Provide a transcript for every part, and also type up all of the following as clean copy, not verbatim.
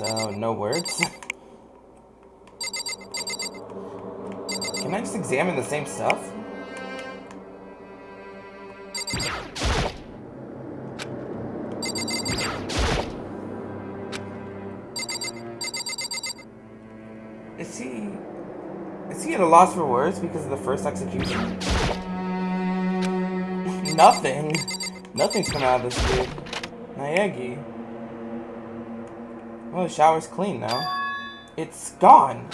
So, no words? Can I just examine the same stuff? Is he at a loss for words because of the first execution? Nothing. Nothing's coming out of this dude. Naegi. Well, the shower's clean now. It's gone.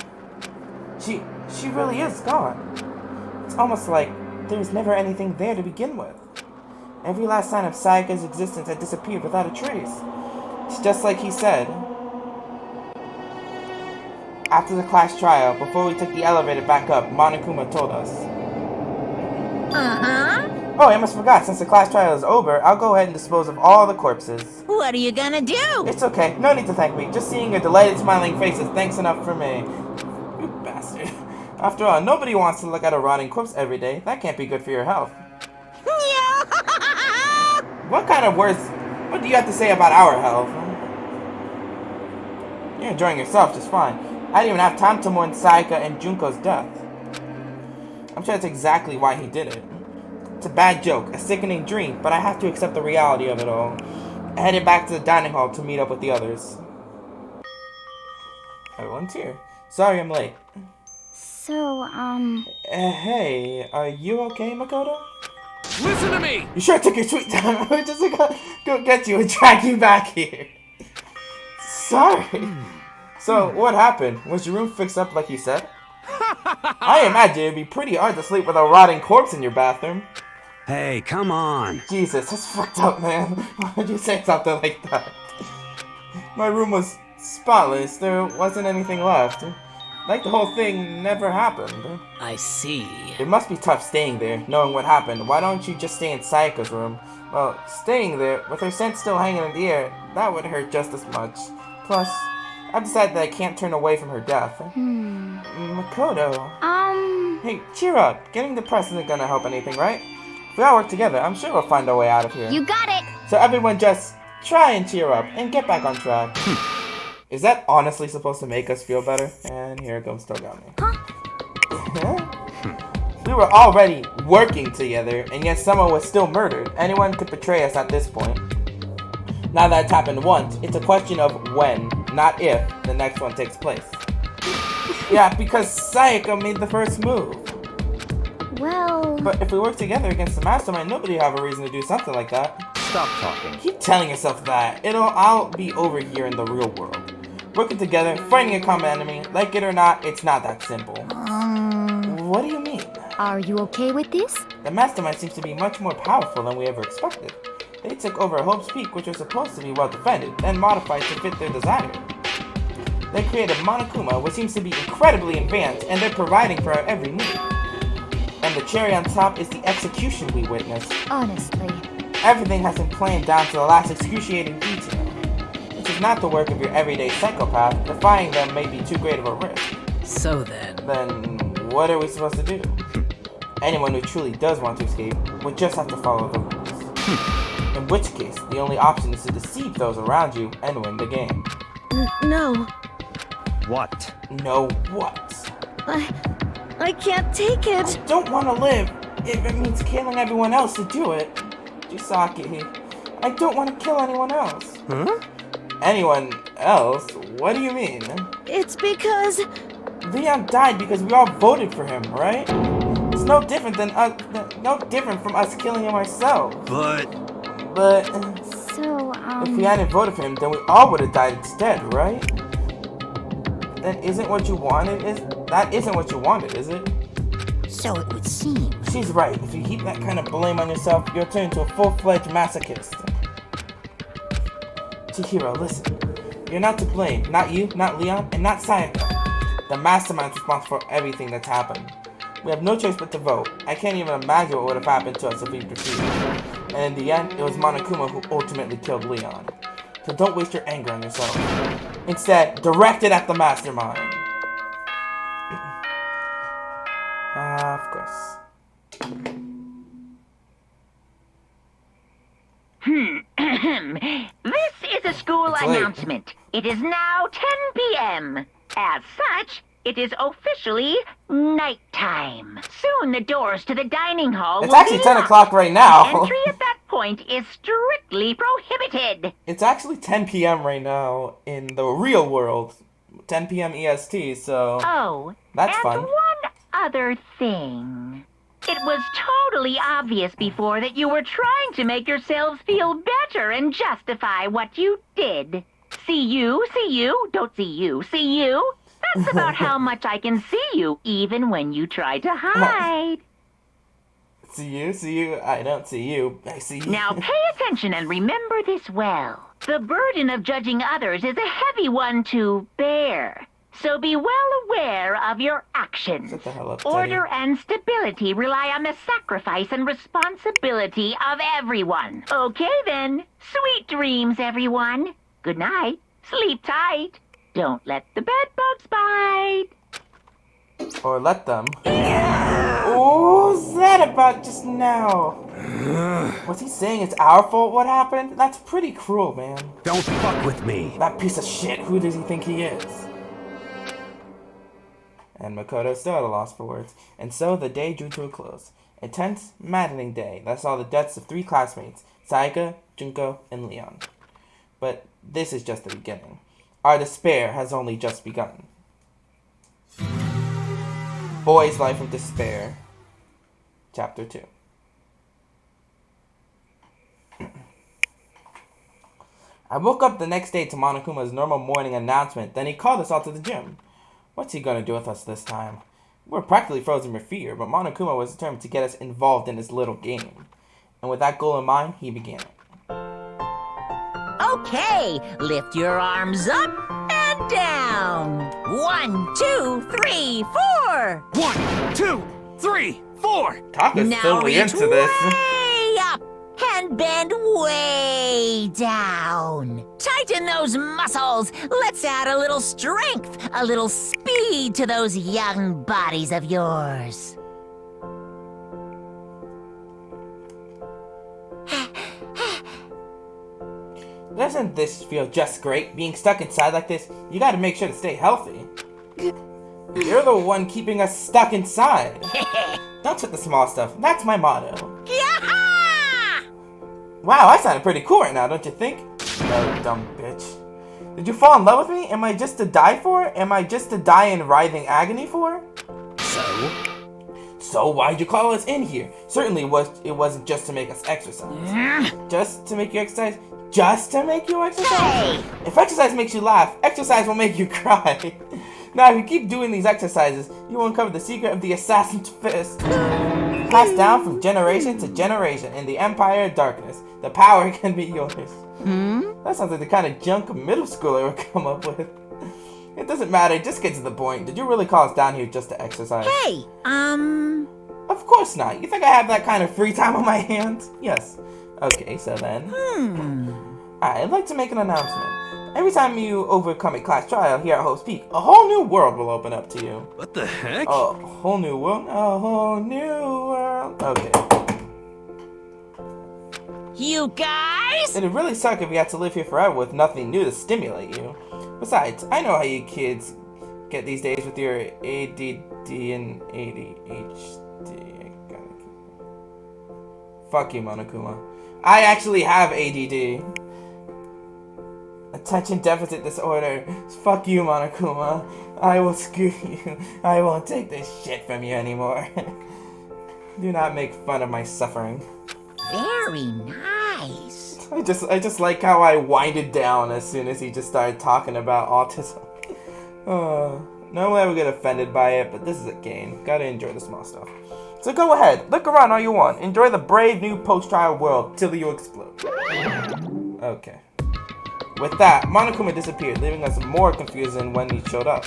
She really is gone. It's almost like there was never anything there to begin with. Every last sign of Sayaka's existence had disappeared without a trace. It's just like he said. After the class trial, before we took the elevator back up, Monokuma told us. Oh, I almost forgot. Since the class trial is over, I'll go ahead and dispose of all the corpses. What are you gonna do? It's okay. No need to thank me. Just seeing your delighted smiling faces, thanks enough for me. You bastard. After all, nobody wants to look at a rotting corpse every day. That can't be good for your health. What kind of words? What do you have to say about our health? You're enjoying yourself just fine. I didn't even have time to mourn Sayaka and Junko's death. I'm sure that's exactly why he did it. It's a bad joke, a sickening dream, but I have to accept the reality of it all. I headed back to the dining hall to meet up with the others. Everyone's here. Sorry I'm late. So, Hey, are you okay, Makoto? Listen to me! You sure took your sweet time. I was just go get you and drag you back here. Sorry. So, what happened? Was your room fixed up like you said? I imagine it'd be pretty hard to sleep with a rotting corpse in your bathroom. Hey, come on. Jesus, that's fucked up, man. Why would you say something like that? My room was spotless. There wasn't anything left. Like the whole thing never happened. I see. It must be tough staying there, knowing what happened. Why don't you just stay in Sayaka's room? Well, staying there, with her scent still hanging in the air, that would hurt just as much. Plus, I've decided that I can't turn away from her death. Makoto. Hey, cheer up. Getting depressed isn't gonna help anything, right? If we all work together, I'm sure we'll find a way out of here. you got it! So everyone just try and cheer up and get back on track. Is that honestly supposed to make us feel better? And here comes Togami. We were already working together, and yet someone was still murdered. Anyone could betray us at this point. Now that it's happened once, it's a question of when, not if, the next one takes place. Yeah, because Sayaka made the first move. Well... But if we work together against the mastermind, nobody will have a reason to do something like that. Stop talking. Keep telling yourself that. I'll be over here in the real world. Working together, fighting a common enemy, like it or not, it's not that simple. What do you mean? Are you okay with this? The mastermind seems to be much more powerful than we ever expected. They took over Hope's Peak, which was supposed to be well defended, then modified to fit their desire. They created Monokuma, which seems to be incredibly advanced, and they're providing for our every move. And the cherry on top is the execution we witnessed. Honestly. Everything has been planned down to the last excruciating detail. This is not the work of your everyday psychopath. Defying them may be too great of a risk. So then... Then, what are we supposed to do? Anyone who truly does want to escape would just have to follow the rules. In which case, the only option is to deceive those around you and win the game. No. What? No what? I can't take it. I don't want to live if it means killing everyone else to do it. Chisaki, I don't want to kill anyone else. Huh? Anyone else? What do you mean? It's because... Leon died because we all voted for him, right? It's no different than no different from us killing him ourselves. But... So, if we hadn't voted for him, then we all would have died instead, right? That isn't what you wanted, is it? So it would seem. She's right. If you heap that kind of blame on yourself, you'll turn into a full-fledged masochist. Chihiro, listen. You're not to blame. Not you, not Leon, and not Sayaka. The mastermind's responsible for everything that's happened. We have no choice but to vote. I can't even imagine what would have happened to us if we proceeded. And in the end, it was Monokuma who ultimately killed Leon. So don't waste your anger on yourself. Instead, direct it at the mastermind. Of course. This is a school announcement. It is now 10 p.m. As such, it is officially nighttime. Soon the doors to the dining hall It's will actually be 10 locked. o'clock right now. Entry at that point is strictly prohibited. It's actually 10 p.m. right now in the real world. 10 p.m. EST, so Oh, that's and fun. one other thing. It was totally obvious before that you were trying to make yourselves feel better and justify what you did. See you, don't see you, see you. That's about how much I can see you, even when you try to hide. See you, I don't see you, I see you. Now pay attention and remember this well. The burden of judging others is a heavy one to bear. So be well aware of your actions. Shut the hell up, Order Teddy. and stability rely on the sacrifice and responsibility of everyone. Okay then. Sweet dreams, everyone. Good night. Sleep tight. Don't let the bedbugs bite. Or let them. What was that about just now? Was he saying it's our fault what happened? That's pretty cruel, man. Don't fuck with me. That piece of shit, who does he think he is? And Makoto still at a loss for words. And so the day drew to a close. A tense, maddening day that saw the deaths of 3 classmates, Saika, Junko, and Leon. But this is just the beginning. Our despair has only just begun. Boy's Life of Despair, Chapter 2. I woke up the next day to Monokuma's normal morning announcement. Then he called us all to the gym. What's he gonna do with us this time? We were practically frozen with fear, but Monokuma was determined to get us involved in this little game. And with that goal in mind, he began it. Okay, lift your arms up and down. 1, 2, 3, 4. 1, 2, 3, 4. Taka's Now totally reach into this. way up and bend way down. Tighten those muscles. Let's add a little strength, a little speed to those young bodies of yours. Doesn't this feel just great? Being stuck inside like this, you gotta make sure to stay healthy. You're the one keeping us stuck inside. Don't sweat the small stuff. That's my motto. Yaha! Wow, I sounded pretty cool right now, don't you think? No, dumb bitch. Did you fall in love with me? Am I just to die for? Am I just to die in writhing agony for? So why'd you call us in here? Certainly it wasn't just to make us exercise. Just to make you exercise? Just to make you exercise? Hey! If exercise makes you laugh, exercise will make you cry. Now, if you keep doing these exercises, you will uncover the secret of the assassin's fist. Passed down from generation to generation in the Empire of Darkness. The power can be yours. That sounds like the kind of junk a middle schooler would come up with. It doesn't matter, just get to the point. Did you really call us down here just to exercise? Hey, Of course not. You think I have that kind of free time on my hands? Yes. Okay, so then. I'd like to make an announcement. Every time you overcome a class trial here at Hope's Peak, a whole new world will open up to you. What the heck? A whole new world? A whole new world. Okay. you guys! It'd really suck if you had to live here forever with nothing new to stimulate you. Besides, I know how you kids get these days with your ADD and ADHD. Fuck you, Monokuma. I actually have ADD. Attention deficit disorder. Fuck you, Monokuma. I will screw you. I won't take this shit from you anymore. Do not make fun of my suffering. Very nice. I just like how I winded down as soon as he just started talking about autism. Normally I would get offended by it, but this is a game. Gotta enjoy the small stuff. So go ahead, look around all you want. Enjoy the brave new post-trial world till you explode. Okay. With that, Monokuma disappeared, leaving us more confused than when he showed up.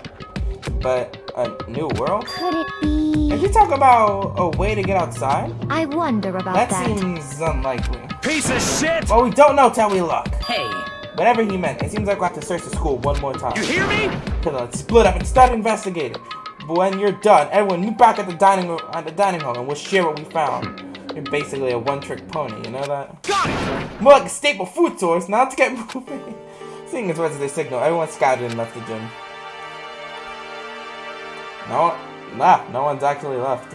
But a new world? Could it be? Did you talk about a way to get outside? I wonder about That that. seems unlikely. Piece of shit! Well, we don't know till we look. Hey, Whatever he meant, it seems like we'll have to search the school one more time. You hear me? Let's split up and start investigating. But when you're done, everyone meet back at the dining hall and we'll share what we found. You're basically a one-trick pony, you know that? Got it! More like a staple food source. Now let's get moving. Seeing as Wednesday signal, everyone scattered and left the gym. No one's actually left.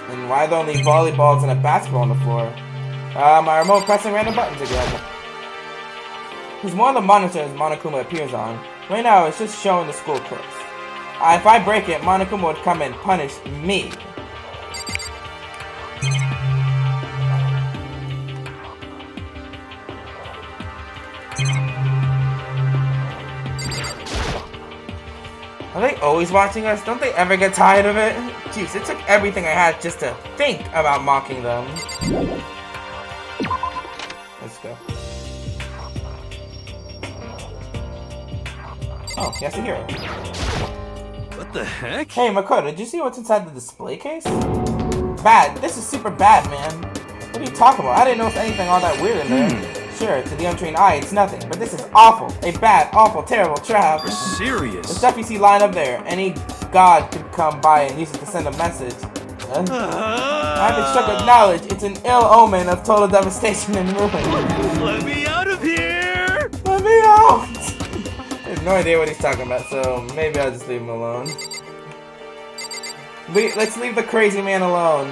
And why are there only volleyballs and a basketball on the floor? My remote pressing random buttons again. There's one of the monitors Monokuma appears on. Right now, it's just showing the school course. If I break it, Monokuma would come and punish me. Are they always watching us? Don't they ever get tired of it? Jeez, it took everything I had just to think about mocking them. Let's go. Oh, he has a hero. What the heck? Hey, Makoto, did you see what's inside the display case? Bad. This is super bad, man. What are you talking about? I didn't notice anything all that weird in there. Sure, to the untrained eye, it's nothing, but this is awful. A bad, awful, terrible trap. You're serious? The stuff you see lying up there, any god could come by and use it to send a message. I've been struck with knowledge. It's an ill omen of total devastation and ruin. Let me out of here! Let me out! I have no idea what he's talking about, so maybe I'll just leave him alone. Let's leave the crazy man alone.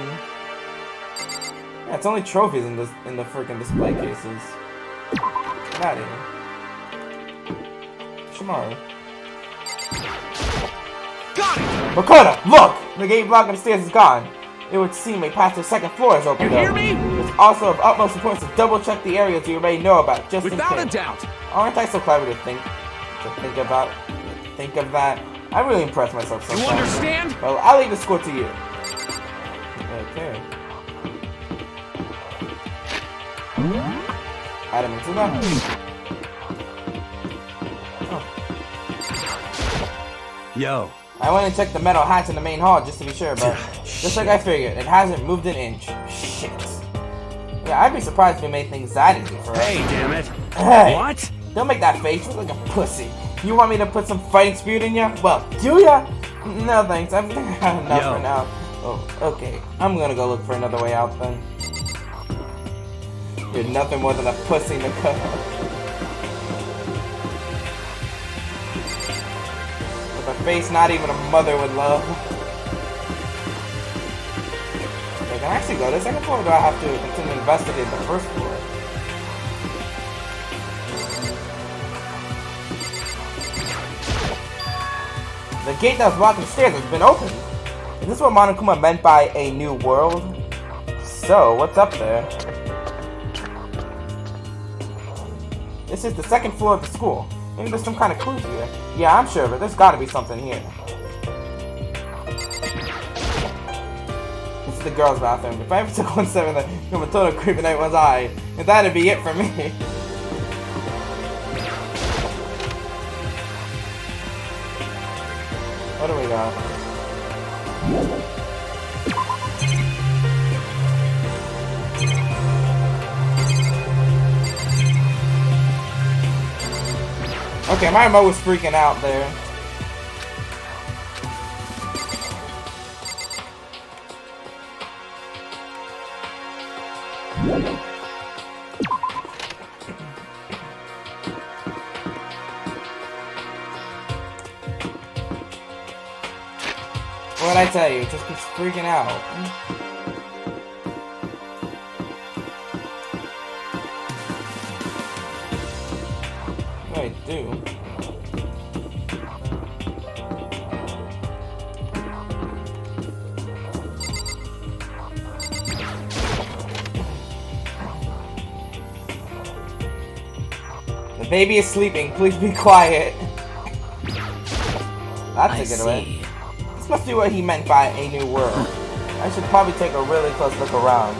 Yeah, it's only trophies in the freaking display cases. Get out of here. Shimaro. Got it! Makoto, look! The gate blocking the stairs is gone. It would seem a path to the second floor is open. You hear me? It's also of utmost importance to double check the areas you already know about, just Without in a case. doubt. Aren't I so clever to think of that? I really impress myself sometimes. You understand? Well, I'll leave the score to you. Okay. Add him into that. Oh. Yo. I went and checked the metal hatch in the main hall just to be sure, but just like I figured, it hasn't moved an inch. Shit. Yeah, I'd be surprised if we made things that easy for us. Hey, damn it. Hey, What? don't make that face. You look like a pussy. You want me to put some fighting spirit in ya? Well, do ya? No thanks. I've had enough for now. Oh, okay. I'm gonna go look for another way out then. You're nothing more than a pussy, Nicole. With a face not even a mother would love. Okay, can I actually go to the second floor, or do I have to continue investigating the first floor? The gate that was blocking the stairs has been opened. Is this what Monokuma meant by a new world? So, what's up there? This is the second floor of the school. Maybe there's some kind of clue here. Yeah, I'm sure, but there's gotta be something here. This is the girls' bathroom. If I ever took one step in there, I'm a total creep in everyone's eye. And that'd be it for me. What do we got? Okay, my remote was freaking out there. What'd I tell you? It just keeps freaking out. What do I do? The baby is sleeping. Please be quiet. That's a good way. This must be what he meant by a new world. I should probably take a really close look around.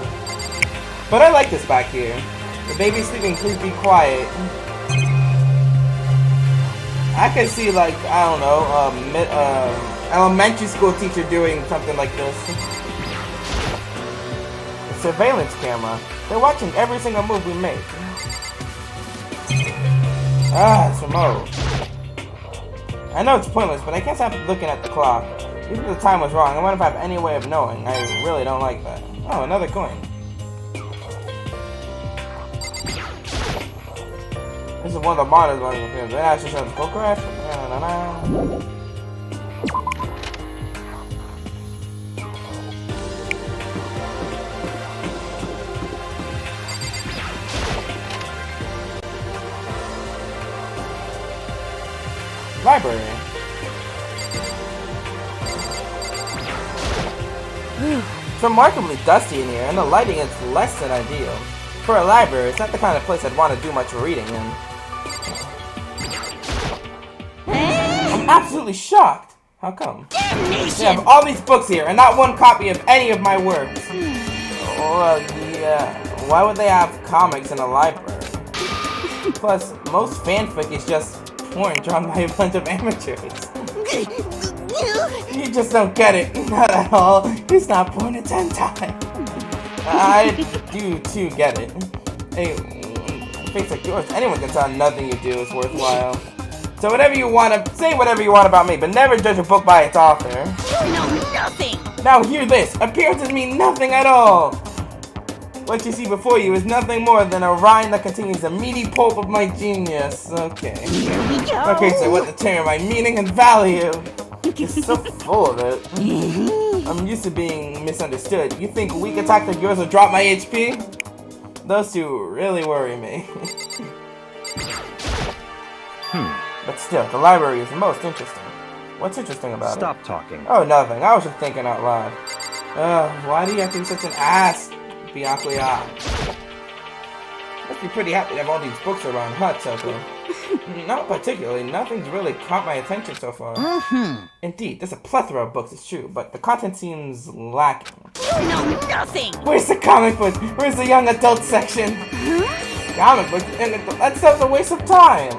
But I like this back here. The baby's sleeping, please be quiet. I could see, like, I don't know, elementary school teacher doing something like this. A surveillance camera. They're watching every single move we make. Ah, it's remote. I know it's pointless, but I can't stop looking at the clock. Even if the time was wrong, I wonder if I have any way of knowing. I really don't like that. Oh, another coin. This is one of the monitors running with him. That actually shows the crash. Library. It's remarkably dusty in here, and the lighting is less than ideal. For a library, it's not the kind of place I'd want to do much reading in. I'm absolutely shocked. How come? They have all these books here, and not one copy of any of my works. Well, yeah. Why would they have comics in a library? Plus, most fanfic is just porn drawn by a bunch of amateurs. You just don't get it. Not at all. It's not porn, it's hentai. I do too get it. Hey, face like yours, anyone can tell nothing you do is worthwhile. So whatever you want to say, whatever you want about me, but never judge a book by its author. You know nothing. Now hear this. Appearances mean nothing at all. What you see before you is nothing more than a rind that contains the meaty pulp of my genius. Okay. Here we go. Okay, so what determine my meaning and value? It's so full of it. I'm used to being misunderstood. You think a weak attack like yours will drop my HP? Those two really worry me. But still, the library is most interesting. What's interesting about it? Stop talking. Oh, nothing. I was just thinking out loud. Why do you have to be such an ass, Byakuya? Must be pretty happy to have all these books around, huh, Toko? Not particularly. Nothing's really caught my attention so far. Indeed, there's a plethora of books, it's true, but the content seems lacking. You know nothing. Where's the comic book? Where's the young adult section? Comic book? And that stuff's a waste of time.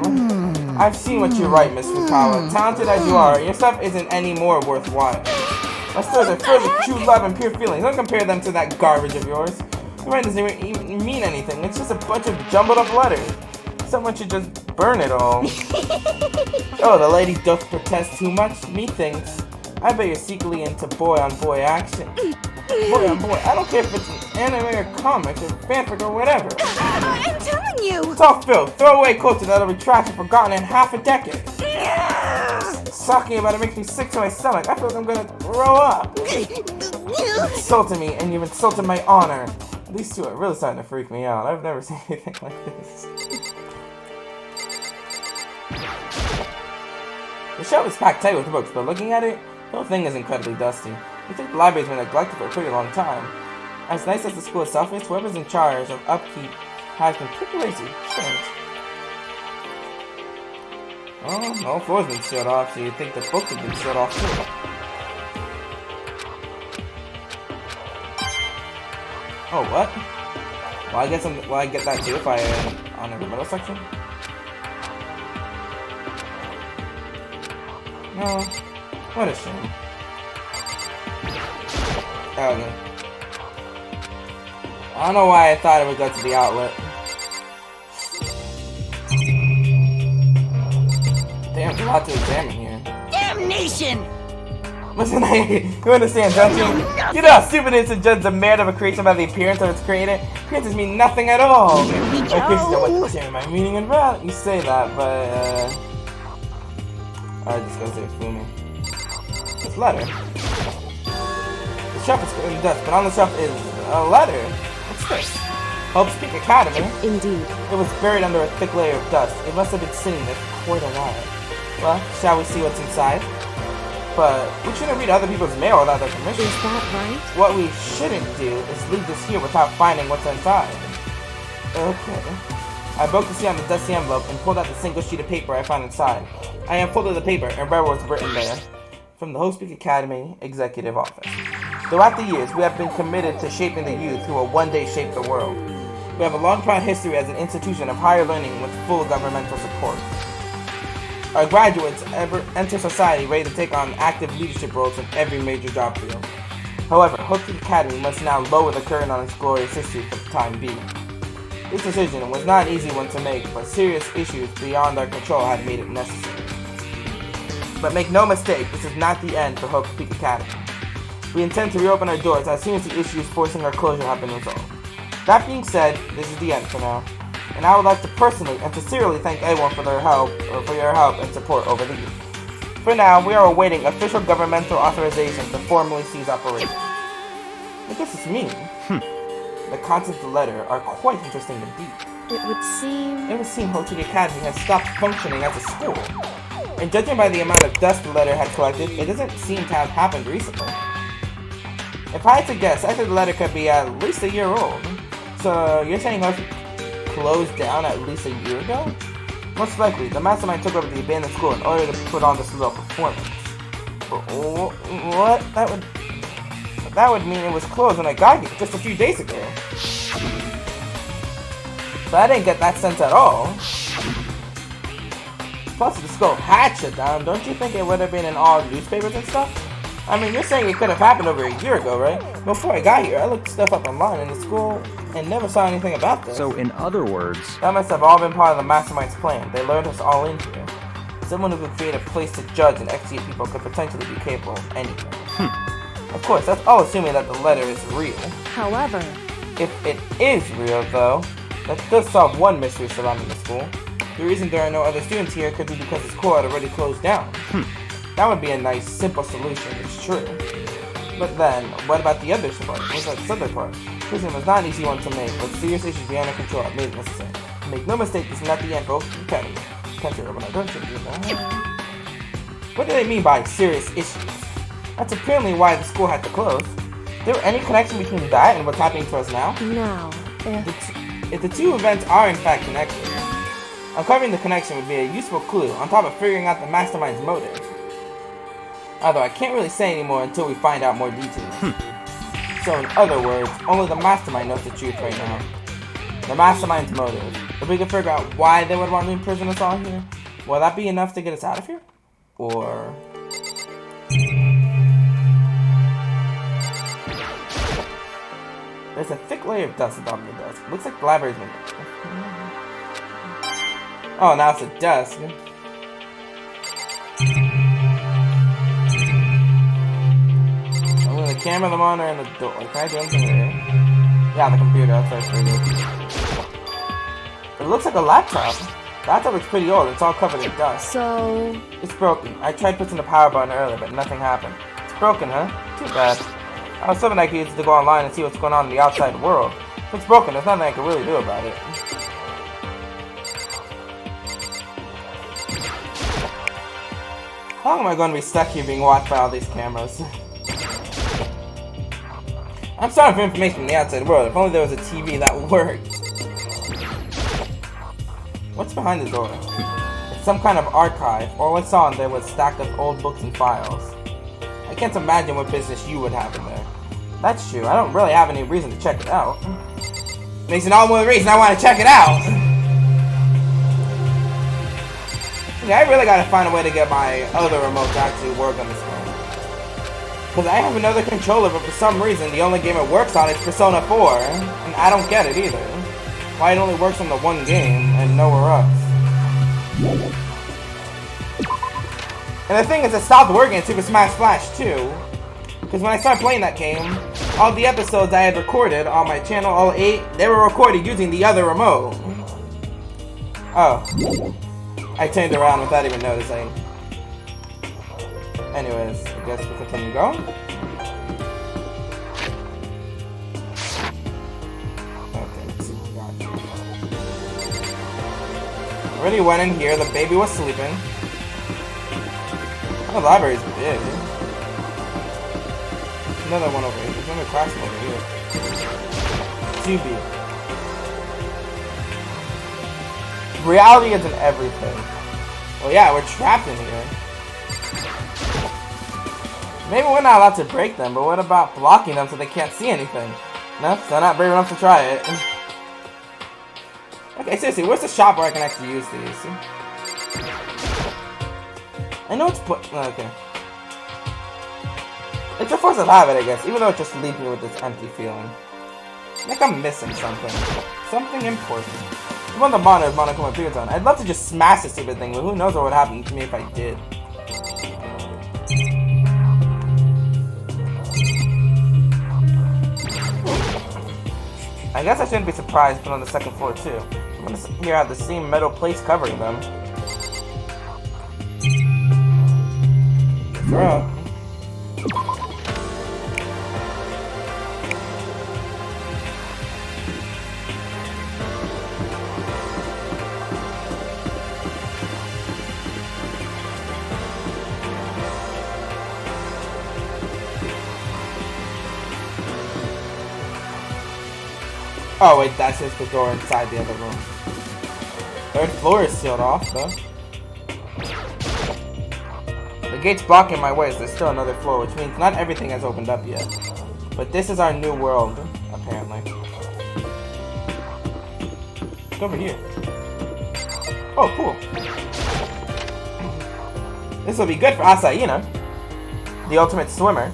I've seen what you write, Miss Fukawa. Talented as you are, your stuff isn't any more worthwhile. My stories are filled with true love and pure feelings. Don't compare them to that garbage of yours. Your writing doesn't even mean anything. It's just a bunch of jumbled up letters. Someone should just burn it all. Oh, the lady doth protest too much? Methinks. I bet you're secretly into boy-on-boy action. Boy-on-boy. I don't care if it's an anime or comics or fanfic or whatever. I'm telling you. It's all filth. Throw away culture that'll be trashed and forgotten in half a decade. Talking about it makes me sick to my stomach. I feel like I'm gonna throw up. You insulted me, and you've insulted my honor. These two are really starting to freak me out. I've never seen anything like this. The shelf is packed tight with books, but looking at it, the whole thing is incredibly dusty. You think the library's been neglected for a pretty long time. As nice as the school itself is, whoever's in charge of upkeep has been pretty lazy. Strange. Oh, no floor's been sealed off, so you'd think the books have been sealed off too. Oh, what? Well, I guess I get that too if I on the middle section. No, what a shame. Okay. I don't know why I thought it would go to the outlet. Damn, there's a lot to examine here. Damnation! Listen, you understand, don't you? You know how stupid it is to judge the merit of a creation by the appearance of its creator? Appearances mean nothing at all. Here we go. My creation don't want to share my meaning and value. You say that, but alright, just go to Fumi. This letter. The shelf is covered in dust, but on the shelf is a letter. What's this? Havoc-Chapter Academy. Indeed. It was buried under a thick layer of dust. It must have been sitting there for quite a while. Well, shall we see what's inside? But we shouldn't read other people's mail without their permission. Is that right? What we shouldn't do is leave this here without finding what's inside. Okay. I broke the seal on the dusty envelope and pulled out the single sheet of paper I found inside. I unfolded the paper and read what was written there. From the Havoc-Chapter Academy Executive Office. Throughout the years, we have been committed to shaping the youth who will one day shape the world. We have a long proud history as an institution of higher learning with full governmental support. Our graduates enter society ready to take on active leadership roles in every major job field. However, Havoc-Chapter Academy must now lower the curtain on its glorious history for the time being. This decision was not an easy one to make, but serious issues beyond our control had made it necessary. But make no mistake, this is not the end for Havoc-Chapter Academy. We intend to reopen our doors as soon as the issues forcing our closure have been resolved. That being said, this is the end for now. and I would like to personally and sincerely thank everyone for their help, or for your help and support over the years. For now, we are awaiting official governmental authorization to formally cease operations. What does this mean? The contents of the letter are quite interesting indeed. It would seem Havoc Academy has stopped functioning as a school. And judging by the amount of dust the letter had collected, it doesn't seem to have happened recently. If I had to guess, I think the letter could be at least a year old. So you're saying Havoc closed down at least a year ago? Most likely, the mastermind took over the abandoned school in order to put on this little performance. But what? That would mean it was closed when I got here just a few days ago. But I didn't get that sense at all. Plus, if the school had shut down, don't you think it would have been in all newspapers and stuff? I mean, you're saying it could have happened over a year ago, right? Before I got here, I looked stuff up online in the school and never saw anything about this. So, in other words... That must have all been part of the mastermind's plan. They lured us all in here. Someone who could create a place to judge and execute people could potentially be capable of anything. Of course, that's all assuming that the letter is real. However, if it is real, though, that does solve one mystery surrounding the school. The reason there are no other students here could be because the school had already closed down. That would be a nice, simple solution, it's true. But then, what about the other part? What's that other part? Prison was not an easy one to make, but seriously should be under control if made necessary. Make no mistake, this is not the end for Havoc Academy. Country urban adventure, you know? What do they mean by serious issues? That's apparently why the school had to close. Is there any connection between that and what's happening to us now? now, If the two events are in fact connected, uncovering the connection would be a useful clue on top of figuring out the mastermind's motive. Although I can't really say anymore until we find out more details. So in other words, only the mastermind knows the truth right now. The mastermind's motive. If we can figure out why they would want to imprison us all here, will that be enough to get us out of here? Or... There's a thick layer of dust above the desk. Looks like the library's been... Oh, now it's a desk. The camera, the monitor, and the door. Can I do anything here? Yeah, the computer. That's pretty good. It looks like a laptop. The laptop looks pretty old. It's all covered in dust. so It's broken. I tried pushing the power button earlier, but nothing happened. It's broken, huh? Too bad. I was hoping I could use it to go online and see what's going on in the outside world. If it's broken, there's nothing I can really do about it. How long am I going to be stuck here being watched by all these cameras? I'm sorry for information from the outside world. If only there was a TV that worked. What's behind the door? It's some kind of archive. All I saw in there was a stack of old books and files. I can't imagine what business you would have in there. That's true. I don't really have any reason to check it out. Makes it all more reason I want to check it out. Yeah, I really gotta find a way to get my other remote to actually work on this phone. Because I have another controller, but for some reason, the only game it works on is Persona 4. And I don't get it either. Why it only works on the one game and nowhere else. And the thing is, it stopped working in Super Smash Flash 2. Because when I started playing that game, all the episodes I had recorded on my channel, all 8, they were recorded using the other remote. Oh. I turned around without even noticing. Anyways, I guess we'll continue going. Okay, let's see what we got here. Already went in here, the baby was sleeping. Oh, the library's big. Another one over here. There's another classroom over here. 2B. Reality isn't everything. Well, yeah, we're trapped in here. Maybe we're not allowed to break them, but what about blocking them so they can't see anything? No, they're not brave enough to try it. Okay, seriously, where's the shop where I can actually use these? I know it's okay. It's a force of habit, I guess, even though it just leaves me with this empty feeling. Like I'm missing something. Something important. It's one of the monitors Monokuma appears on. I'd love to just smash this stupid thing, but who knows what would happen to me if I did. I guess I shouldn't be surprised, but on the second floor too. Ones here have the same metal plates covering them. Bro. Oh wait, that's just the door inside the other room. Third floor is sealed off, though. The gate's blocking my way, so there's still another floor, which means not everything has opened up yet. But this is our new world, apparently. Look over here. Oh, cool. This will be good for Asaina, the ultimate swimmer.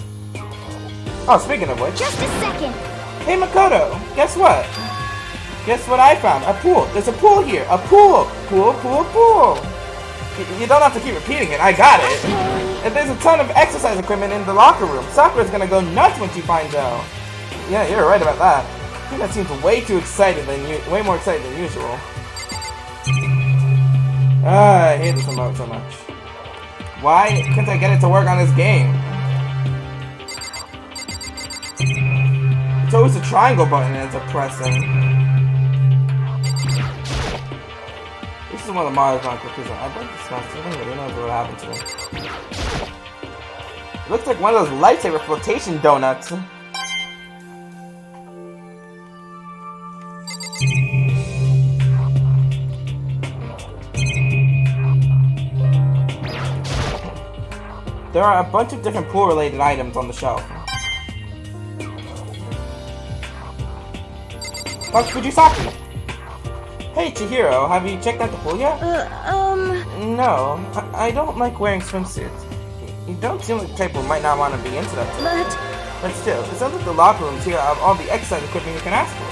Oh, speaking of which... Just a second. Hey Makoto, guess what? Guess what I found? A pool. There's a pool here. A pool. Pool, pool, pool. You don't have to keep repeating it. I got it. And there's a ton of exercise equipment in the locker room. Sakura's gonna go nuts when she finds out. Yeah, you're right about that. I think that seems way too excited than way more excited than usual. I hate this remote so much. Why couldn't I get it to work on this game? It's always the triangle button and it's depressing. This is one of the models on Cookies. I broke the smash. I don't really know what happened to it. It looks like one of those lightsaber flotation donuts. There are a bunch of different pool-related items on the shelf. Dr. Fujisaki! Hey Chihiro, have you checked out the pool yet? No, I don't like wearing swimsuits. You don't seem like the type who might not want to be into that today. But still, it sounds like the locker rooms here have all the exercise equipment you can ask for.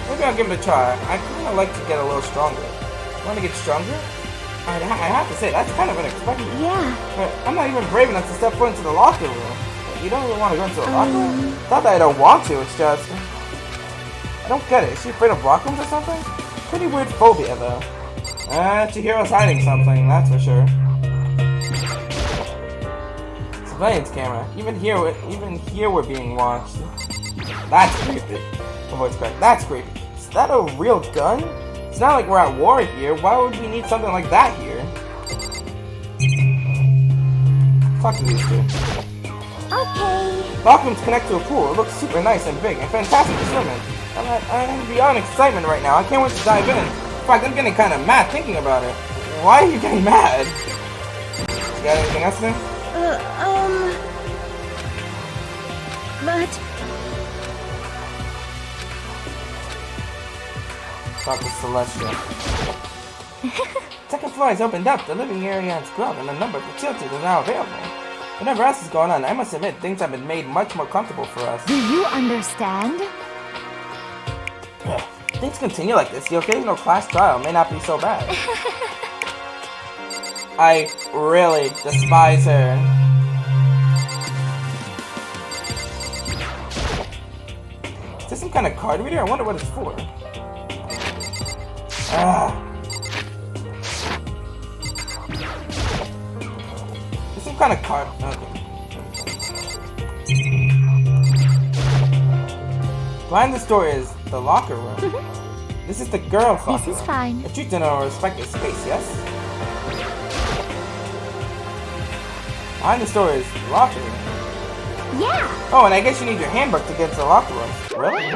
Maybe I'll give it a try. I kinda like to get a little stronger. Want to get stronger? I have to say, that's kind of unexpected. Yeah. But I'm not even brave enough to step foot into the locker room. You don't really want to go into the locker room? It's not that I don't want to, it's just... I don't get it. Is she afraid of locker rooms or something? Pretty weird phobia, though. Chihiro's hiding something, that's for sure. Surveillance camera. Even here we're being watched. That's creepy. My voice cracked. That's creepy. Is that a real gun? It's not like we're at war here. Why would we need something like that here? Talk to these two. Okay. Locker rooms connect to a pool. It looks super nice and big and fantastic to swim in. I'm beyond excitement right now. I can't wait to dive in. In fact, I'm getting kind of mad thinking about it. Why are you getting mad? You got anything else to do? But... Talk to Celestia. Second floor has opened up. The living area has grown and a number of facilities are now available. Whatever else is going on, I must admit, things have been made much more comfortable for us. Do you understand? Things continue like this, the occasional class trial may not be so bad. I really despise her. Is this some kind of card reader? I wonder what it's for. Is some kind of card. Okay. Behind this door is the locker room. This is the girls' locker room. This is fine. A treat to know respect of space, yes? Behind this door is the locker room. Yeah. Oh, and I guess you need your handbook to get to the locker room. Really?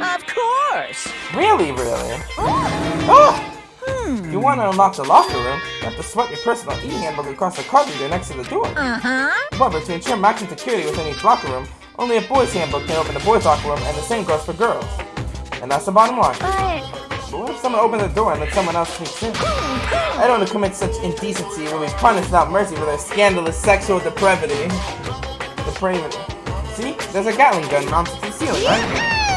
Of course! Really? Oh! If you want to unlock the locker room, you have to swipe your personal e-handbook across the card reader next to the door. However, to ensure maximum security within each locker room, only a boys' handbook can open the boys' locker room, and the same goes for girls. And that's the bottom line. But... what if someone opens the door and then someone else sneaks in? I don't know, commit such indecency will be punished without mercy for their scandalous sexual depravity. See? There's a Gatling gun mounted to the ceiling, right?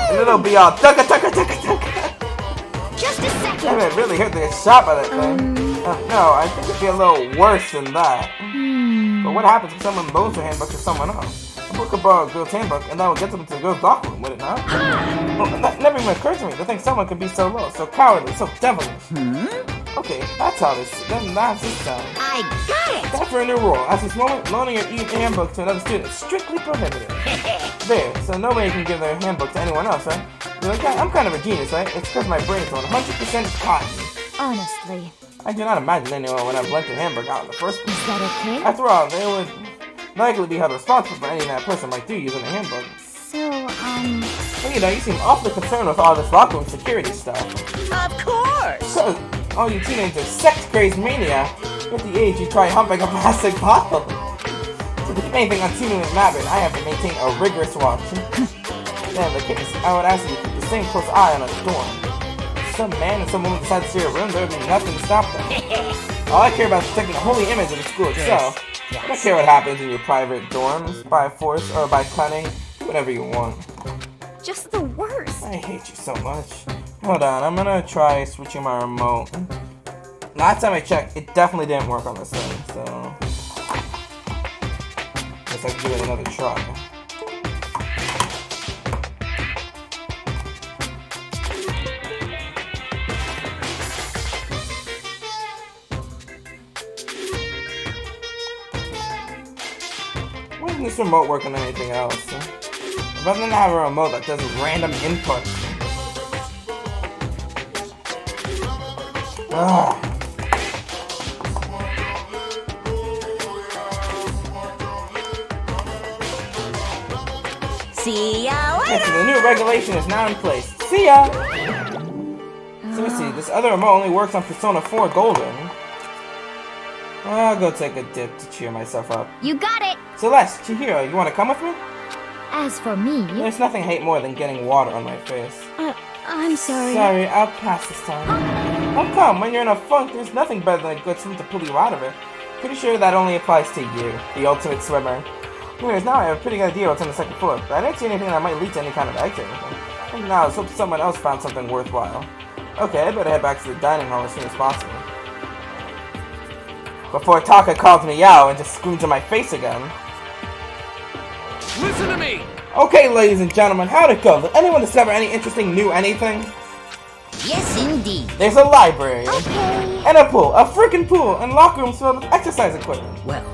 And it'll be all tucka tucka tucka tucka. Just a second. I mean, it really hurt to get shot by that thing. No, I think it'd be a little worse than that. But what happens if someone loans their handbook to someone else? A book could borrow a girl's handbook, and that will get them to the girl's locker room, would it not? Well, that never even occurred to me to think someone could be so low, so cowardly, so devilish. Okay, that's how this. That's this sound. I got it! Time for a new rule. At this moment, loaning your handbook to another student is strictly prohibited. There, so nobody can give their handbook to anyone else, right? You're like, I'm kind of a genius, right? It's because my brain is 100% cotton. Honestly. I do not imagine anyone would have lent their handbook out in the first place. Is that okay? After all, they would likely be held responsible for anything that person might do using a handbook. So, Well, you know, you seem awfully concerned with all this locker room security stuff. Of course! So, all you teenagers sex-crazed mania at the age you try humping a plastic bottle. So if anything unseemingly mattered, I have to maintain a rigorous watch. Then, the case, I would ask you to keep the same close eye on a dorm. If some man and some woman decide to steal a room, there would be nothing to stop them. All I care about is protecting the holy image of the school itself. I don't care what happens in your private dorms, by force or by cunning. Do whatever you want. just the worst. I hate you so much. Hold on, I'm gonna try switching my remote. Last time I checked, it definitely didn't work on this thing, so guess I can give it another try. Why doesn't this remote work on anything else? Rather than have a remote that does random inputs. Ugh. See ya Okay, later! so the new regulation is now in place. See ya! So let's see, this other remote only works on Persona 4 Golden. I'll go take a dip to cheer myself up. You got it! Celeste, Chihiro, you want to come with me? As for me, There's nothing I hate more than getting water on my face. I'm sorry. Sorry, I'll pass this time. Oh come, when you're in a funk, there's nothing better than a good swim to pull you out of it. Pretty sure that only applies to you, the ultimate swimmer. Anyways, now I have a pretty good idea what's on the second floor, but I didn't see anything that might lead to any kind of exit or anything. I think now, let's hope someone else found something worthwhile. Okay, I better head back to the dining hall as soon as possible. Before Taka calls me out and just screams in my face again. Listen to me! Okay, ladies and gentlemen, how'd it go? Did anyone discover any interesting new anything? Yes, indeed. There's a library. Okay. And a pool. A freaking pool. And locker rooms filled with exercise equipment. Well,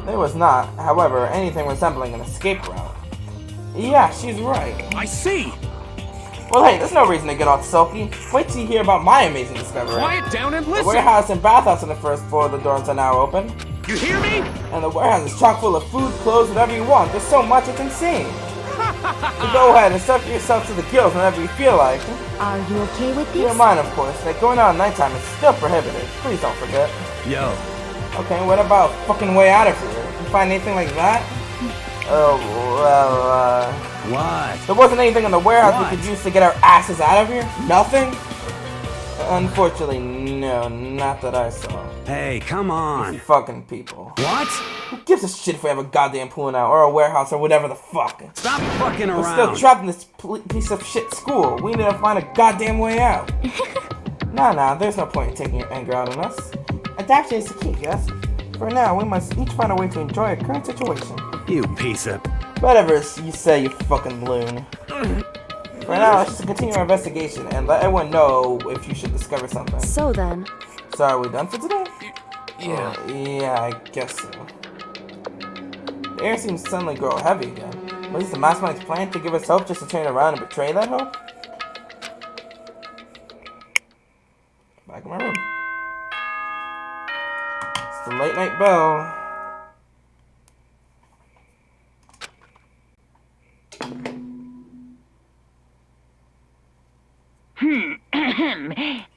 There was not, however, anything resembling an escape route. Yeah, she's right. I see! Well, hey, there's no reason to get all sulky. Wait till you hear about my amazing discovery. Quiet down and The listen! warehouse and bathhouse on the first floor, the doors are now open. You hear me? And the warehouse is chock full of food, clothes, whatever you want. There's so much, it's insane. So go ahead and stuff yourself to the gills whenever you feel like. Are you okay with Keep in this? mind, of course, that going out at nighttime is still prohibited. Please don't forget. Yo. Okay, what about fucking way out of here? You find anything like that? Oh, well, What? there wasn't anything in the warehouse What? we could use to get our asses out of here? Nothing? Unfortunately, no, not that I saw. Hey, come on. Fucking people. What? Who gives a shit if we have a goddamn pool now, or a warehouse, or whatever the fuck? Stop fucking We're still around. trapped in this piece of shit school. We need to find a goddamn way out. Nah, there's no point in taking your anger out on us. Adaptation is the key, yes? For now, we must each find a way to enjoy our current situation. You piece of... Whatever you say, you fucking loon. For now, let's just continue our investigation and let everyone know if you should discover something. So then, So are we done for today? Yeah. Yeah, I guess so. The air seems to suddenly grow heavy again. Was this the mastermind's plan to give us hope just to turn around and betray that hope? Back in my room. It's the late night bell.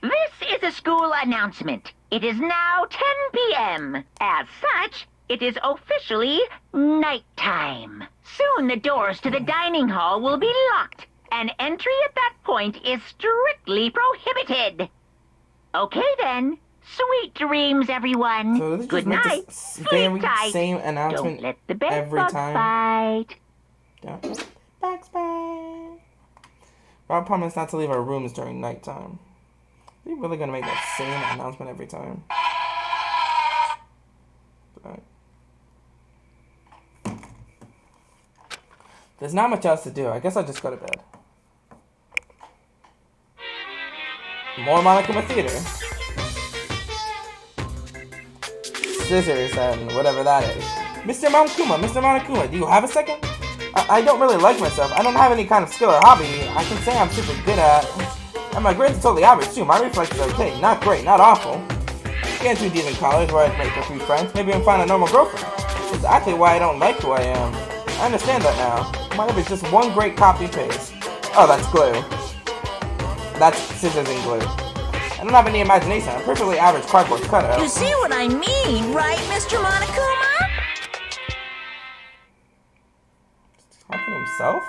This is a school announcement. It is now 10 p.m. As such, it is officially nighttime. Soon the doors to the dining hall will be locked, and entry at that point is strictly prohibited. Okay then. Sweet dreams, everyone. So they just Good make the night. very Sleep tight. same announcement Don't let the bed every bug time. bite. Don't Bugs Bye. Rob promised not to leave our rooms during nighttime. Are you really gonna make that same announcement every time? Right. There's not much else to do. I guess I'll just go to bed. More Monokuma Theater. Scissors and whatever that is. Mr. Monokuma, do you have a second? I don't really like myself. I don't have any kind of skill or hobby I can say I'm super good at. And my grades are totally average too. My reflexes are okay. Not great, not awful. Getting too deep in college where I'd make a few friends. Maybe I'll find a normal girlfriend. Exactly why I don't like who I am. I understand that now. My life is just one great copy-paste. Oh, that's glue. That's scissors and glue. I don't have any imagination. I'm perfectly average cardboard cutout. You see what I mean, right, Mr. Monokuma? Talking to himself?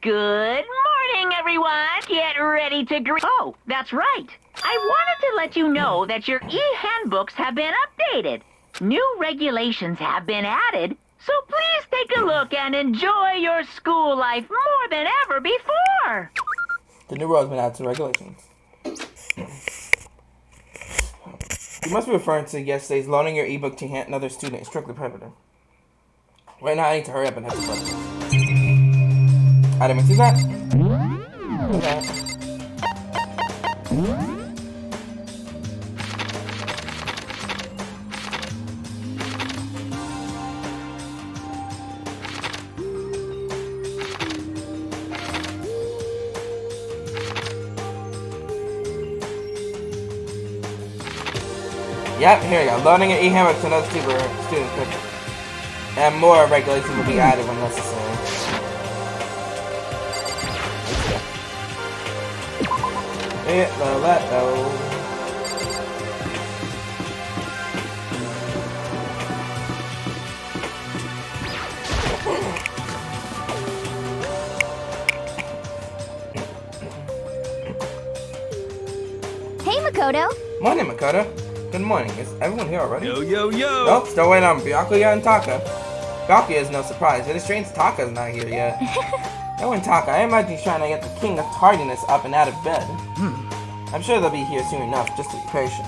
Good morning, everyone. Get ready to greet. Oh, that's right. I wanted to let you know that your e-handbooks have been updated. New regulations have been added, so please take a look and enjoy your school life more than ever before. The new rule has been added to regulations. You must be referring to yesterday's loaning your ebook to another student is strictly prohibited. Right now, I need to hurry up and hit the button. I didn't see that. Okay. Yep, here we go. Loading an e-hammock to another student. And more regulations will be added when necessary. Hit the let go. Hey, Makoto. Morning, Makoto. Good morning. Is everyone here already? Yo, yo, yo! Nope, still waiting on Byakuya and Taka. Byakuya is no surprise. It is strange Taka's not here yet. Knowing Taka, I imagine he's trying to get the king of tardiness up and out of bed. I'm sure they'll be here soon enough, just to be patient.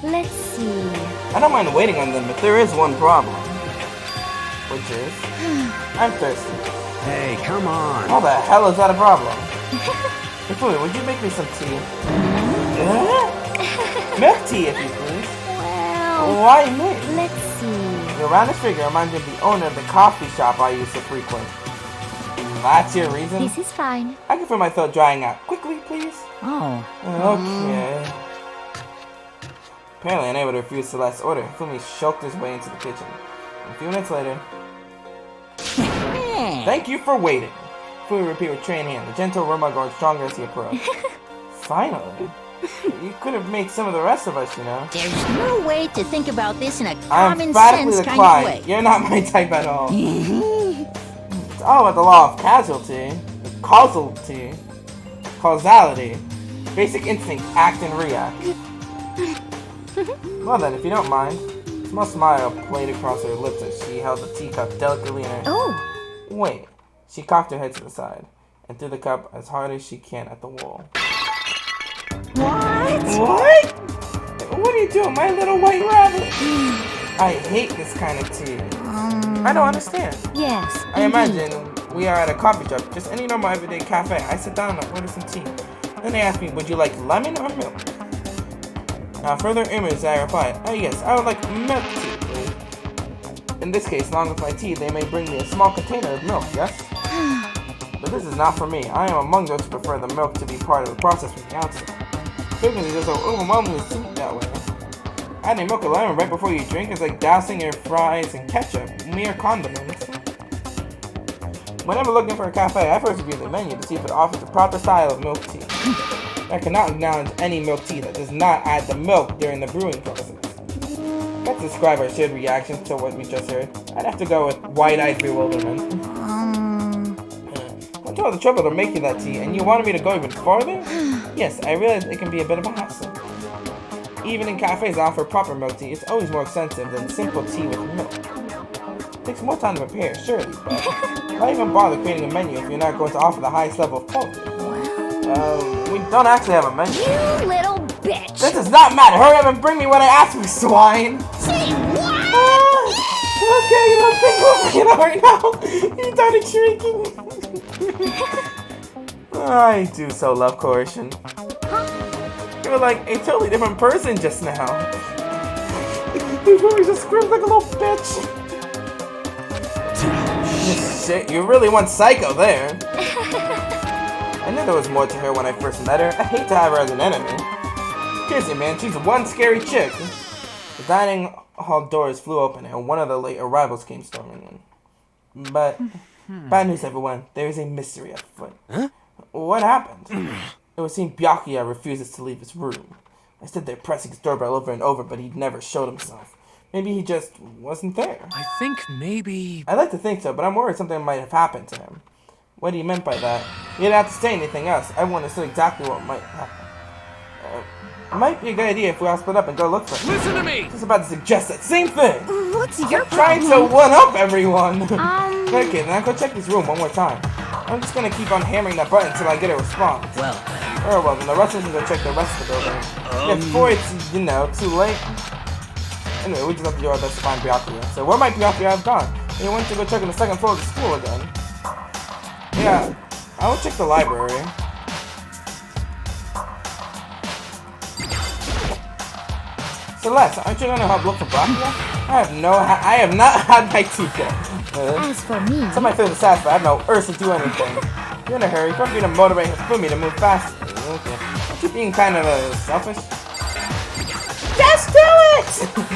Let's see. I don't mind waiting on them, but there is one problem. Which is... I'm thirsty. Hey, come on! How the hell is that a problem? Ifumi, would you make me some tea? Milk tea, if you please. Well, Why me? let's see. Your roundest figure reminds me of the owner of the coffee shop I used to frequent. That's your reason? This is fine. I can feel my throat drying out. Quickly, please. Oh. Okay. Apparently unable to refuse Celeste's order, Fumi shulked his way into the kitchen. A few minutes later... Thank you for waiting. Fumi repeated with trained hand, the gentle aroma growing stronger as he approached. Finally. You could have made some of the rest of us, you know. There's no way to think about this in a I common emphatically sense kind decline. of way. You're not my type at all. It's all about the law of causality. Basic instinct, act and react. Well then, if you don't mind. A small smile played across her lips as she held the teacup delicately in her hand. Oh, Wait. She cocked her head to the side and threw the cup as hard as she can at the wall. What? What? What are you doing, my little white rabbit? I hate this kind of tea. I don't understand. yes. I imagine we are at a coffee shop, just any normal everyday cafe. I sit down and order some tea. Then they ask me, would you like lemon or milk? Now, further image, I replied, oh yes, I would like milk tea, please. In this case, along with my tea, they may bring me a small container of milk, yes? But this is not for me. I am among those who prefer the milk to be part of the process from the outset. Frequently, there's so overwhelmingly sweet that way. Adding milk or lemon right before you drink is like dousing your fries in ketchup, mere condiments. Whenever looking for a cafe, I first review the menu to see if it offers the proper style of milk tea. I cannot acknowledge any milk tea that does not add the milk during the brewing process. Let's describe our shared reactions to what we just heard. I'd have to go with wide-eyed bewilderment. Went to all the trouble to make you that tea, and you wanted me to go even farther? Yes, I realize it can be a bit of a hassle. Even in cafes that offer proper milk tea, it's always more expensive than simple tea with milk. It takes more time to prepare, surely, but why even bother creating a menu if you're not going to offer the highest level of quality? We don't actually have a menu. You little bitch. This does not matter. Hurry up and bring me what I asked for, swine. Say what? Okay, you don't think we'll right now? You started shrieking. I do so love coercion. You were like a totally different person just now. Before you just screamed like a little bitch. Shit, you really went psycho there. I knew there was more to her when I first met her. I hate to have her as an enemy. Seriously, man, she's one scary chick. The dining hall doors flew open and one of the late arrivals came storming in. But, bad news everyone, there is a mystery afoot. Huh? What happened? It would seem Byakuya refuses to leave his room. I stood there pressing his doorbell over and over, but he never showed himself. Maybe he just wasn't there. I think maybe... I'd like to think so, but I'm worried something might have happened to him. What do you mean by that? You didn't have to say anything else. I want to know exactly what might happen. It might be a good idea if we all split up and go look for him. Listen to me! Just about to suggest that same thing. What's your Trying problem? to one-up everyone. Okay, then I'll go check this room one more time. I'm just gonna keep on hammering that button until I get a response. Well, Oh well, then the rest of us can go check the rest of the building. Yeah, before it's, you know, too late. Anyway, we just have to do our best to find Byakuya. So where might Byakuya have gone? He went to go check on the second floor of the school again. Yeah, I will check the library. Celeste, aren't you gonna help look for Byakuya? I have not had my tea yet. As for me, Somebody feels satisfied. I have no urge to do anything. You're in a hurry. You're going to motivate Hifumi to move faster. Okay. Aren't you being kind of selfish? Just do it!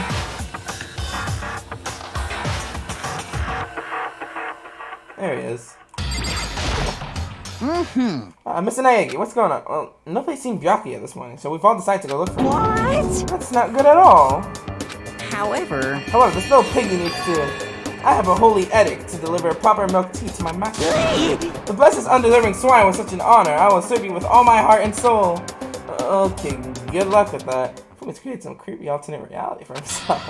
There he is. Mr. Naegi, what's going on? Well, nobody's seen Byakuya this morning, so we've all decided to go look for him. what? That's not good at all. However, However, this little piggy needs to... I have a holy edict to deliver proper milk tea to my master. The blessed undelivering swine was such an honor. I will serve you with all my heart and soul. Okay, good luck with that. He's created some creepy alternate reality for himself.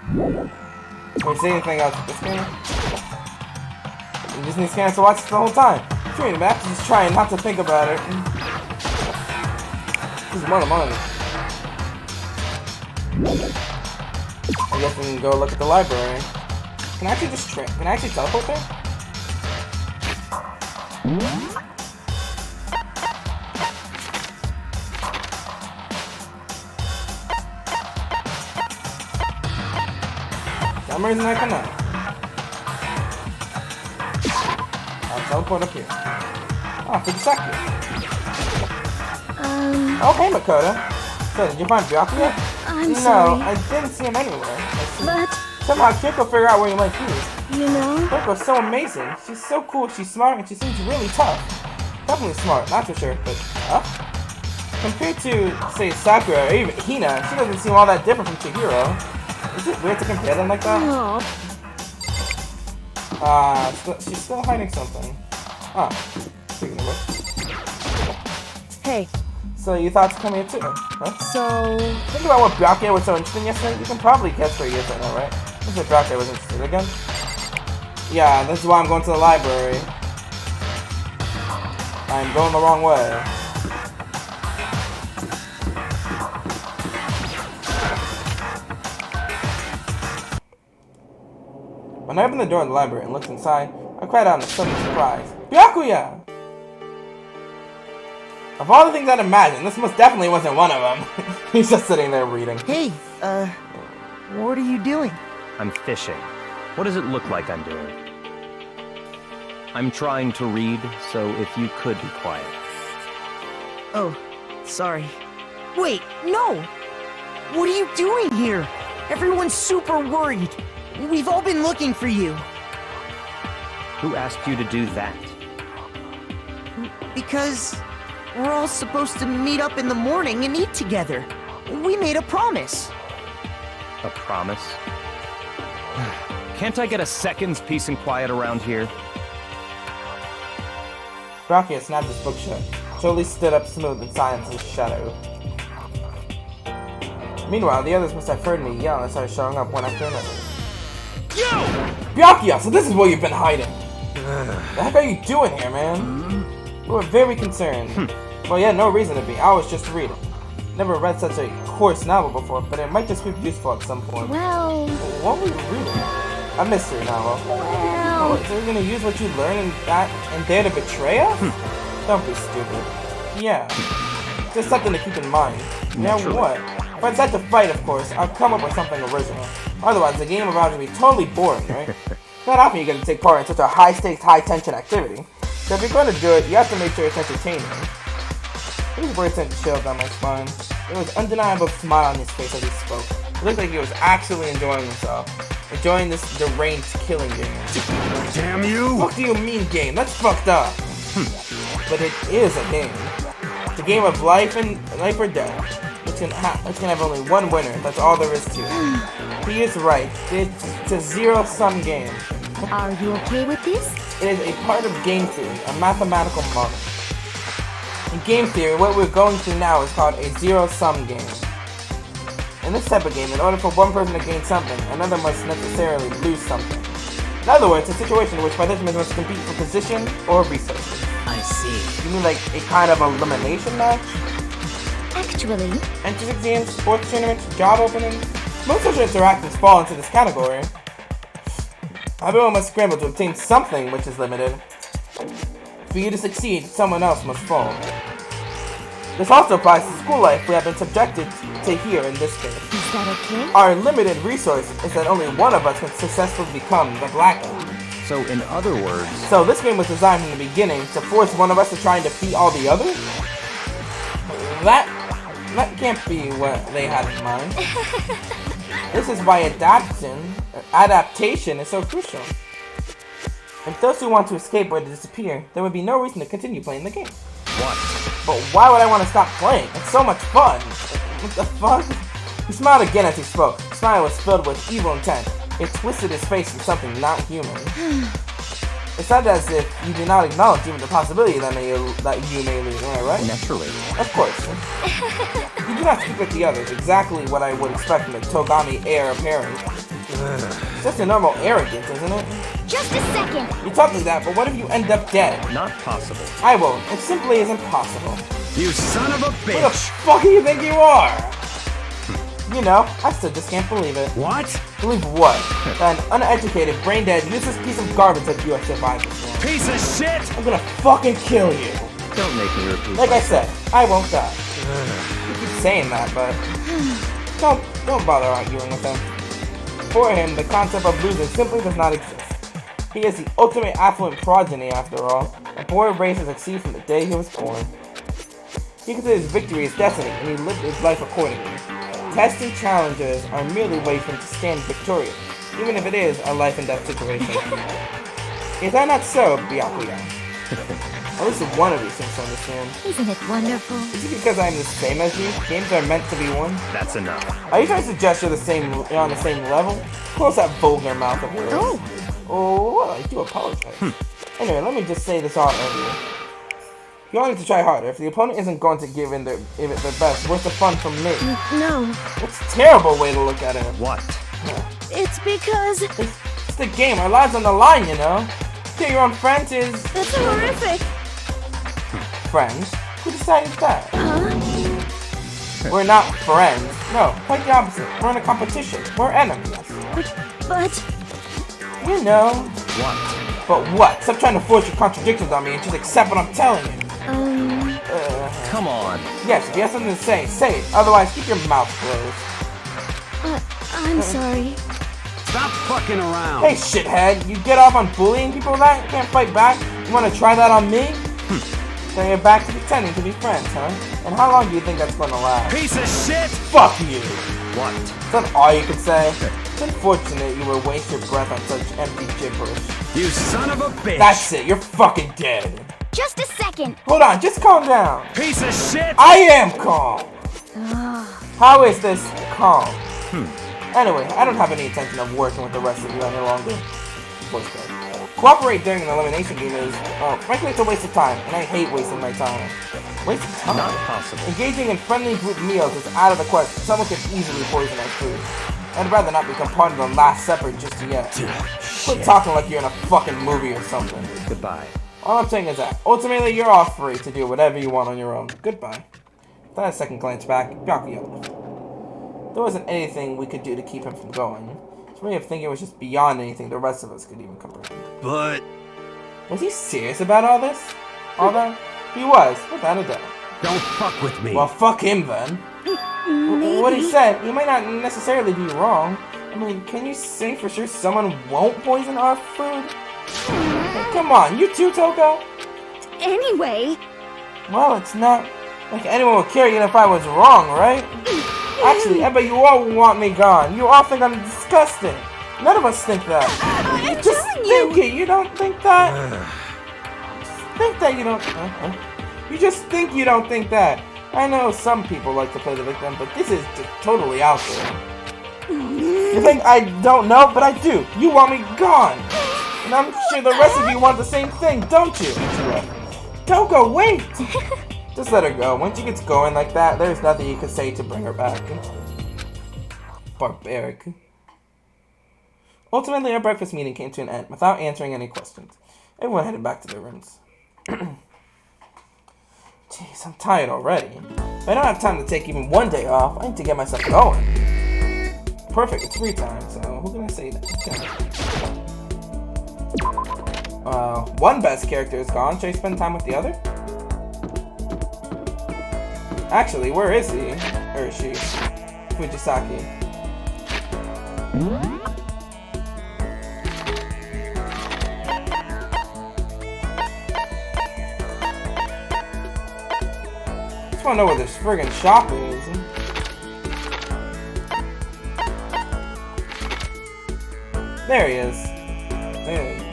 Can we say anything else with this game? You just need scanners to watch this the whole time. Sure, the map is just trying not to think about it. This is money. I guess we can go look at the library. Can I actually just can I actually teleport there? For some reason I cannot. I'll teleport up here. Ah, Fujisaki. Oh, hey, Makoto. So, did you find Byakuya? I'm No, sorry, I didn't see him anywhere. but, Somehow Kyoko figured out where he might be. you know, Kyoko's so amazing. She's so cool, she's smart, and she seems really tough. Definitely smart, that's for sure, but tough? Compared to, say, Sakura or even Hina, she doesn't seem all that different from Chihiro. Is it weird to compare them like that? no. She's still hiding something. Ah, speaking of which. Hey, So you thought to come here too, huh? so, Think about what Byakuya was so interested in yesterday. You can probably guess where he is right now, right? Looks like Byakuya was interested again. Yeah, this is why I'm going to the library. I'm going the wrong way. When I opened the door of the library and looked inside, I cried out in sudden surprise. Byakuya! Of all the things I'd imagined, this most definitely wasn't one of them. He's just sitting there reading. Hey, what are you doing? I'm fishing. What does it look like I'm doing? I'm trying to read, so if you could be quiet. Oh, sorry. Wait, no! What are you doing here? Everyone's super worried. We've all been looking for you. Who asked you to do that? Because we're all supposed to meet up in the morning and eat together. We made a promise. A promise? Can't I get a second's peace and quiet around here? Byakuya snapped his book shut. Jolie stood up smooth and silent as a shadow. Meanwhile, the others must have heard me yell and started showing up one after another. Byakuya, so this is where you've been hiding. The heck are you doing here, man? We were very concerned. Well, yeah, no reason to be. I was just reading. Never read such a coarse novel before, but it might just be useful at some point. Well, What were you reading? A mystery novel. well. So you're gonna use what you learn and dare to betray us? Don't be stupid. Yeah. Just something to keep in mind. Now what? If I decide to fight, of course, I'll come up with something original. Otherwise, the game will about to be totally boring, right? Not often you get to take part in such a high-stakes, high-tension activity. So if you're going to do it, you have to make sure it's entertaining. His words sent chills down my spine. There was an undeniable smile on his face as he spoke. It looked like he was actually enjoying himself. Enjoying this deranged killing game. Damn you! What do you mean game? That's fucked up. But it is a game. It's a game of life or death. Which can have only one winner. That's all there is to it. He is right. It's a zero-sum game. Are you okay with this? It is a part of game theory, a mathematical model. In game theory, what we're going through now is called a zero-sum game. In this type of game, in order for one person to gain something, another must necessarily lose something. In other words, a situation in which participants must compete for position or resources. I see. You mean like a kind of elimination match? Actually, Entrance exams, sports tournaments, job openings? Most social interactions fall into this category. Everyone must scramble to obtain something which is limited. For you to succeed, someone else must fall. This also applies to school life we have been subjected to here in this case. is that okay? Our limited resource is that only one of us can successfully become the Black One. So, in other words, So this game was designed from the beginning to force one of us to try and defeat all the others? That can't be what they had in mind. This is why adaptation is so crucial. If those who want to escape were to disappear, there would be no reason to continue playing the game. what? But why would I want to stop playing? It's so much fun. What the fuck? He smiled again as he spoke. His smile was filled with evil intent. It twisted his face into something not human. It sounded as if you do not acknowledge even the possibility that you may lose, am I right? Naturally. Of course. You do not speak with the others, exactly what I would expect from a Togami heir apparent. It's just a normal arrogance, isn't it? Just a second. You talk like that, but what if you end up dead? Not possible. I won't. It simply isn't possible. You son of a Who the bitch! fuck do you think you are? You know, I still just can't believe it. What? Believe what? That an uneducated, brain-dead, useless piece of garbage like you have survived this one. Piece of shit! I'm gonna fucking kill you. Don't make me repeat Like I myself. said, I won't die. You keep saying that, but don't bother arguing with him. For him, the concept of losing simply does not exist. He is the ultimate affluent progeny, after all, a boy raised to succeed from the day he was born. He considers victory his destiny, and he lived his life accordingly. Tests and challenges are merely ways for him to stand victorious, even if it is a life and death situation. Is that not so, Byakuya? At least one of you seems to understand. Isn't it wonderful? Is it because I'm the same as you? Games are meant to be won? That's enough. Are you trying to suggest you're on the same level? Close that vulgar mouth of yours. Oh, well, I do apologize. Anyway, let me just say this all earlier. You all need to try harder. If the opponent isn't going to give it their best, where's the fun from me? No, It's a terrible way to look at it. What? it's because It's the game. Our lives on the line, you know. Kill your own friends is it's horrific. friends. Who decided that? Huh? We're not friends. No, quite the opposite. We're in a competition. We're enemies. But You know. What? But what? Stop trying to force your contradictions on me and just accept what I'm telling you. Come on. Yes, if you have something to say, say it. Otherwise, keep your mouth closed. I'm sorry. Stop fucking around! Hey, shithead, you get off on bullying people with that? You can't fight back? You want to try that on me? So you're back to pretending to be friends, huh? And how long do you think that's going to last? Piece of shit! Fuck you! What? Is that all you can say? It's unfortunate you would waste your breath on such empty gibberish. You son of a bitch! That's it, you're fucking dead. Just a second. Hold on, just calm down. Piece of shit! I am calm. How is this calm? Anyway, I don't have any intention of working with the rest of you any longer. Voice crack. Cooperate during an elimination game is, frankly, it's a waste of time, and I hate wasting my time. Waste of time? Not possible. Engaging in friendly group meals is out of the question. Someone can easily poison our food. I'd rather not become part of the Last Supper just yet. Quit talking like you're in a fucking movie or something. Goodbye. All I'm saying is that, ultimately, you're all free to do whatever you want on your own. Goodbye. Without a second glance back, Byakuya left. There wasn't anything we could do to keep him from going. His way of thinking was just beyond anything the rest of us could even comprehend. But Was he serious about all this? All that? He was, without a doubt. don't fuck with me. Well, fuck him then. What he said, he might not necessarily be wrong. I mean, can you say for sure someone won't poison our food? Hey, come on, you too, Toko? Anyway, Well, it's not like anyone would care even if I was wrong, right? Actually, I bet you all want me gone. You all think I'm disgusting. None of us think that. I'm Just telling think you. it. You don't think that? Think that you don't. You just think you don't think that. I know some people like to play the victim, but this is just totally out there. You think I don't know, but I do. You want me gone. And I'm sure the rest of you want the same thing, don't you? Toko, wait! Just let her go. Once she gets going like that, there's nothing you can say to bring her back. Barbaric. Ultimately, our breakfast meeting came to an end without answering any questions. Everyone headed back to their rooms. Jeez, I'm tired already. If I don't have time to take even one day off, I need to get myself going. Perfect, it's free time, so who can I say that? One best character is gone. Should I spend time with the other? Actually, where is he? Or is she? Fujisaki. Just wanna know where this friggin' shop is. There he is. There you go.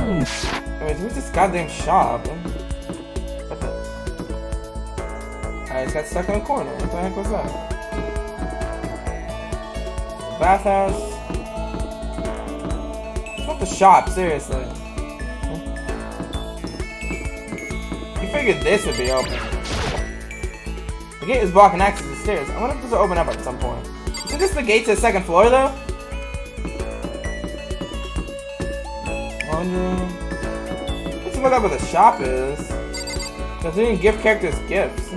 Wait, who's this goddamn shop? What the? I just got stuck in a corner. What the heck was that? Bathhouse. What's the shop? Seriously. You figured this would be open. The gate is blocking access to the stairs. I wonder if this will open up at some point. Isn't this the gate to the second floor, though? Let's look up where the shop is. Because they didn't give characters gifts.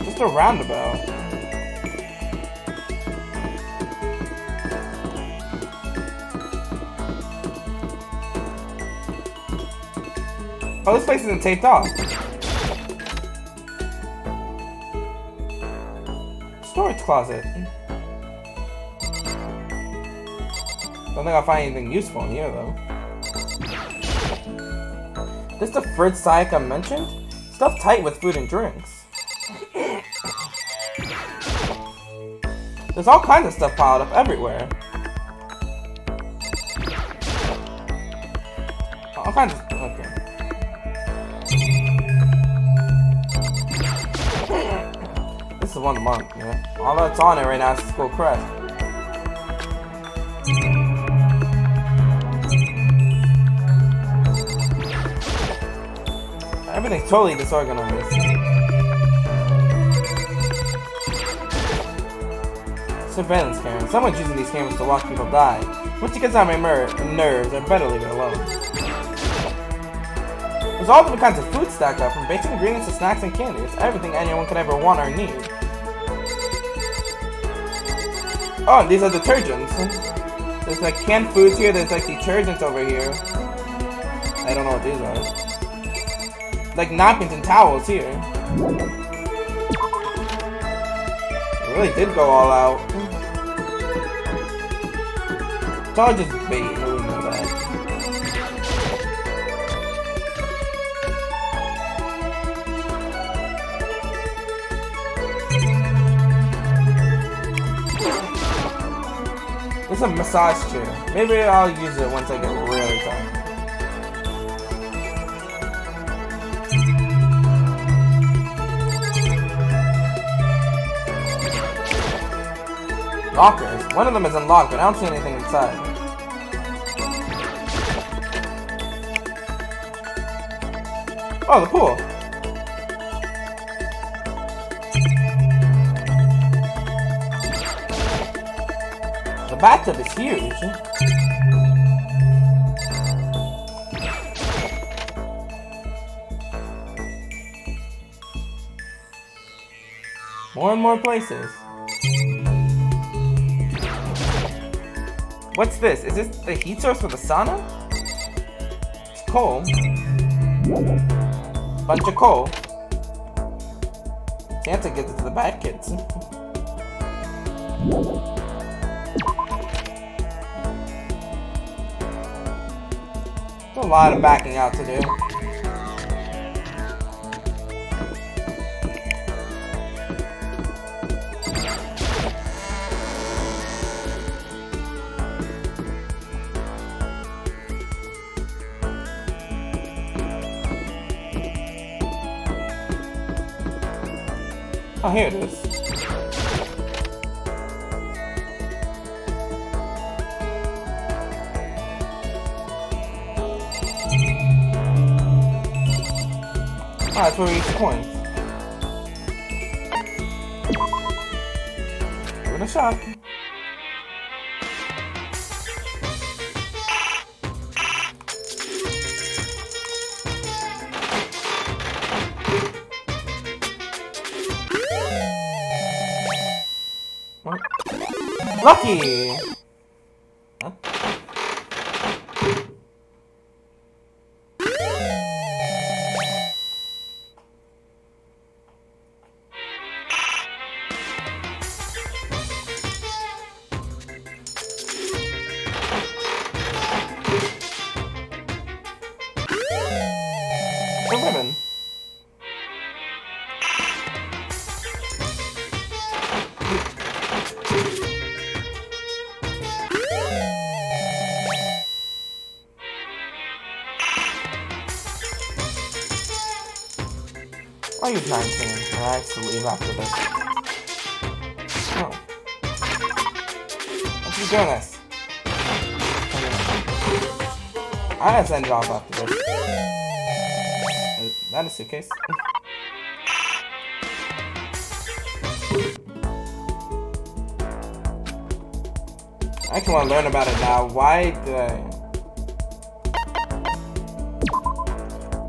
Just a roundabout. Oh, this place isn't taped off. Storage closet. Don't think I'll find anything useful in here, though. This the fridge Sayaka mentioned? Stuffed tight with food and drinks. There's all kinds of stuff piled up everywhere. All kinds of... okay. This is one month, yeah. All that's on it right now is the school crest. Everything's totally disorganized. Surveillance cameras. Someone's using these cameras to watch people die. Once it gets on my nerves, I better leave it alone. There's all different kinds of food stacked up, from basic ingredients to snacks and candy. It's everything anyone could ever want or need. Oh, and these are detergents. There's like canned foods here, there's like detergents over here. I don't know what these are. Like napkins and towels here. It really did go all out. It's all just bait, who would know that? It's a massage chair. Maybe I'll use it once I get really tired. Lockers. One of them is unlocked, but I don't see anything inside. Oh, the pool. The bathtub is huge. More and more places. What's this? Is this the heat source for the sauna? It's coal. Bunch of coal. Santa gives it to the bad kids. There's a lot of backing out to do. Oh, here it is. Oh, that's where we use the coins. Give it a shot. Lucky! Huh? The ribbon. Why are you trying to? I have to leave after this. Oh. Let's keep doing this. I have to end it off after this. Is that a suitcase? I actually want to learn about it now. Why did I...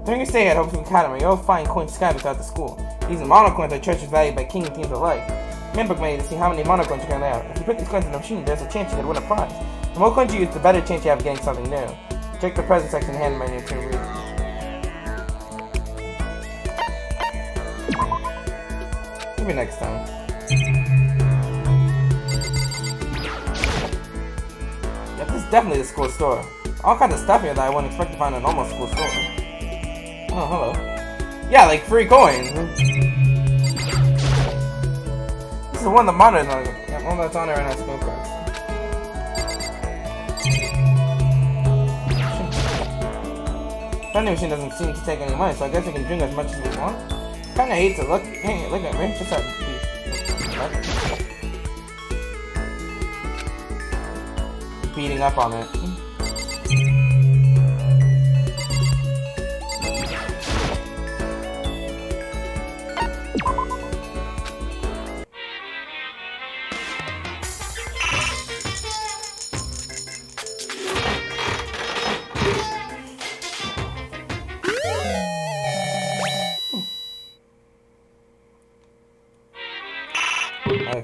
During your stay at Havoc Academy, you'll find coins scattered throughout the school. These are mono coins are treasures valued by king and queens alike. Remember, mate, to see how many mono coins you can lay out. If you put these coins in the machine, there's a chance you could win a prize. The more coins you use, the better chance you have of getting something new. Check the present section hand menu to read. Maybe next time. Yep, this is definitely the school store. All kinds of stuff here that I wouldn't expect to find in a normal school store. Oh, hello. Yeah, like free coins. This is one of the modern ones. One that's on there and has no cards. Vending machine doesn't seem to take any money, so I guess we can drink as much as we want. Kinda hate to look at me. Just have beating up on it. Okay.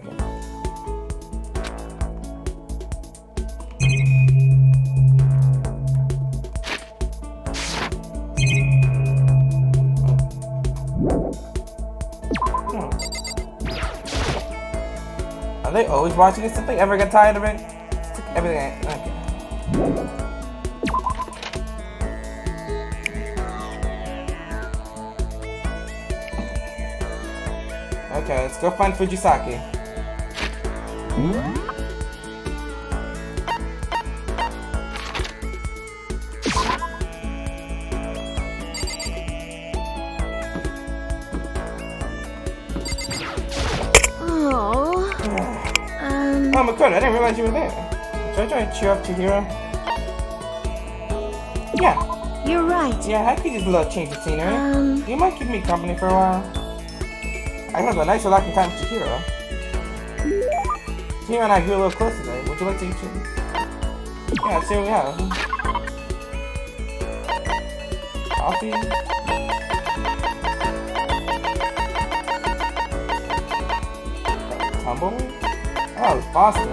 Are they always watching this? Did they ever get tired of it? It's like everything. Okay. Okay, let's go find Fujisaki. Oh, Makoto, I didn't realize you were there. Should I try to cheer up Chihiro? Yeah. You're right. Yeah, I could use a little change of scenery. You might keep me company for a while. I have a nice relaxing time with Chihiro. Chihiro and I grew a little closer today. Would you like to eat chicken? Yeah, let's see what we have. Coffee? Tumbleweed? Oh, it's pasta.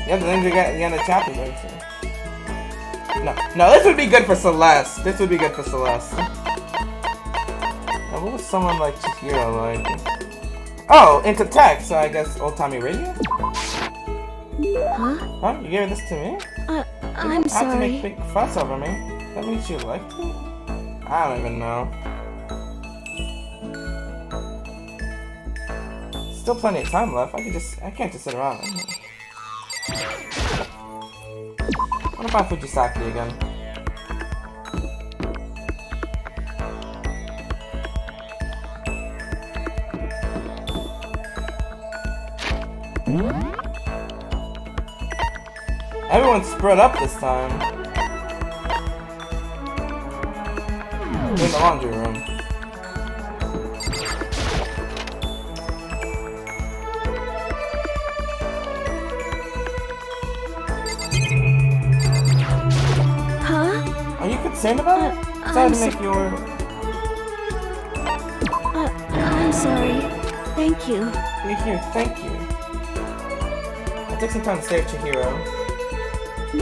Yeah, the things we got at the end of the chapter there, too. No, this would be good for Celeste. This would be good for Celeste. Now, what was someone like Chihiro like? Oh, into tech, so I guess old-timey radio? Huh? Huh? You gave this to me? I'm You don't have to make sorry. big fuss over me. That means you liked me? I don't even know. Still plenty of time left. I can't just sit around. What if I Fujisaki again? Everyone's spread up this time. In the laundry room. Huh? Are you concerned about it? Sorry I'm to make your... I'm sorry. Thank you. You're here, thank you. I took some time to stay with Chihiro. A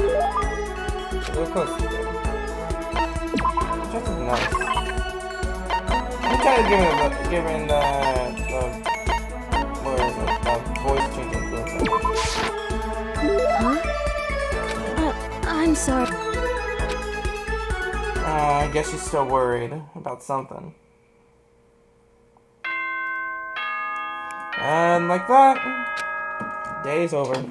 little close to them. Just nice. I'm trying to give him the what is it? The voice changing thing. Huh? I'm sorry. I guess she's still worried about something. And like that, day's over.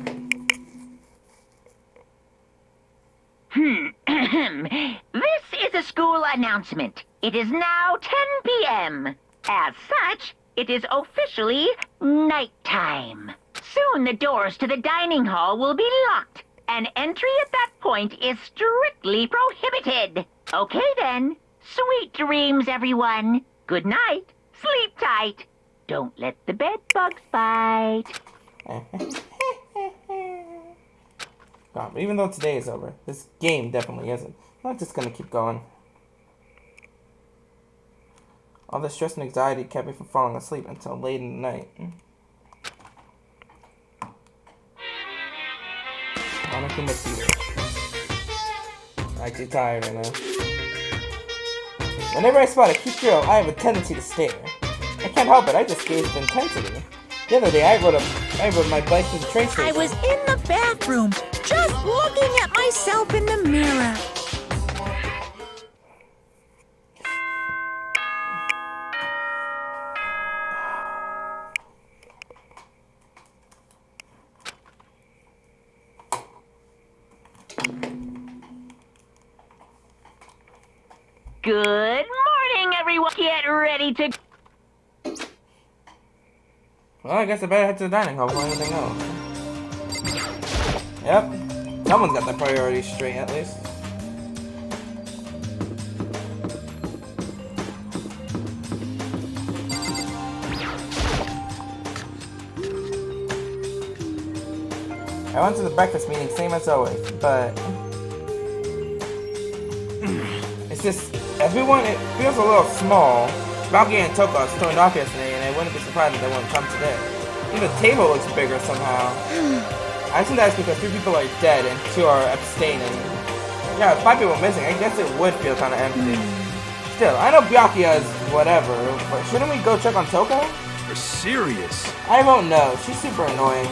This is a school announcement. It is now 10 p.m. As such, it is officially nighttime. Soon the doors to the dining hall will be locked, and entry at that point is strictly prohibited. Okay then. Sweet dreams, everyone. Good night. Sleep tight. Don't let the bed bugs bite. God, but even though today is over, this game definitely isn't. I'm not just gonna keep going. All the stress and anxiety kept me from falling asleep until late in the night. I'm gonna miss you. I'm actually tired right now. Whenever I spot a cute girl, I have a tendency to stare. I can't help it, I just gaze with intensity. The other day, I rode my bike to the train station. I was in the bathroom, just looking at myself in the mirror. Good morning, everyone. Get ready to... Well, I guess I better head to the dining hall before anything else. Yep. Someone's got their priorities straight, at least. I went to the breakfast meeting, same as always, but... It's just... Everyone, it feels a little small. Baki and Toko was turned off yesterday, and I wouldn't be surprised if they wouldn't come today. Even the table looks bigger somehow. I assume that's because 3 people are dead and 2 are abstaining. Yeah, 5 people missing. I guess it would feel kind of empty. Still, I know Byakuya is whatever, but shouldn't we go check on Toko? You're serious? I won't know. She's super annoying.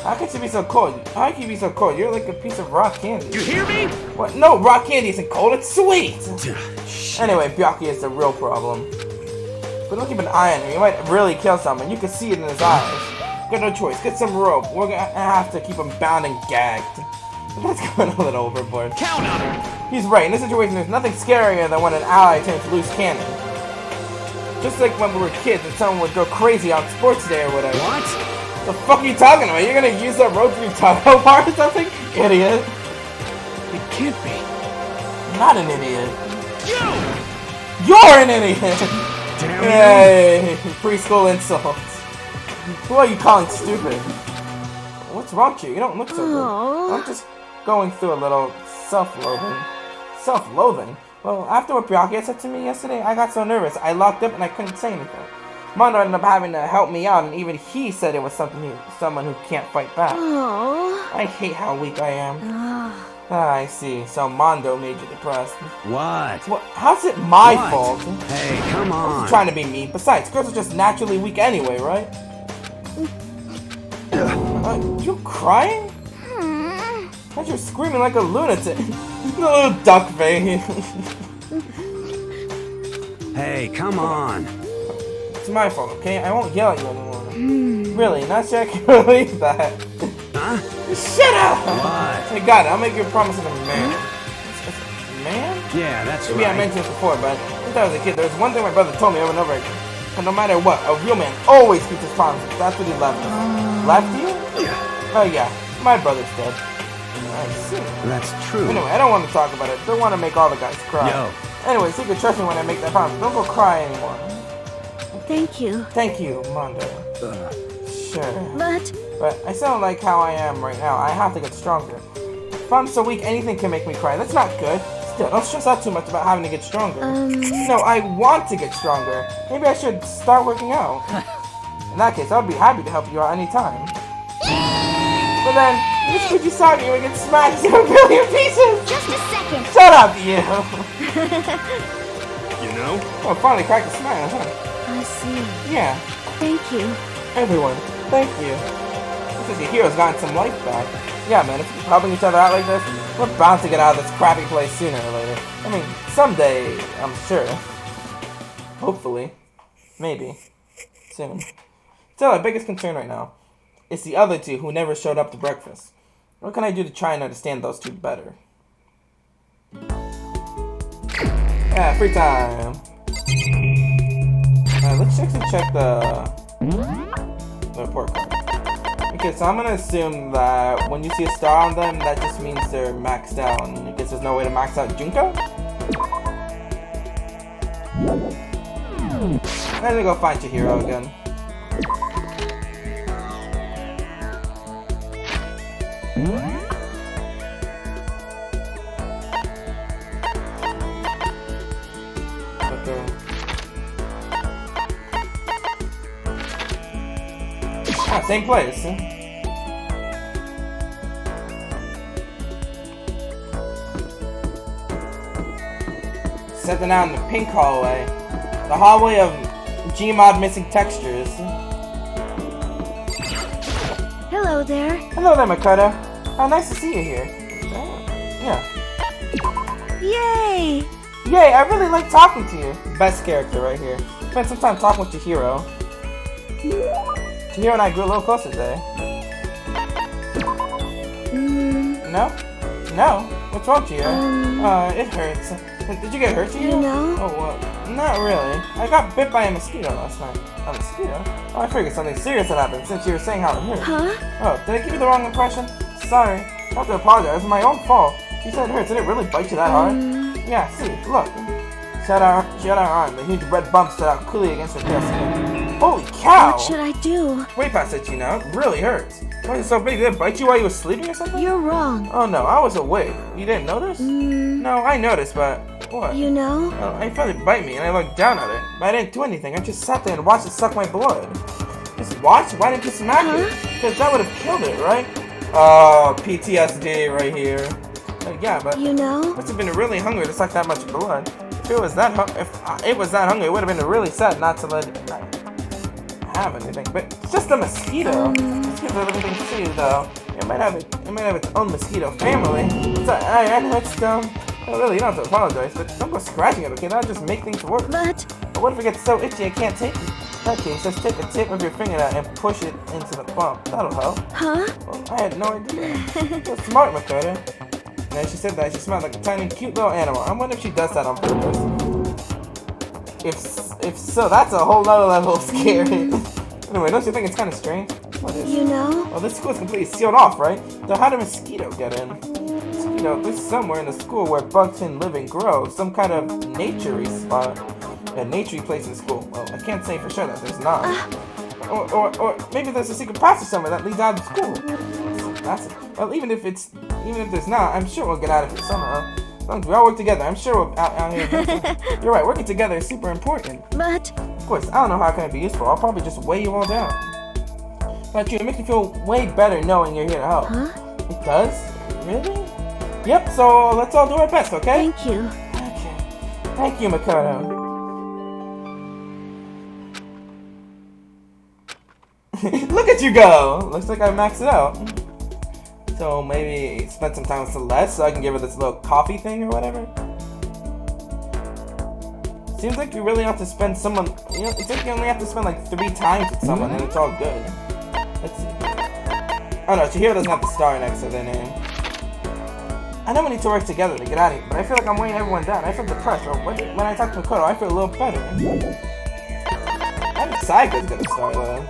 How can she be so cold? How can you be so cold? You're like a piece of rock candy. You hear me? What? No, rock candy isn't cold. It's sweet. Anyway, Byakuya is the real problem. But don't keep an eye on him. He might really kill someone. You can see it in his eyes. Got no choice. Get some rope. We're gonna have to keep him bound and gagged. That's going a little overboard. Count on it! He's right. In this situation, there's nothing scarier than when an ally turns loose cannon. Just like when we were kids and someone would go crazy on sports day or whatever. What? The fuck are you talking about? You're gonna use that rope to do tug-of-war or something? Idiot. It can't be. I'm not an idiot. You're an idiot! Damn Hey, preschool insults. Who are you calling stupid? What's wrong with you? You don't look so good. Aw. I'm just going through a little self-loathing. Self-loathing? Well, after what Byakuya said to me yesterday, I got so nervous. I locked up and I couldn't say anything. Mondo ended up having to help me out, and even he said it was someone who can't fight back. Oh. I hate how weak I am. Ah, I see. So Mondo made you depressed. What? What? How's it my What? fault? Hey, come I'm on. just trying to be mean. Besides, girls are just naturally weak anyway, right? You crying? Why you're screaming like a lunatic? The little duck face. Hey, come on. It's my fault, okay? I won't yell at you anymore. Really, not sure I can believe that. Huh? Shut up! What? I got it. I'll make you a promise of a man. Man? Yeah, that's Maybe I right. mentioned this before, but since I was a kid, there was one thing my brother told me over and over again. And no matter what, a real man always keeps his promises. That's what he left us. Left you? Oh yeah, my brother's dead. I see. That's true. Anyway, I don't want to talk about it. Don't want to make all the guys cry. Yo. Anyway, so you can trust me when I make that promise. Don't go cry anymore. Thank you. Thank you, Mondo. Sure. But I still don't like how I am right now. I have to get stronger. If I'm so weak, anything can make me cry. That's not good. Still, don't stress out too much about having to get stronger. No, I want to get stronger. Maybe I should start working out. In that case, I'll be happy to help you out anytime. But then, this Fujisagi will get smashed into a billion pieces! just a second. Shut up, you! You know? Oh, finally cracked a smile, huh? I see. Yeah, Thank you. everyone, thank you. Looks like your hero's gotten some life back. Yeah, man, if we keep helping each other out like this, we're bound to get out of this crappy place sooner or later. I mean, someday, I'm sure. Hopefully. Maybe. Soon. Still, our biggest concern right now is the other two who never showed up to breakfast. What can I do to try and understand those two better? Yeah, free time. Let's actually check the report card. Okay, so I'm gonna assume that when you see a star on them, that just means they're maxed out. And I guess there's no way to max out Junko? I'm gonna go find Chihiro again. Okay. Ah, same place. Setting out in the pink hallway. The hallway of Gmod missing textures. Hello there. Hello there, Makoto. How nice to see you here. Yeah. Yay! Yay, I really like talking to you. Best character right here. Spent some time talking with Chihiro. Chihiro and I grew a little closer today. No? No? What's wrong, Chihiro? It hurts. Did you get hurt, Chihiro? You know? Oh, well, not really. I got bit by a mosquito last night. A mosquito? Oh, I figured something serious had happened since you were saying how it hurt. Huh? Oh, did I give you the wrong impression? Sorry. I have to apologize. It was my own fault. You said it hurts. Did it really bite you that hard? Yeah, see, look. She had her arm. The huge red bump stood out clearly against her pale skin. Holy cow! What should I do? Way past it, you know. It really hurts. Why is it so big? Did it bite you while you were sleeping or something? You're wrong. Oh no, I was awake. You didn't notice? No, I noticed, but what? You know? Well, I felt it bite me and I looked down at it. But I didn't do anything. I just sat there and watched it suck my blood. Just watch? Why didn't you smack it? Because that would have killed it, right? Oh, PTSD right here. Yeah, but You know? must have been really hungry to suck that much blood. If it was that hungry, it would have been really sad not to let it have anything. But it's just a mosquito. Mosquitoes are living things too, though. It might have its own mosquito family. So, I know it's dumb. Oh, really, you don't have to apologize, but don't go scratching it, okay? That'll just make things worse. But But what if it gets so itchy I can't take it? In that case, just take the tip of your finger out and push it into the bump. That'll help. huh? Well, I had no idea. You're smart, Makoto. And as she said that, she smelled like a tiny, cute little animal. I wonder if she does that on purpose. If so, that's a whole nother level of scary. Anyway, don't you think it's kind of strange? What is? You know? Well, this school is completely sealed off, right? So how did a mosquito get in? You know, there's somewhere in the school where bugs can live and grow. Some kind of naturey spot. A naturey place in school. Well, I can't say for sure that there's not. Or maybe there's a secret passage somewhere that leads out of school. Well, even if there's not, I'm sure we'll get out of it somehow. As long as we all work together, I'm sure we'll out here. You're right, working together is super important. But Of course, I don't know how it can be useful. I'll probably just weigh you all down. But it makes me feel way better knowing you're here to help. huh? It does? Really? Yep, so let's all do our best, okay? Thank you. Okay. Thank you, Makoto. Look at you go! Looks like I maxed it out. So maybe spend some time with Celeste so I can give her this little coffee thing or whatever. Seems like you really have to spend someone, you know, it's like you only have to spend like 3 times with someone and it's all good. Let's see. Oh no, Chihiro doesn't have the star next to their name. I know we need to work together to get out of here, but I feel like I'm weighing everyone down. I feel depressed. Or when I talk to Makoto, I feel a little better. I think Sayaka's gonna start though.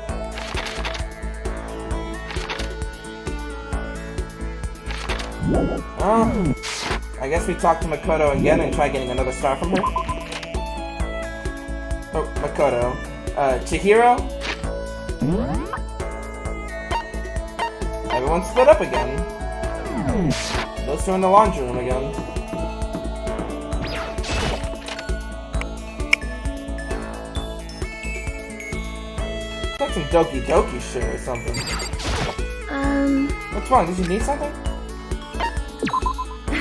I guess we talk to Makoto again and try getting another star from her. Oh, Makoto. Chihiro? Everyone split up again. Those two in the laundry room again. It's like some Doki Doki shit or something. What's wrong? Did you need something?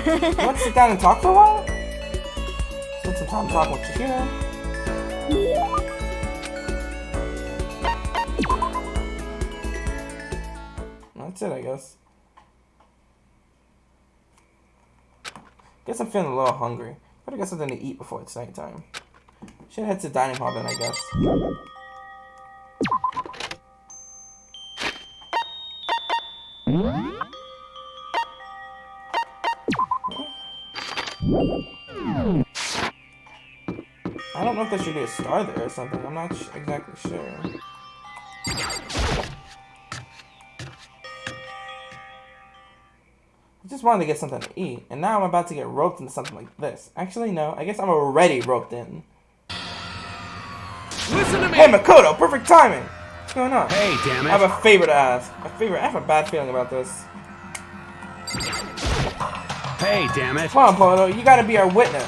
You want to sit down and talk for a while? Spend some time talking with Chihiro. That's it, I guess. Guess I'm feeling a little hungry. Better get something to eat before it's nighttime. Should head to the dining hall then, I guess. I don't know if there should be a star there or something. I'm not exactly sure. I just wanted to get something to eat, and now I'm about to get roped into something like this. Actually, no. I guess I'm already roped in. Listen to me! Hey, Makoto! Perfect timing! What's going on? Hey, damn it. I have a favor to ask. I have a bad feeling about this. Hey, damn it. Come on, Poto. You gotta be our witness.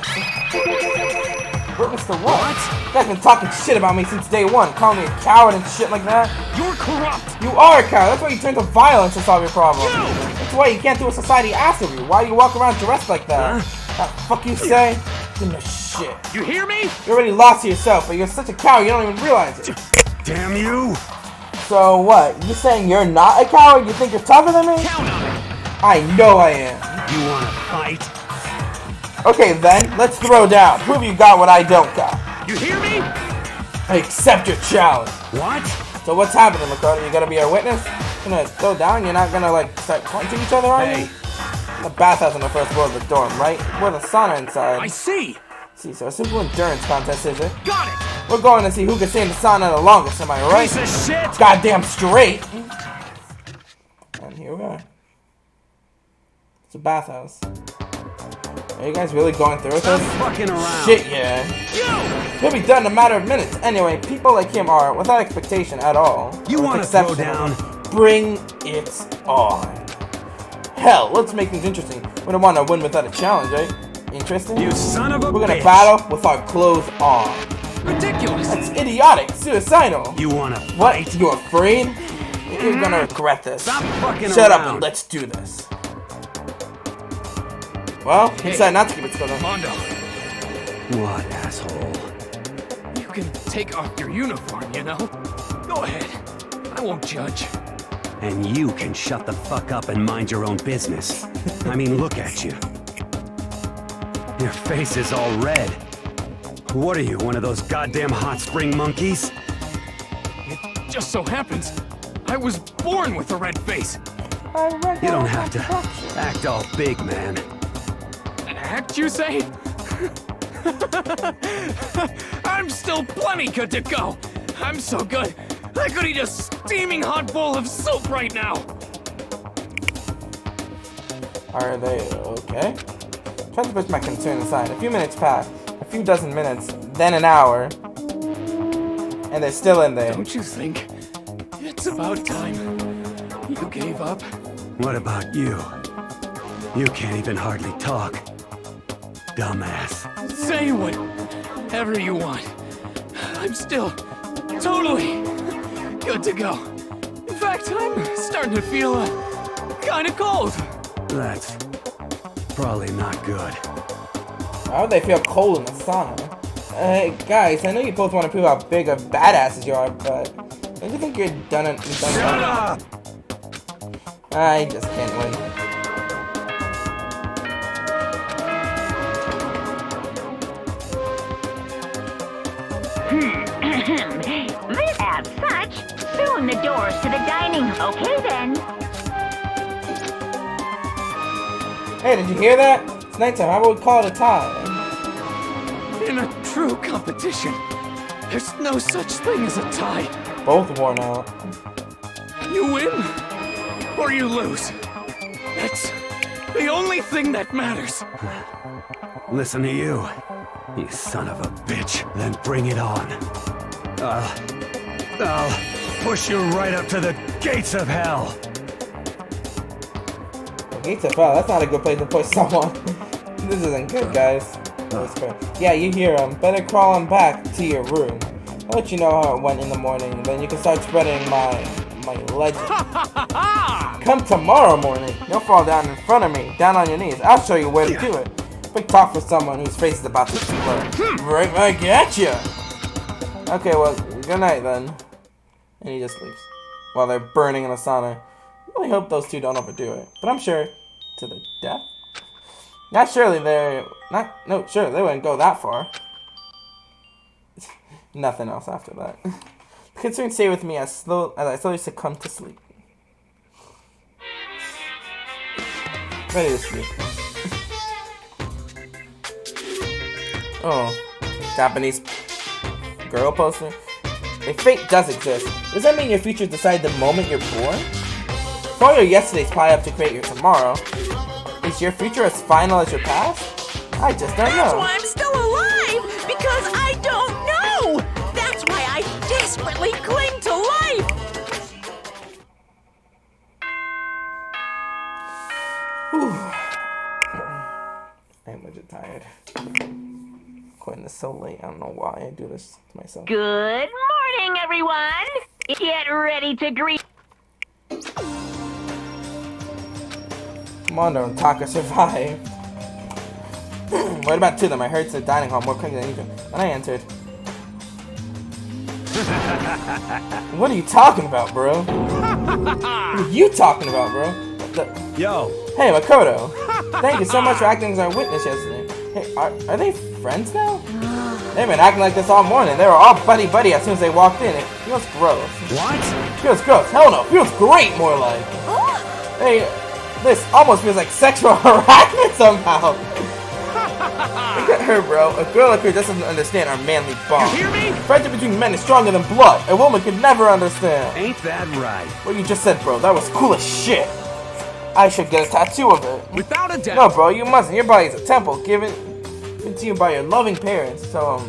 Witness to what? You guys been talking shit about me since day one, calling me a coward and shit like that. You're corrupt. You are a coward. That's why you turn to violence to solve your problem. That's why you can't do what society asks of you. Why do you walk around dressed like that? That fuck you say? Give me a shit. You hear me? You're already lost to yourself, but you're such a coward you don't even realize it. Damn you. So what? You saying you're not a coward? You think you're tougher than me? Count on it. I know I am. You wanna fight? Okay then, let's throw down. Prove you got what I don't got. You hear me? I accept your challenge. What? So what's happening, Makoto? You gonna be our witness? You gonna throw down? You're not gonna like start punching each other, are you? Hey. The bathhouse on the first floor of the dorm, right? With a sauna inside. I see. See, so a simple endurance contest, is it? Got it. We're going to see who can stay in the sauna the longest, am I right? Piece of shit. Goddamn straight! And here we are. It's a bathhouse. Are you guys really going through with Stop this? fucking around. Shit, yeah. He'll be done in a matter of minutes. Anyway, people like him are without expectation at all. You With wanna throw exception. down? Bring it on. Hell, let's make things interesting. We don't want to win without a challenge, right? Interesting? You son of a We're gonna bitch. battle with our clothes on. Ridiculous. That's idiotic, suicidal. You wanna What? fight? You afraid? You're gonna regret this. Stop fucking Shut up around. and let's do this. Well, Hey. decided not to keep it still then. Mondo, What, asshole? you can take off your uniform, you know? Go ahead. I won't judge. And you can shut the fuck up and mind your own business. I mean, look at you. Your face is all red. What are you, one of those goddamn hot spring monkeys? It just so happens I was born with a red face. You don't have to act all big, man. Act, you say? I'm still plenty good to go. I'm so good, I could eat a steaming hot bowl of soup right now. Are they okay? Try to push my concern aside. A few minutes pass. A few dozen minutes. Then an hour. And they're still in there. Don't you think it's about time you gave up? What about you? You can't even hardly talk. Dumbass. Say whatever you want. I'm still totally good to go. In fact, I'm starting to feel kind of cold. That's probably not good. Why would they feel cold in the sauna? Hey, guys, I know you both want to prove how big of badasses you are, but don't you think you're done? Shut up! I just can't win. As such, soon the doors to the dining. Okay then. Hey, did you hear that? It's nighttime. How about we call it a tie? In a true competition, there's no such thing as a tie. Both worn out. You win or you lose. That's the only thing that matters. Listen to you, you son of a bitch. Then bring it on. I'll push you right up to the gates of hell. The gates of hell. That's not a good place to push someone. This isn't good, guys. Yeah, you hear him. Better crawl on back to your room. I'll let you know how it went in the morning. Then you can start spreading my legend. Come tomorrow morning. You'll fall down in front of me, down on your knees. I'll show you where to do it. Big talk for someone whose face is about to explode. Right back at ya. Okay, well, good night then. And he just leaves while they're burning in the sauna. I really hope those two don't overdo it, but I'm sure to the death. Surely they wouldn't go that far. Nothing else after that. The concern stay with me as I slowly succumb to sleep. Ready to sleep. Oh, Japanese girl poster. If fate does exist, does that mean your future is decided the moment you're born? Throw your yesterday's pie up to create your tomorrow. Is your future as final as your past? I just don't know. That's why I'm still alive! Because I don't know! That's why I desperately cling to life! I'm legit tired. Quitting this so late. I don't know why I do this to myself. Good morning, everyone. Get ready to greet. Come on, don't talk or survive. What about two of them? I heard to the dining hall more quickly than usual. When I entered. What are you talking about, bro? What are you talking about, bro? Yo! Hey, Makoto. Thank you so much for acting as our witness yesterday. Hey, are they friends now? They've been acting like this all morning. They were all buddy-buddy as soon as they walked in. It feels gross. What? Feels gross. Hell no. Feels great, more like. Hey, this almost feels like sexual harassment somehow. Look at her, bro. A girl like her doesn't understand our manly bond. You hear me? Friendship between men is stronger than blood. A woman could never understand. Ain't that right? What you just said, bro, that was cool as shit. I should get a tattoo of it. Without a doubt. No, bro, you mustn't. Your body's a temple given to you by your loving parents. So,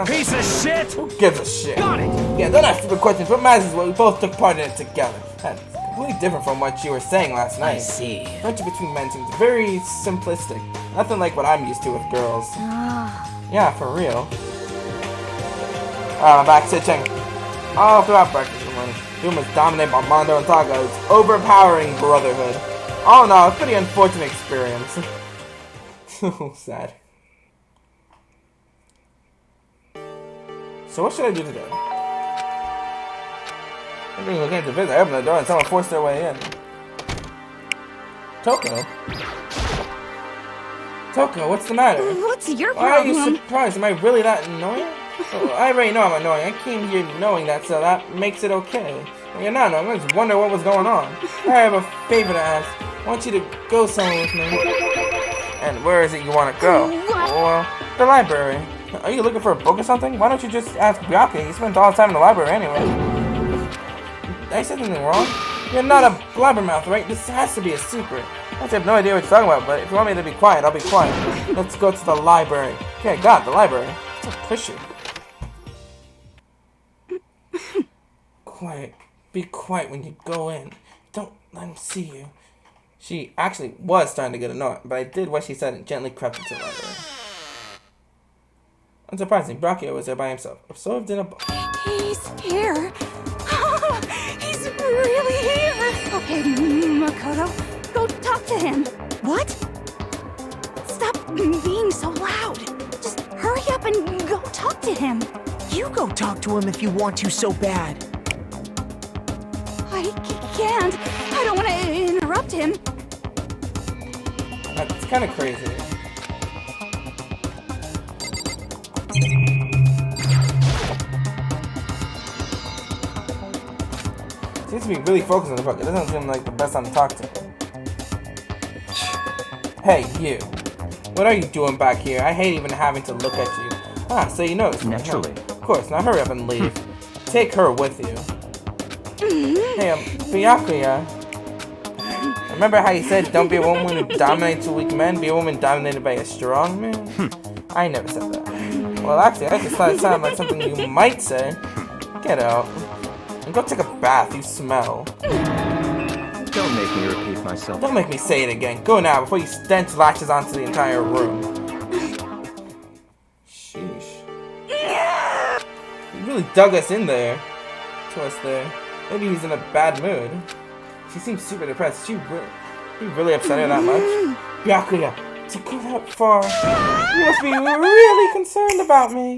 Piece of shit! who gives a shit? Got it! Yeah, don't ask stupid questions. What matters is what we both took part in it together. That's completely different from what you were saying last night. I see. Friendship between men seems very simplistic. Nothing like what I'm used to with girls. Yeah, for real. I'm back sitting. All throughout breakfast this morning, Doom was dominated by Mondo and Taco's overpowering brotherhood. All in all, a pretty unfortunate experience. So sad. So what should I do today? I'm being looking at the visit. I opened the door and someone forced their way in. Toko? Toko, what's the matter? What's your Why are you problem? surprised? Am I really that annoying? Oh, I already know I'm annoying. I came here knowing that, so that makes it okay. Well, you're not annoying. I just wonder what was going on. I have a favor to ask. I want you to go somewhere with me. And where is it you want to go? Well, the library. Are you looking for a book or something? Why don't you just ask Byakuya? You spent all the time in the library anyway. Did I say something wrong? You're not a blabbermouth, right? This has to be a secret. I have no idea what you're talking about, but if you want me to be quiet, I'll be quiet. Let's go to the library. Okay, got the library. So pushy. Quiet. Be quiet when you go in. Don't let him see you. She actually was starting to get annoyed, but I did what she said and gently crept into the library. Unsurprisingly, Brachio was there by himself, absorbed in a book. He's here. He's really here. Okay, Makoto, go talk to him. What? Stop being so loud. Just hurry up and go talk to him. You go talk to him if you want to so bad. I can't. I don't want to interrupt him. That's kind of crazy. Seems to be really focused on the book. It doesn't seem like the best time to talk to him. Hey, you. What are you doing back here? I hate even having to look at you. Ah, so you noticed me. Naturally. Of course, now hurry up and leave. Take her with you. Hey, Byakuya. Remember how you said don't be a woman who dominates a weak man, be a woman dominated by a strong man? I never said that. Well, actually, I just thought it sounded like something you might say. Get out. And go take a bath, you smell. Don't make me repeat myself. Don't make me say it again. Go now before your stench latches onto the entire room. Sheesh. He really dug us in there. To us there. Maybe he's in a bad mood. She seems super depressed. He really upset her that much? Byakuya, to go that far, you must be really concerned about me.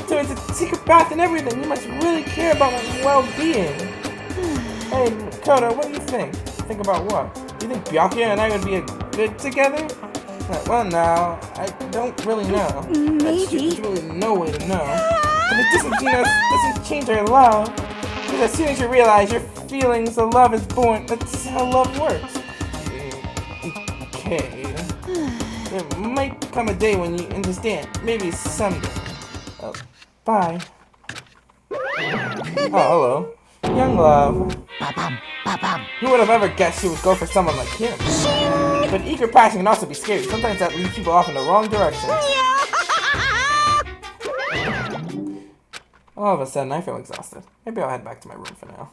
To take a bath and everything, you must really care about my well-being. Hey, Koda, what do you think? Think about what? Do you think Byakuya and I would be good together? Well, now, I don't really know. Maybe. There's really no way to know. But it doesn't change our love. Because as soon as you realize your feelings of love is born, that's how love works. Okay. There might come a day when you understand. Maybe someday. Bye. Oh, hello. Young love. Ba-bum, ba-bum. Who would have ever guessed she would go for someone like him? But eager passion can also be scary. Sometimes that leads people off in the wrong direction. All of a sudden, I feel exhausted. Maybe I'll head back to my room for now.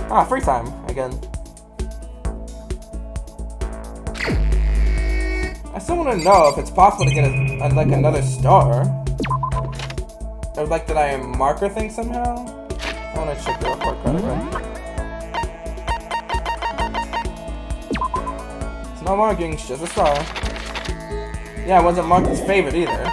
Ah, free time again. I still want to know if it's possible to get like another star, or like did I marker thing somehow? I want to check the report card again. It's no marking, it's just a star. Yeah, it wasn't marked as favorite either.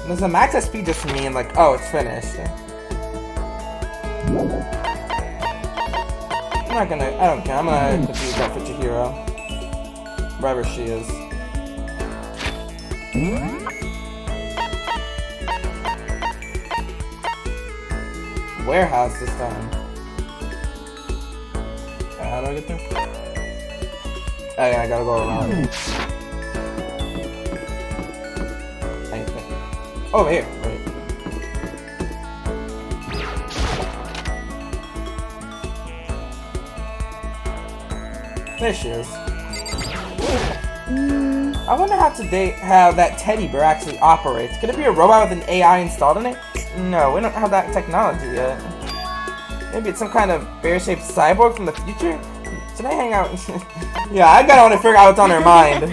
Does the max SP just mean like, oh, it's finished? I'm not gonna, I don't care, I'm gonna confuse that for Chihiro. Wherever she is. Warehouse this time. How do I get there? Oh yeah, I gotta go around. Over here, right. There she is. I wonder how that teddy bear actually operates. Could it be a robot with an AI installed in it? No, we don't have that technology yet. Maybe it's some kind of bear-shaped cyborg from the future? Should I hang out? Yeah, I gotta want to figure out what's on her mind.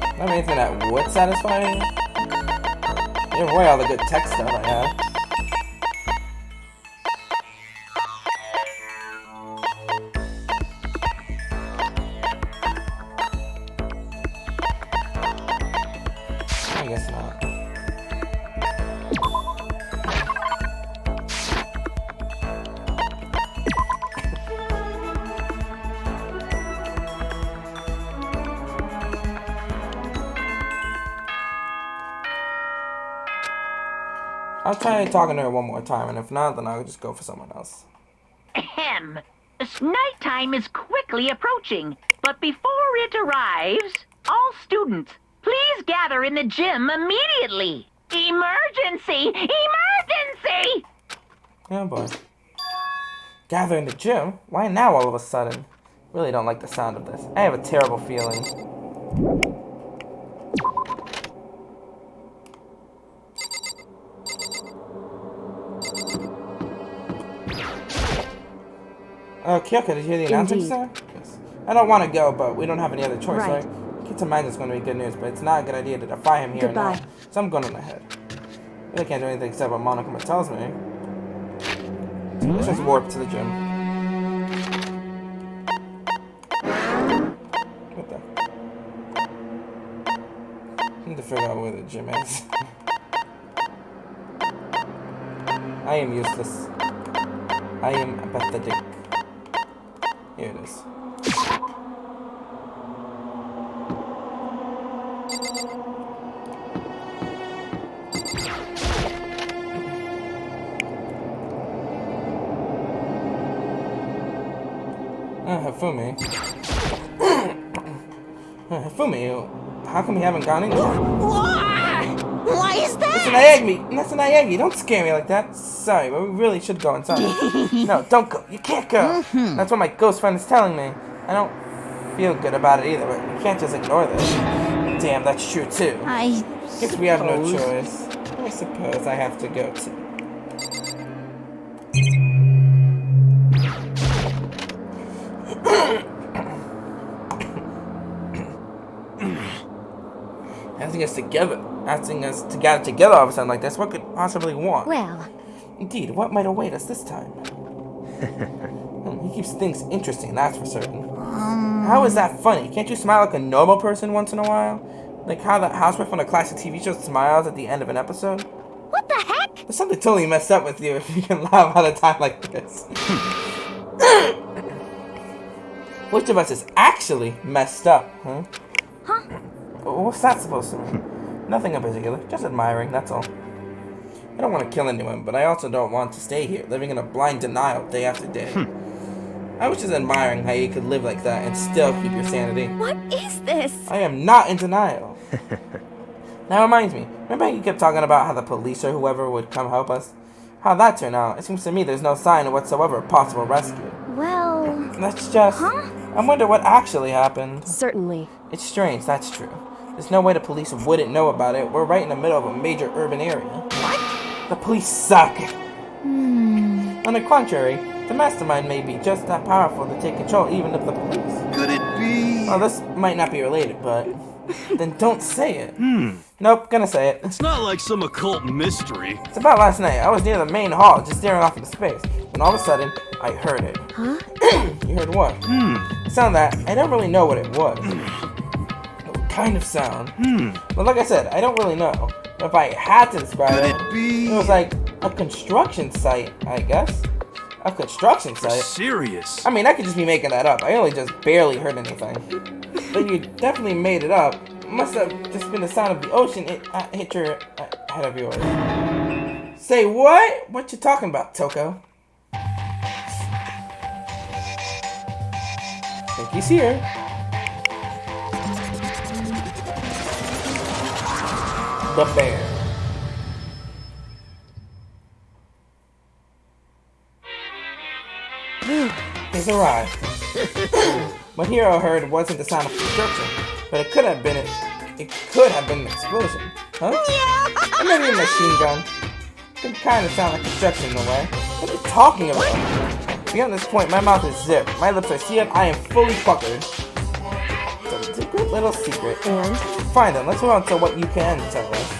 I don't have anything that would satisfy me. Give away all the good tech stuff I have. I guess not. I'll try talking to her one more time, and if not, then I'll just go for someone else. Ahem. Nighttime is quickly approaching, but before it arrives, all students, please gather in the gym immediately. Emergency! Emergency! Oh boy. Gather in the gym? Why now all of a sudden? Really don't like the sound of this. I have a terrible feeling. Kyoko, did you hear the announcement, sir? Yes. I don't want to go, but we don't have any other choice, right? Keep in mind it's going to be good news, but it's not a good idea to defy him here now. So I'm going on ahead. I really can't do anything except what Monokuma tells me. So let's just warp to the gym. What the? I need to figure out where the gym is. I am useless. I am pathetic. Here it is. Hifumi. Hifumi, how come you haven't gone in yet? Why is that? That's an Ayagi. Don't scare me like that. Sorry, but we really should go inside. No, don't go. You can't go. That's what my ghost friend is telling me. I don't feel good about it either, but we can't just ignore this. Damn, that's true too. Guess we have no choice. I suppose I have to go too. Asking us to gather together all of a sudden like this, what could possibly want? Well. Indeed, what might await us this time? He keeps things interesting, that's for certain. How is that funny? Can't you smile like a normal person once in a while? Like how the housewife on a classic TV show smiles at the end of an episode? What the heck? There's something totally messed up with you if you can laugh at a time like this. Which of us is actually messed up, huh? Huh? What's that supposed to mean? Nothing in particular, just admiring, that's all. I don't want to kill anyone, but I also don't want to stay here, living in a blind denial day after day. I was just admiring how you could live like that and still keep your sanity. What is this? I am not in denial. That reminds me, remember how you kept talking about how the police or whoever would come help us? How'd that turn out? It seems to me there's no sign whatsoever of possible rescue. Well... That's just... Huh? I wonder what actually happened. Certainly. It's strange, that's true. There's no way the police wouldn't know about it. We're right in the middle of a major urban area. What? The police suck. On the contrary, the mastermind may be just that powerful to take control even of the police. Could it be? Well, this might not be related, but... then don't say it. Nope, gonna say it. It's not like some occult mystery. It's about last night. I was near the main hall, just staring off into space. When all of a sudden, I heard it. Huh? You heard what? It sounded that. I don't really know what it was. What kind of sound? But like I said, I don't really know. If I had to describe it was like a construction site, I guess. A construction site? Serious? I mean, I could just be making that up. I only just barely heard anything. But you definitely made it up. It must have just been the sound of the ocean hit your head of yours. Say what? What you talking about, Toko? I think he's here. The bear. He's arrived. What Hero heard wasn't the sound of construction, but it could have been an explosion. Huh? Or maybe a machine gun. It could kind of sound like construction in a way. What are you talking about? Beyond this point, my mouth is zipped. My lips are sealed. I am fully puckered. It's a good little secret. And? Fine then, let's move on to what you can tell us.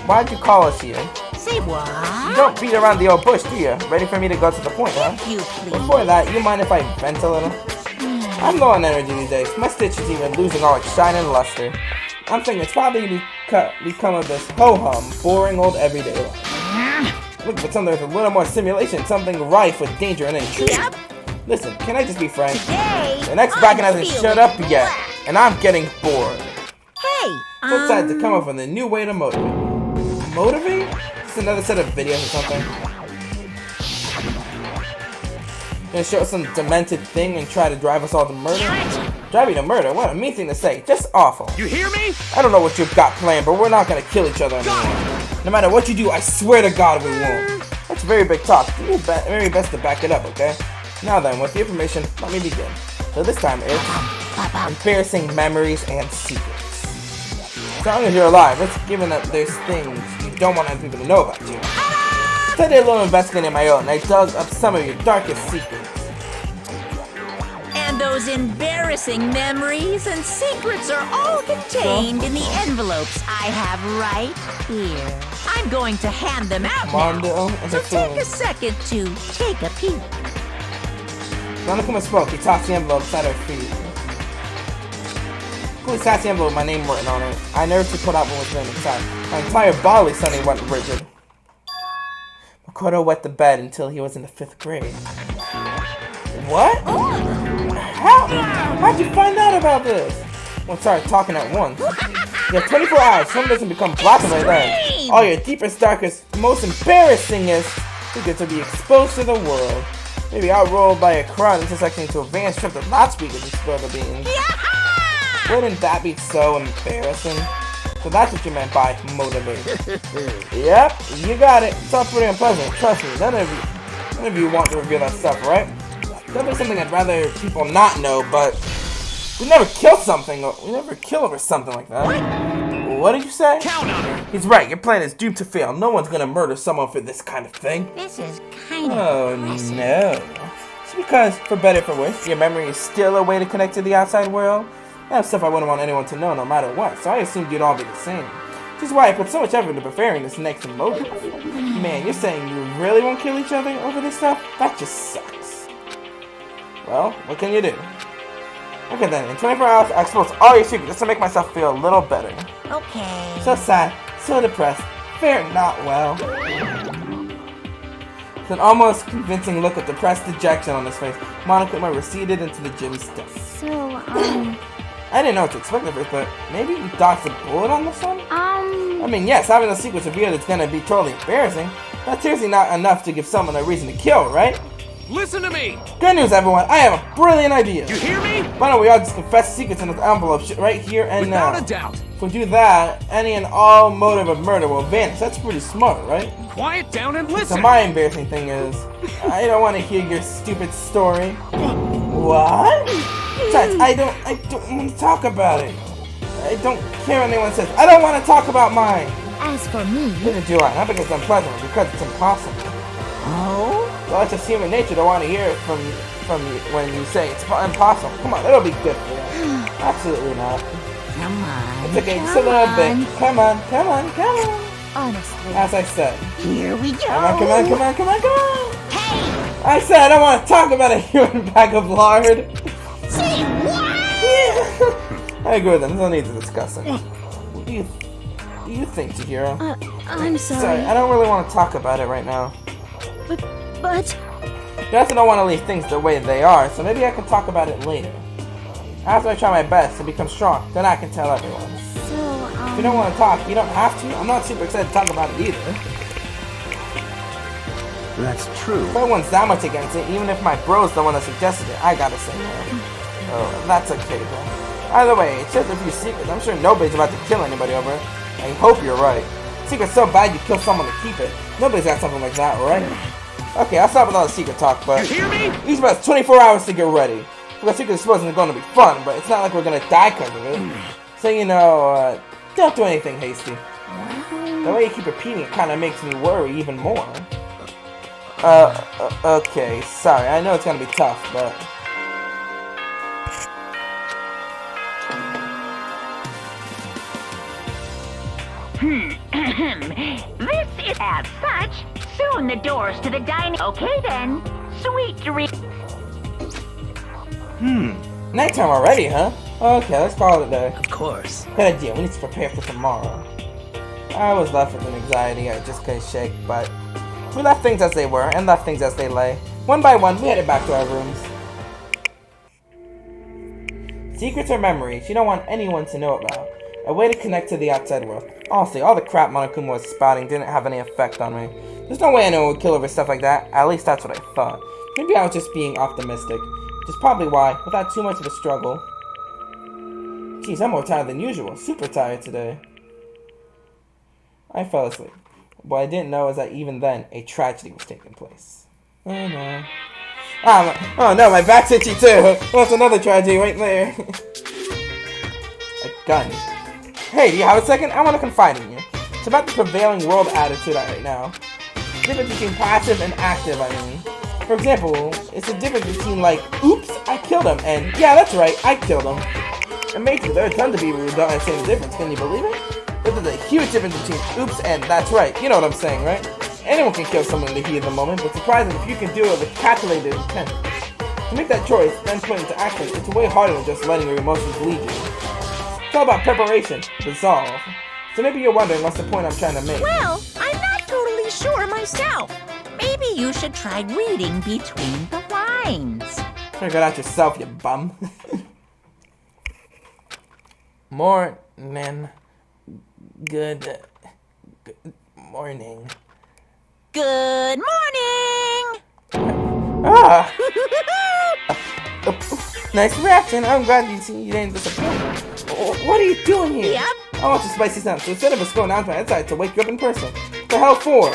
Why'd you call us here? Say what? You don't beat around the old bush, do you? Ready for me to go to the point, huh? You please. Before that, you mind if I vent a little? I'm low on energy these days. My Stitch is even losing all its shine and luster. I'm thinking it's probably become of this ho-hum, boring old everyday life. Look for something with a little more simulation, something rife with danger and intrigue. Yep. Listen, can I just be frank? Today, The next bracket hasn't I'm showed up feeling yet, black. and I'm getting bored. Hey, So I decided to come up with a new way to motivate. Motivate? this another set of videos or something? Gonna show us some demented thing and try to drive us all to murder? Drive you to murder? What a mean thing to say. Just awful. You hear me? I don't know what you've got planned, but we're not gonna kill each other anymore. No matter what you do, I swear to God we won't. That's very big talk. Do your very best to back it up, okay? Now then, with the information, let me begin. So this time it's embarrassing memories and secrets. As long as you're alive, it's given that there's things you don't want other people to know about you. So I did a little investigating of my own, and I dug up some of your darkest secrets. And those embarrassing memories and secrets are all contained in the envelopes I have right here. I'm going to hand them out now, so take a second to take a peek. Nanakuma spoke. He tossed the envelope at her feet. Cool, tossed the envelope with my name written on it. I nervously pulled out what was written inside. My entire body suddenly went rigid. Makoto wet the bed until he was in the 5th grade. What? How'd you find out about this? Well, sorry, talking at once. You have 24 hours. Someone doesn't become black and like that. All your deepest, darkest, most embarrassingest secrets will be exposed to the world. Maybe outrolled by a crowd intersecting into a van stripped of loudspeakers and spill the beans. Wouldn't that be so embarrassing? So that's what you meant by motivated. Yep, you got it. It's all pretty unpleasant. Trust me, none of you want to reveal that stuff, right? That is something I'd rather people not know, but we never kill something. We never kill over something like that. What did you say? Count on it. He's right. Your plan is doomed to fail. No one's gonna murder someone for this kind of thing. This is kind of Oh no. It's because, for better or for worse, your memory is still a way to connect to the outside world. That's stuff I wouldn't want anyone to know no matter what, so I assumed you'd all be the same. Which is why I put so much effort into preparing this next motive. Man, you're saying you really won't kill each other over this stuff? That just sucks. Well, what can you do? Okay then, in 24 hours, I expose all your secrets just to make myself feel a little better. okay. So sad, so depressed, fare not well. With an almost convincing look of depressed dejection on his face, Monokuma receded into the gym steps. So, I didn't know what to expect of it, but maybe you dodged a bullet on this one? I mean, yes, having the secrets revealed is gonna be totally embarrassing. That's seriously not enough to give someone a reason to kill, right? Listen to me. Good news, everyone. I have a brilliant idea. You hear me? Why don't we all just confess secrets in this envelope right here and now? Without a doubt. If we do that, any and all motive of murder will vanish. That's pretty smart, right? Quiet down and So listen. my embarrassing thing is, I don't want to hear your stupid story. What? Besides, I don't want to talk about it. I don't care what anyone says. I don't want to talk about mine. as for me, Neither do I. Not because it's unpleasant, but because it's impossible. Oh? Well, it's just human nature to want to hear it from you when you say it's impossible. Come on, that'll be good for you. Absolutely not. Come on. It's okay, just a little bit. Come on, come on, come on. honestly. As I said. Here we go. Come on, come on, come on, come on, come on. Hey! I said I don't want to talk about a human bag of lard. Say what? I agree with them. There's no need to discuss it. What do you think, Chihiro? I'm Sorry, I don't really want to talk about it right now. But You also don't want to leave things the way they are, so maybe I can talk about it later. After I try my best to become strong, then I can tell everyone. so, If you don't want to talk, you don't have to. I'm not super excited to talk about it either. That's true. If everyone's that much against it, even if my bro's the one that suggested it, I gotta say no. Oh, that's okay then. Either way, it's just a few secrets. I'm sure nobody's about to kill anybody over it. I hope you're right. Secret's so bad you kill someone to keep it. Nobody's got something like that, right? Okay, I'll stop with all the secret talk, but You hear me? each of us 24 hours to get ready. Because secret's supposed to be going to be fun, but it's not like we're gonna die because of it. So don't do anything hasty. The way you keep repeating it kind of makes me worry even more. Okay, sorry. I know it's gonna be tough, but... This is as such. Soon the doors to the dining. Okay then. Sweet dreams. Nighttime already, huh? Okay, let's call it a day. Of course. Good idea. We need to prepare for tomorrow. I was left with an anxiety I just couldn't shake, but we left things as they were and left things as they lay. One by one, we headed back to our rooms. Secrets or memories you don't want anyone to know about. A way to connect to the outside world. Honestly, all the crap Monokuma was spouting didn't have any effect on me. There's no way anyone would kill over stuff like that. At least that's what I thought. Maybe I was just being optimistic. Which is probably why, without too much of a struggle. Geez, I'm more tired than usual. Super tired today. I fell asleep. What I didn't know is that even then, a tragedy was taking place. Oh no. Oh no, my back's itchy too. That's another tragedy right there. A gun. Hey, do you have a second? I want to confide in you. It's about the prevailing world attitude right now. The difference between passive and active, I mean. For example, it's the difference between like, oops, I killed him, and yeah, that's right, I killed him. Amazing, there are tons of people who don't understand the difference, can you believe it? There's a huge difference between oops and that's right, you know what I'm saying, right? Anyone can kill someone in the heat of the moment, but surprisingly, if you can do it with calculated intent. To make that choice, then put it into action, it's way harder than just letting your emotions lead you. It's all about preparation, resolve. So maybe you're wondering what's the point I'm trying to make. Well, I'm not totally sure myself. Maybe you should try reading between the lines. Figure it out yourself, you bum. Good morning. Good morning! Ah! Nice reaction. I'm glad you didn't disappoint. What are you doing here? Yep. I want the spicy sound, so instead of us going out to my outside to wake you up in person. The hell for?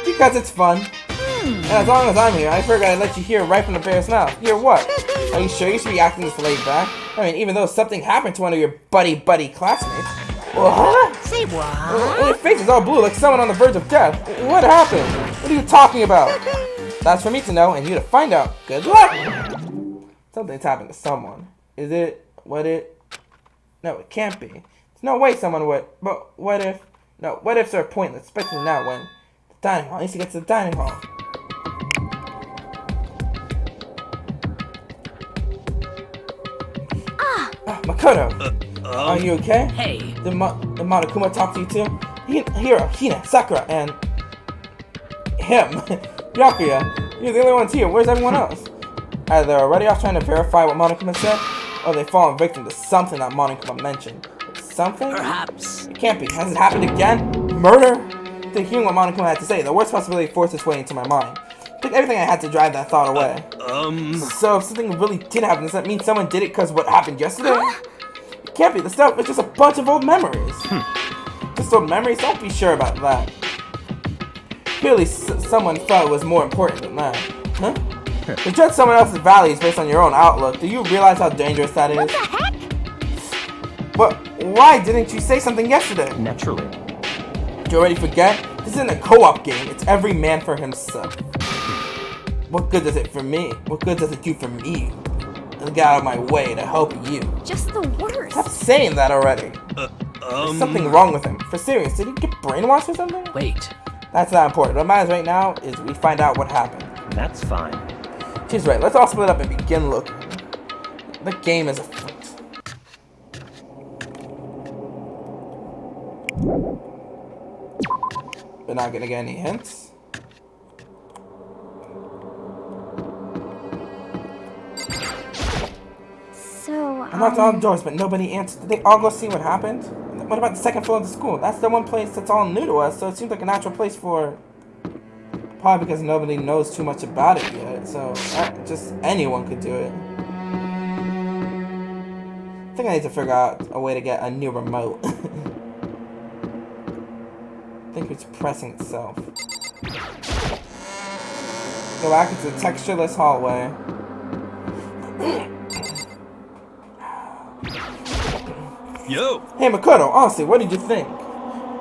Because it's fun. And as long as I'm here, I figured I'd let you hear right from the bear's mouth. Hear what? Are you sure you should be acting this laid back? I mean, even though something happened to one of your buddy classmates. What? Say what? Your face is all blue like someone on the verge of death. What happened? What are you talking about? That's for me to know and you to find out. Good luck! Something's happened to someone. Is it? What it? No, it can't be. There's no way someone would. But what if? No, what ifs are pointless, especially now when the dining hall. I need to get to the dining hall. Makoto! Are you okay? Hey. Did Monokuma talk to you too? Hiro, Hina, Sakura, and him. Byakuya, you're the only ones here. Where's everyone else? Either they're already off trying to verify what Monokuma said, or they've fallen victim to something that Monokuma mentioned. Something? Perhaps. It can't be. Has it happened again? Murder? To hearing what Monokuma had to say, the worst possibility forced its way into my mind. It took everything I had to drive that thought away. So if something really did happen, does that mean someone did it because what happened yesterday? It can't be. The stuff is just a bunch of old memories. Just old memories? Don't be sure about that. Clearly, someone felt it was more important than that. Huh? To judge someone else's values based on your own outlook, do you realize how dangerous that is? What the heck? But why didn't you say something yesterday? Naturally. Did you already forget? This isn't a co-op game. It's every man for himself. What good does it for me? What good does it do for me? I'll get out of my way to help you. Just the worst. Stop saying that already. There's something wrong with him. For serious, did he get brainwashed or something? Wait. That's not important. What matters right now is we find out what happened. That's fine. She's right. Let's all split up and begin looking. The game is afoot. We're not gonna get any hints. So, I knocked on all the doors, but nobody answered. Did they all go see what happened? What about the second floor of the school? That's the one place that's all new to us, so it seems like a natural place for... Probably because nobody knows too much about it yet, so just anyone could do it. I think I need to figure out a way to get a new remote. I think it's pressing itself. Go back into the textureless hallway. Yo! Hey Makoto, honestly, what did you think?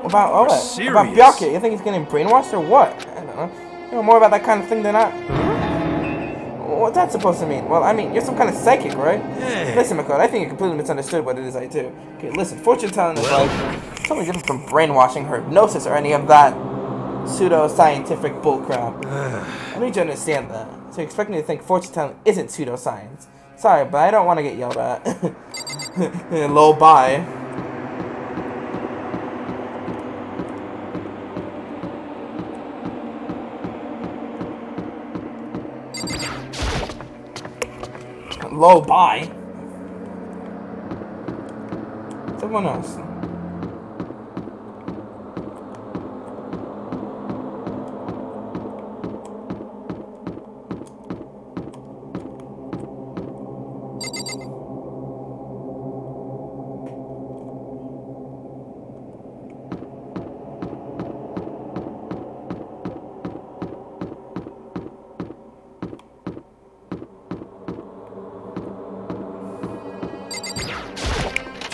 About what? Serious? About Byakuya? You think he's getting brainwashed or what? I don't know. You know more about that kind of thing than I. What's that supposed to mean? Well, I mean, you're some kind of psychic, right? Hey. Listen, Makoto, I think you completely misunderstood what it is I do. Okay, listen, fortune telling is like something different from brainwashing or hypnosis or any of that pseudo-scientific bullcrap. I need you to understand that. So you expect me to think fortune telling isn't pseudoscience. Sorry, but I don't want to get yelled at. Low bye. Low bye. Someone else.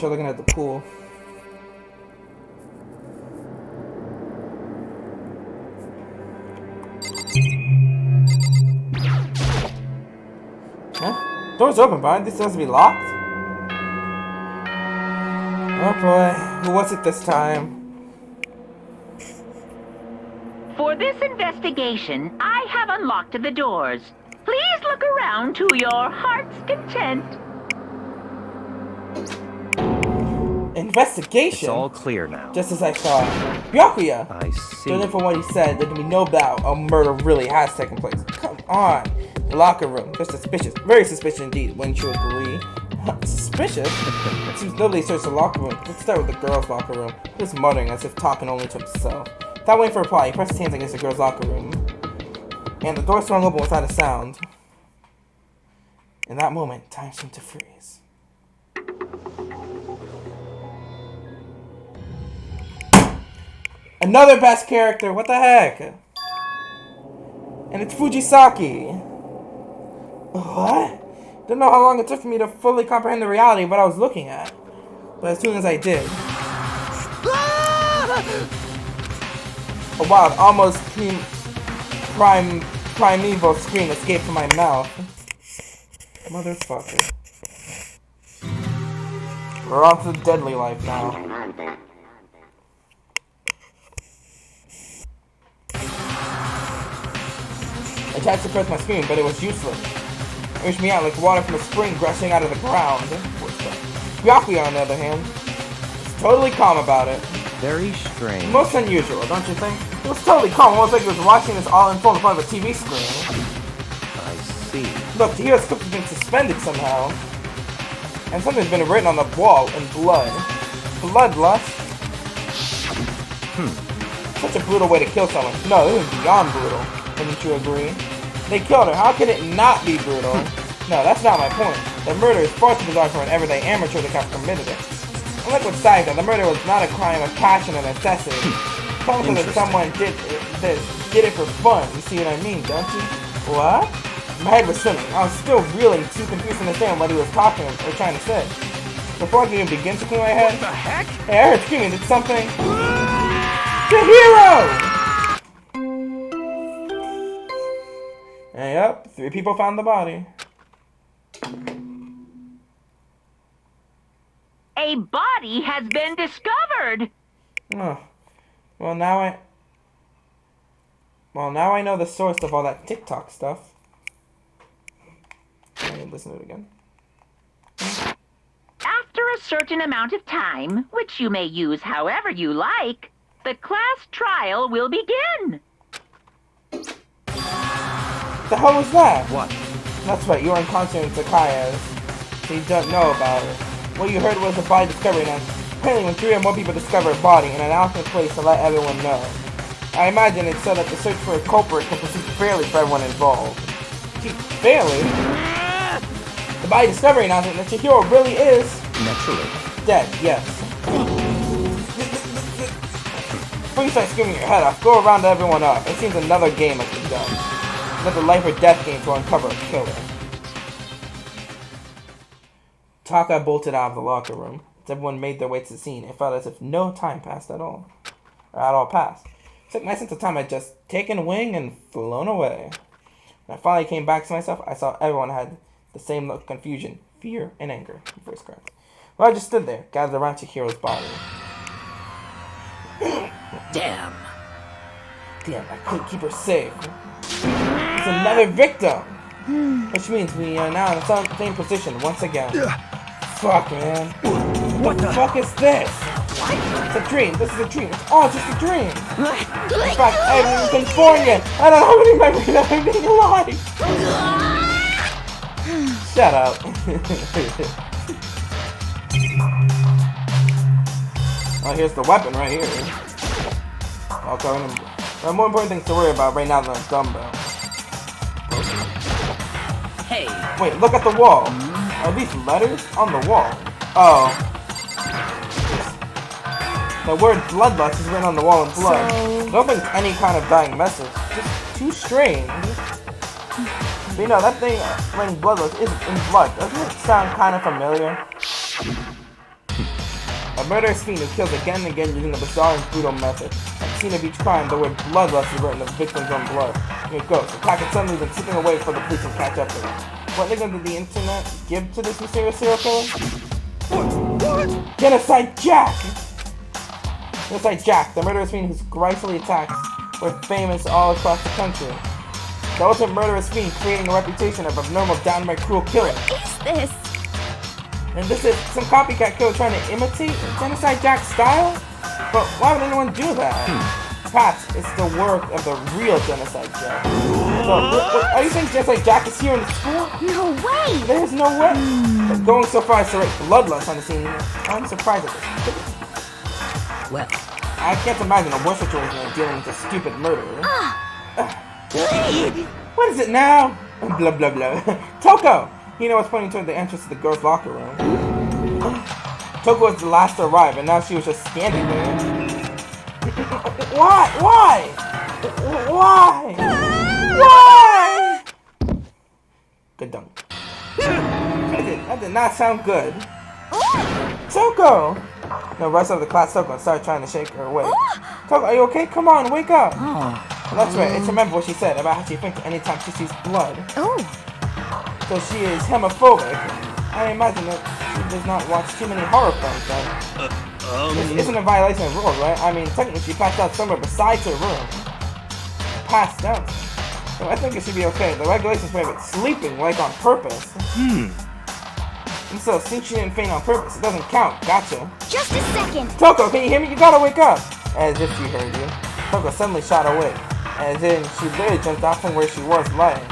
They're looking at the pool. Huh? Door's open, but aren't they supposed to be locked? Oh boy, who was it this time? For this investigation, I have unlocked the doors. Please look around to your heart's content. Investigation? It's all clear now. Just as I thought. Byakuya! I see. Judging from what he said, there can be no doubt a murder really has taken place. Come on! The locker room. They're suspicious. Very suspicious indeed, wouldn't you agree? Suspicious? It seems nobody searched the locker room. Let's start with the girls' locker room. He was muttering as if talking only to himself. Without waiting for a reply, he pressed his hands against the girls' locker room. And the door swung open without a sound. In that moment, time seemed to freeze. Another best character, what the heck? And it's Fujisaki. What? Don't know how long it took for me to fully comprehend the reality of what I was looking at. But as soon as I did, a wild, almost primeval scream escaped from my mouth. Motherfucker. We're on to the deadly life now. I tried to suppress my scream, but it was useless. It reached me out like water from a spring gushing out of the ground. Byakuya, on the other hand, was totally calm about it. Very strange. Most unusual, don't you think? It was totally calm, almost like he was watching this all unfold in front of a TV screen. I see. Look, Tahiro's clip has been suspended somehow. And something's been written on the wall in blood. Bloodlust? Such a brutal way to kill someone. No, this is beyond brutal. Wouldn't you agree? They killed her. How could it not be brutal? No, that's not my point. The murder is far too bizarre for an everyday amateur to have committed it. Unlike with Saika, the murder was not a crime of passion and necessity. Something that someone did it for fun. You see what I mean, don't you? What? My head was swimming. I was still reeling, too confused to understand what he was talking or trying to say. Before I could even begin to clear my head, What the heck? hey, I heard screaming. Did something? The hero! And yep, 3 people found the body. A body has been discovered. Oh. Well, now I know the source of all that TikTok stuff. I can listen to it again. After a certain amount of time, which you may use however you like, the class trial will begin. The hell was that? What? That's right, you were in concert with Takaya, so you don't know about it. What you heard was a body discovery announcement. Apparently when 3 or more people discover a body, an announcement is placed to let everyone know. I imagine it's so that the search for a culprit can proceed fairly for everyone involved. Fairly? The body discovery announcement that Chihiro really is... Naturally. dead, yes. Before you start screaming your head off, go around to everyone up. It seems another game has been done. Another life or death game to uncover a killer. Taka bolted out of the locker room. As everyone made their way to the scene, it felt as if no time passed at all. Or at all passed. It's like my sense of time had just taken wing and flown away. When I finally came back to myself, I saw everyone had the same look of confusion, fear, and anger. Voice cracked. Well, I just stood there, gathered around Chihiro's body. Damn. Damn, I couldn't keep her safe. It's another victim! Which means we are now in the same position once again. Fuck, man. What the fuck is this? It's a dream. This is a dream. It's all just a dream. In fact, I haven't even been born yet. I don't have any memory of me being alive. Shut up. Oh, here's the weapon right here. Okay, there are more important things to worry about right now than a dumbbell. Hey. Wait, look at the wall. Are these letters on the wall? Oh. The word bloodlust is written on the wall in blood. I don't think it's any kind of dying message. Just too strange. But you know, that thing writing bloodlust is in blood. Doesn't it sound kind of familiar? A murderous fiend who kills again and again using a bizarre and brutal method. At the scene of each crime, the word bloodlust is written in the victim's own blood. Here it goes, attacking suddenly, then slipping away before the police can catch up to him. What nickname did the internet give to this mysterious serial killer? What? Genocide Jack! Genocide Jack, the murderous fiend whose grisly attacks were famous all across the country. The ultimate murderous fiend creating a reputation of abnormal, downright cruel killer. What is this? And this is some copycat killer trying to imitate Genocide Jack's style? But why would anyone do that? Perhaps it's the work of the real Genocide Jack. So, are you saying Genocide Jack is here in the school? No way! There's no way. But going so far as to write bloodlust on the scene, I'm surprised at this. Well, I can't imagine a worse situation than dealing with a stupid murderer. What is it now? Blah blah blah. Toko! Hina was pointing toward the entrance to the girls' locker room. Toko was the last to arrive, and now she was just standing there. Why? Why? Why? Why? Good dunk. That did not sound good. Toko! The rest of the class Toko started trying to shake her awake. Toko, are you okay? Come on, wake up! Well, that's right, it's remember what she said about how she faints anytime she sees blood. Oh. So she is hemophobic. I imagine that she does not watch too many horror films then. This isn't a violation of rules, right? I mean, technically she passed out somewhere besides her room. Passed out. So I think it should be okay. The regulations prohibit sleeping, like on purpose. And so, since she didn't faint on purpose, it doesn't count. Gotcha. Just a second. Toko, can you hear me? You gotta wake up! As if she heard you. Toko suddenly shot awake. As in, she literally jumped out from where she was lying.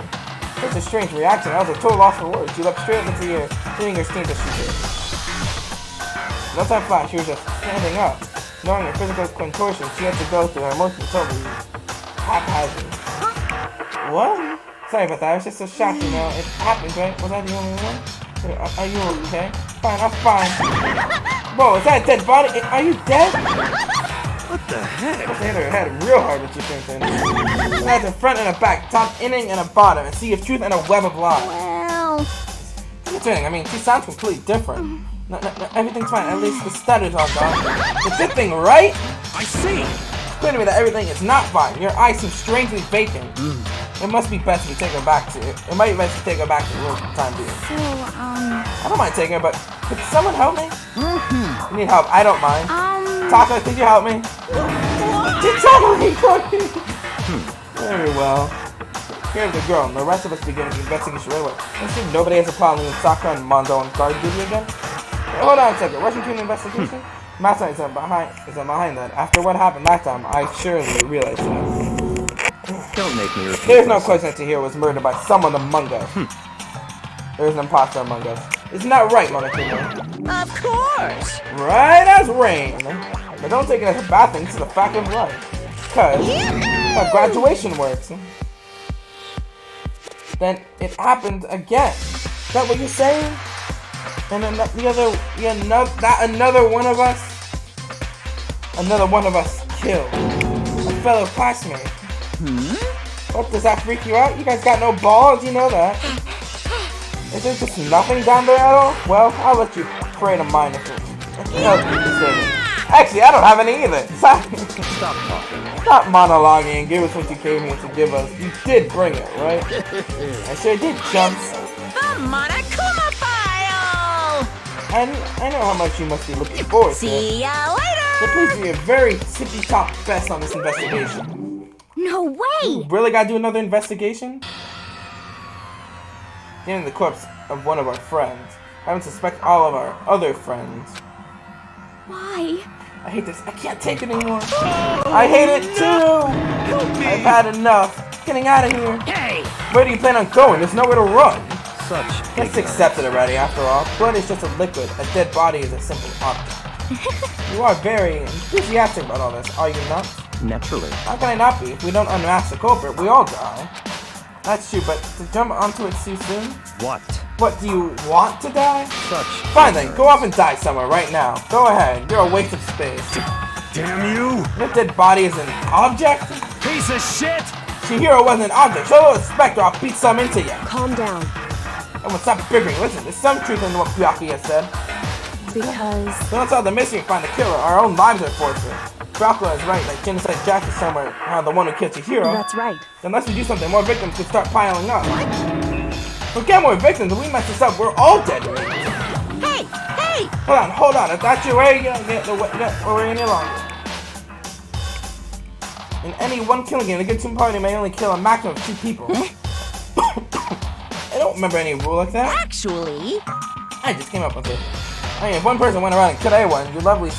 Such a strange reaction. That was a total loss for words. She leapt straight into the air, hitting her skin as she did. No time flash, she was just standing up. Knowing her physical contortion, she had to go through her emotions totally haphazard. What? Sorry about that, I was just so shocked, you know. It happened, right? Was I the only one? Are you okay? Fine, I'm fine. Whoa, is that a dead body? Are you dead? What the heck? I hit her head real hard when she thinks in. That's the front and a back, top, inning, and a bottom, a sea of truth and a web of lies. Well. Concerning, I mean, she sounds completely different. No, everything's fine. At least the stutter's all gone. The good thing, right? I see. It's clear to me that everything is not fine. Your eyes seem strangely vacant. It must be best if we take her back to it. It might be best to take her back to the room for the time being. So, I don't mind taking her, but could someone help me? You need help. I don't mind. Taka, could you help me? Very well. Here's the girl, and the rest of us begin the investigation right away. Let's see if nobody has a problem with Sakura and Mondo on guard duty again. Wait, hold on a second. Rushing to an investigation? Master is behind that. After what happened last time, I surely realized that. Don't make me repeat There's no myself. question that Tahir was murdered by someone among us. There's an imposter among us. Isn't that right, Monokuma? Of course. Right as rain. But don't take it as a bad thing, it's a fact of life. Because how graduation works. Then it happened again. Is that what you're saying? And then another one of us killed a fellow classmate. What, does that freak you out? You guys got no balls, you know that. Is there just nothing down there at all? Well, I'll let you pray to mine if it helps you consider. Actually, I don't have any either. Stop talking. Stop monologuing and give us what you came here to give us. You did bring it, right? I sure did, chumps. The Monokuma file! And I know how much you must be looking forward to. See ya So later! please do your very tippy-top best on this investigation. no way. You really gotta do another investigation? Getting the corpse of one of our friends. Having to suspect all of our other friends. Why? I hate this. I can't take it anymore. I hate it too! I've had enough. Getting out of here. Hey! Where do you plan on going? There's nowhere to run. Such Let's ignorance. accept it already, after all. Blood is just a liquid. A dead body is a simple object. You are very enthusiastic about all this, are you not? Naturally. How can I not be? If we don't unmask the culprit, we all die. That's true, but to jump onto it too soon? What? What, do you want to die? Such Fine then, ignorance. go off and die somewhere right now. Go ahead, you're a waste of space. Damn you! Your dead body is an object? Piece of shit! Chihiro wasn't an object. Show respect or I'll beat some into you. Calm down. And we'll stop bickering. Listen, there's some truth in what Pyaki has said. because... So let's solve the mystery and find the killer. Our own lives are forfeit. Dracula is right, that Genocide Jack is somewhere around the one who killed Chihiro. That's right. Unless we do something, more victims could start piling up. Forget more victims, if we mess this up, we're all dead. Hey! Hey! Hold on, if that's your way, you don't get the way any longer. In any one killing game, the good team party may only kill a maximum of 2 people. I don't remember any rule like that. Actually... I just came up with it. I mean, if one person went around and killed everyone, your lovely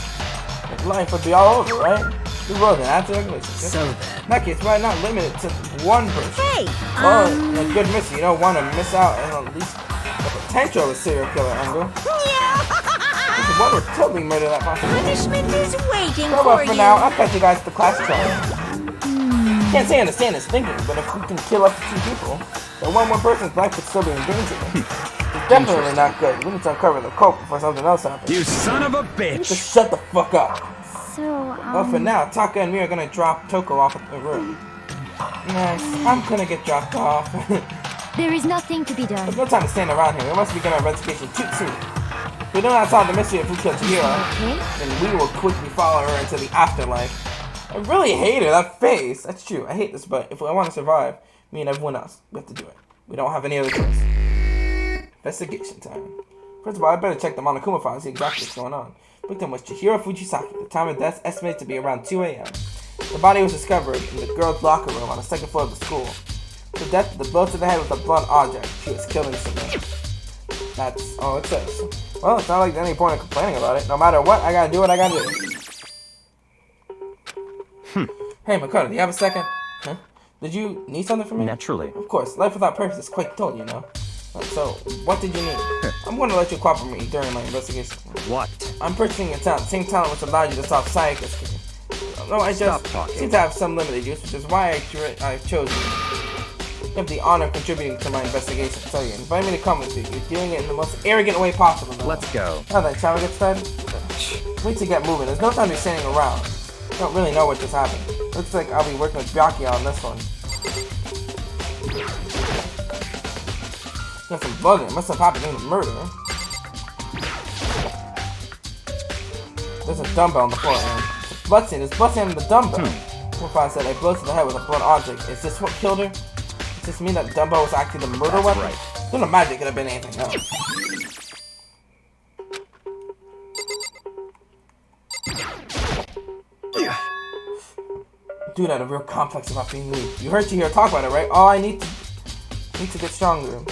life would be all over, right? Who wrote it? That's the regulation. So then. In that case, why not limit it to one person? Hey! Oh, a good miss. You don't want to miss out on at least the potential of a serial killer angle. This is what would totally murder that possibility. Punishment is waiting Well, for for you. now, I'll catch you guys at the class trial. Can't say I understand his thinking, but if we can kill up to 2 people, then one more person's life could still be in danger. It's definitely not good. We need to uncover the culprit before something else happens. You son of a bitch! Just shut the fuck up. So, Well, for now, Taka and me are gonna drop Toko off at the room. Nice. I'm gonna get dropped off. there is nothing to be done. There's no time to stand around here. We must begin our investigation too soon. If we do not solve the mystery of who killed Chihiro, then we will quickly follow her into the afterlife. I really hate her, that face. That's true. I hate this, but if I want to survive, me and everyone else, we have to do it. We don't have any other choice. Investigation time. First of all, I better check the Monokuma file and see exactly what's going on. Victim was Chihiro Fujisaki. The time of death estimated to be around 2 a.m. The body was discovered in the girls' locker room on the 2nd floor of the school. The death, the blow to the head with a blunt object. She was killed instantly. That's all it says. Well, it's not like there's any point in complaining about it. No matter what, I gotta do what I gotta do. Hey, Makoto, do you have a second? Huh? Did you need something from me? Naturally. Of course, life without purpose is quite dull, you know. So, what did you need? I'm going to let you cooperate with me during my investigation. What? I'm purchasing a talent, same talent which allowed you to solve Sayaka's case. No, I Stop just talking. seem to have some limited use, which is why I've chosen you. You have the honor of contributing to my investigation, so you invite me to come with you. You're doing it in the most arrogant way possible. Though. Let's go. Now then, shall we get started? Wait to get moving. There's no time to be standing around. I don't really know what just happened. Looks like I'll be working with Byakuya on this one. Got some blood in it. Must have happened in the murder. There's a dumbbell on the floor, and it's blood-stained. There's blood-stained on the dumbbell. Profile said I blew to the head with a blunt object. Is this what killed her? Does this mean that dumbbell was actually the murder weapon? Right. Don't imagine it could have been anything else. Dude had a real complex about being weak. You heard Chihiro talk about it, right? Oh, I need to get stronger.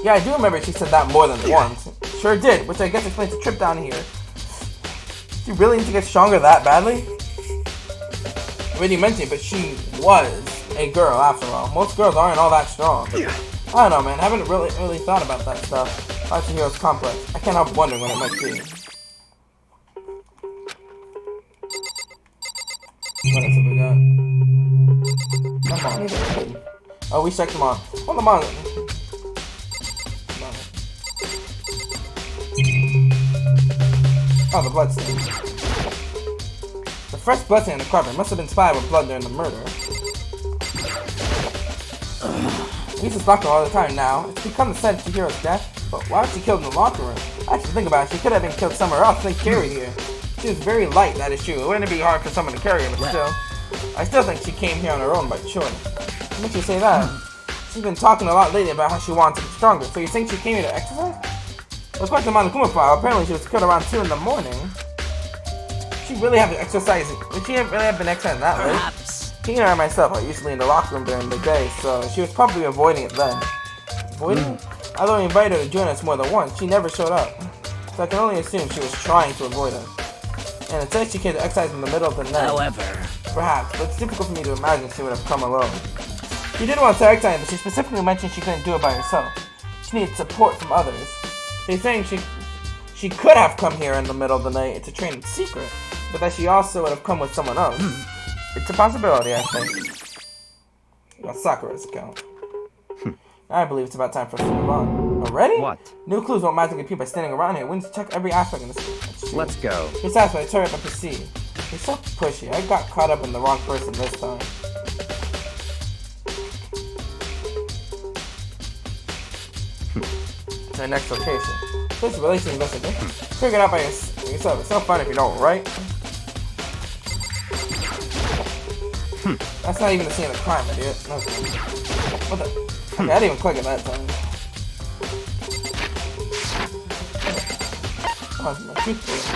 Yeah, I do remember she said that more than once. Sure did, which I guess explains the trip down here. She really need to get stronger that badly? I already mentioned it, but she was a girl after all. Most girls aren't all that strong. I don't know, man. I haven't really thought about that stuff. About Chihiro's complex. I can't help wondering what it might be. What else have we got? Come on. Oh, we checked them on. Hold them on. Oh, the bloodstain. The fresh bloodstain in the carpet must have been splattered with blood during the murder. We use this locker all the time now. It's become the set of Chihiro's death. But why was she killed in the locker room? I have to think about it. She could have been killed somewhere else and carried here. She was very light, that is true. It wouldn't be hard for someone to carry her, but still. I still think she came here on her own by choice. What makes you say that? She's been talking a lot lately about how she wants to get stronger. So you think she came here to exercise? According to the Monokuma file, apparently she was killed around 2 in the morning. She really have been exercising. Would she really have been exercising that late? Perhaps. Tina and myself are usually in the locker room during the day, so she was probably avoiding it then. Avoiding it? Although we invited her to join us more than once, she never showed up. So I can only assume she was trying to avoid us. And it says she came to exercise in the middle of the night. However, Perhaps, but it's difficult for me to imagine she would have come alone. She did want to exercise, but she specifically mentioned she couldn't do it by herself. She needed support from others. They're saying she could have come here in the middle of the night to train in secret, but that she also would have come with someone else. It's a possibility, I think. On Sakura's account. I believe it's about time for us to move on. Already? What? New clues won't magically appear by standing around here. We need to check every aspect in this. Let's go. Besides, when I hurry up and proceed. He's so pushy. I got caught up in the wrong person this time. To the next location. This relation investigation. Figure it out by yourself. It's no fun if you don't, right? That's not even the scene of the crime, idiot. Okay. What the? Okay, I didn't even click it that time. Oh, my toothpaste.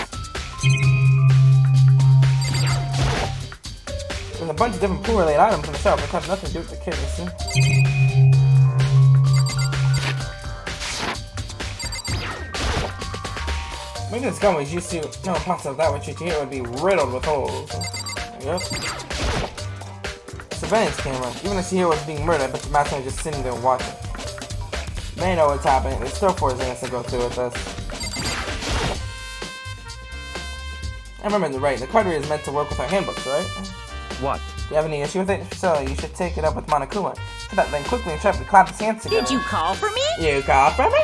There's a bunch of different pool-related items in the shop, which have nothing to do with the kid, you see? Maybe this gun was used to no parts of that which you hear would be riddled with holes. Yep. Surveillance camera. Even if Chihiro was being murdered, but the master was just sitting there watching. They know what's happening. There's still 4 things to go through with this. I remember right. The card reader is meant to work with our handbooks, right? What? Do you have any issue with it? If so, you should take it up with Monokuma. So that then quickly and sharply clap his hands together. Did you call for me? You called for me?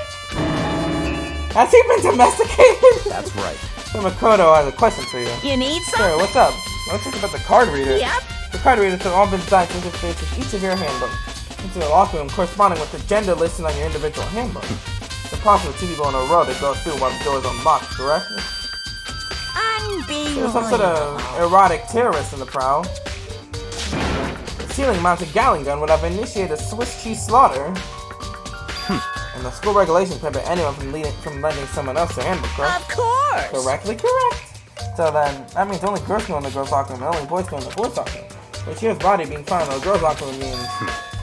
Has he been domesticated? That's right. So Makoto has a question for you. You need some? Sure, what's up? Let's talk about the card reader. Yep. The card readers have all been designed to interface with each of your handbooks into a locker room corresponding with the gender listed on your individual handbook. It's impossible for 2 people in a row to go through while the door is unlocked, correct? Unbelievable. There's some sort of erotic terrorist in the prowl. The ceiling-mounted Gatling gun would have initiated a Swiss cheese slaughter. And the school regulations prohibit anyone from lending someone else their handbook, correct? Of course. Correctly correct. So then, that means only girls go in the girls' locker room and only boys go in the boys' locker room. But Chihiro's body being found in the girls' locker room means...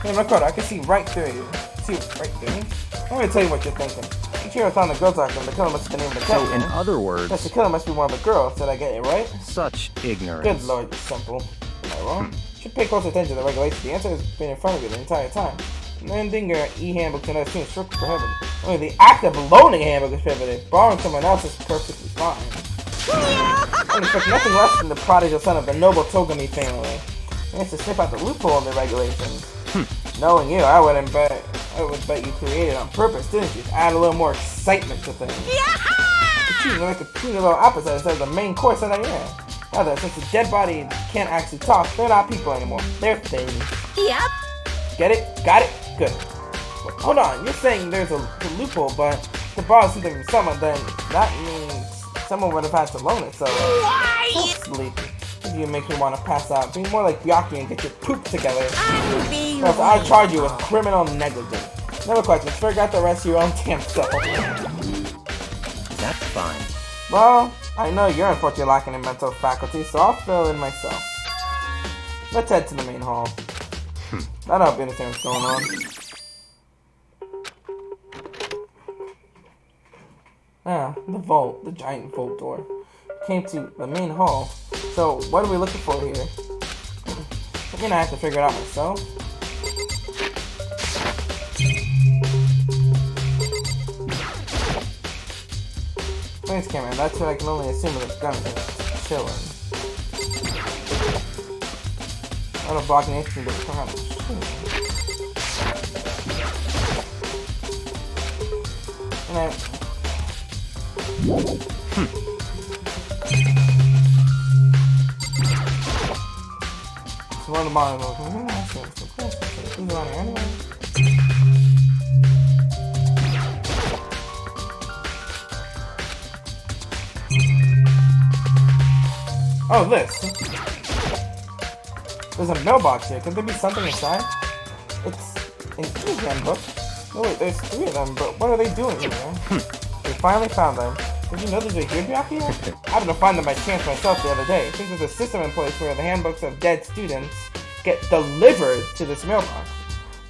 Hey, Makoto, I can see right through you. See right through you? Let me tell you what you're thinking. Chihiro's found in the girls' locker room, the killer must have been able to kill So, in other words... Yes, the killer must be one of the girls. Did I get it right? Such ignorance. Good lord, it's simple. Am I wrong? You should pay close attention to the regulations. The answer has been in front of you the entire time. Lending your e-handbook to another student is strictly prohibited. Only the act of loaning a handbook is prohibited. Borrowing someone else is perfectly fine. I expect nothing less than the prodigal son of the noble Togami family. He has to sniff out the loophole in the regulations. Knowing you, I would bet you created it on purpose, didn't you? To add a little more excitement to things. You're treating like a puny little opposite instead of the main course of that year. Rather, since the dead body can't actually talk, they're not people anymore. They're things. Yep. Get it? Got it? Good. Well, hold on, you're saying there's a loophole, but to borrow something from someone, then that means someone would have had to loan it, so... Why? So sleepy. If you make me want to pass out, be more like Byakuya and get your poop together. Else I'll charge you with criminal negligence. No questions, figure out the rest of your own damn self. That's fine. Well, I know you're unfortunately lacking in mental faculty, so I'll fill in myself. Let's head to the main hall. That'll help you understand what's going on. Ah, the vault, the giant vault door. Came to the main hall. So, what are we looking for here? I'm gonna have to figure it out myself. Thanks, Cameron. That's what I can only assume with the gun is chilling. I don't block anything but come on. And I... It's one of the bottom of anyway. Oh, this. There's a mailbox here. Could there be something inside? It's an e-handbook. No, wait, there's 3 of them, but what are they doing here? We finally found them. Did you know these are here, Byakuya? I happened to find them by chance myself the other day. I think there's a system in place where the handbooks of dead students get delivered to this mailbox.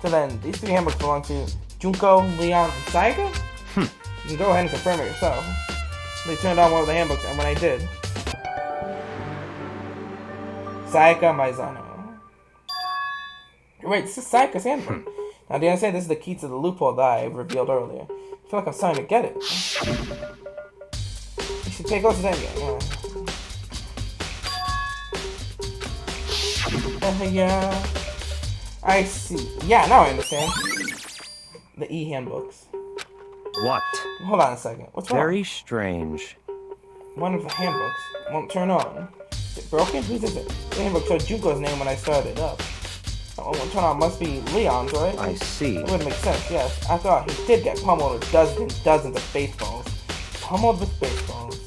So then, these 3 handbooks belong to Junko, Leon, and Sayaka? You can go ahead and confirm it yourself. They turned on one of the handbooks, and when I did... Sayaka Maizano. Wait, this is Sayaka's handbook. Now, do you understand this is the key to the loophole that I revealed earlier? I feel like I'm starting to get it. You should take close attention. Yeah. I see. Yeah, now I understand. The e-handbooks. What? Hold on a second. What's wrong? Very strange. One of the handbooks won't turn on. Is it broken? Whose is it? The handbook showed Junko's name when I started it up. That one won't turn on. Must be Leon's, right? I see. It would make sense, yes. After all, he did get pummeled with dozens and dozens of baseballs. pummeled with baseballs.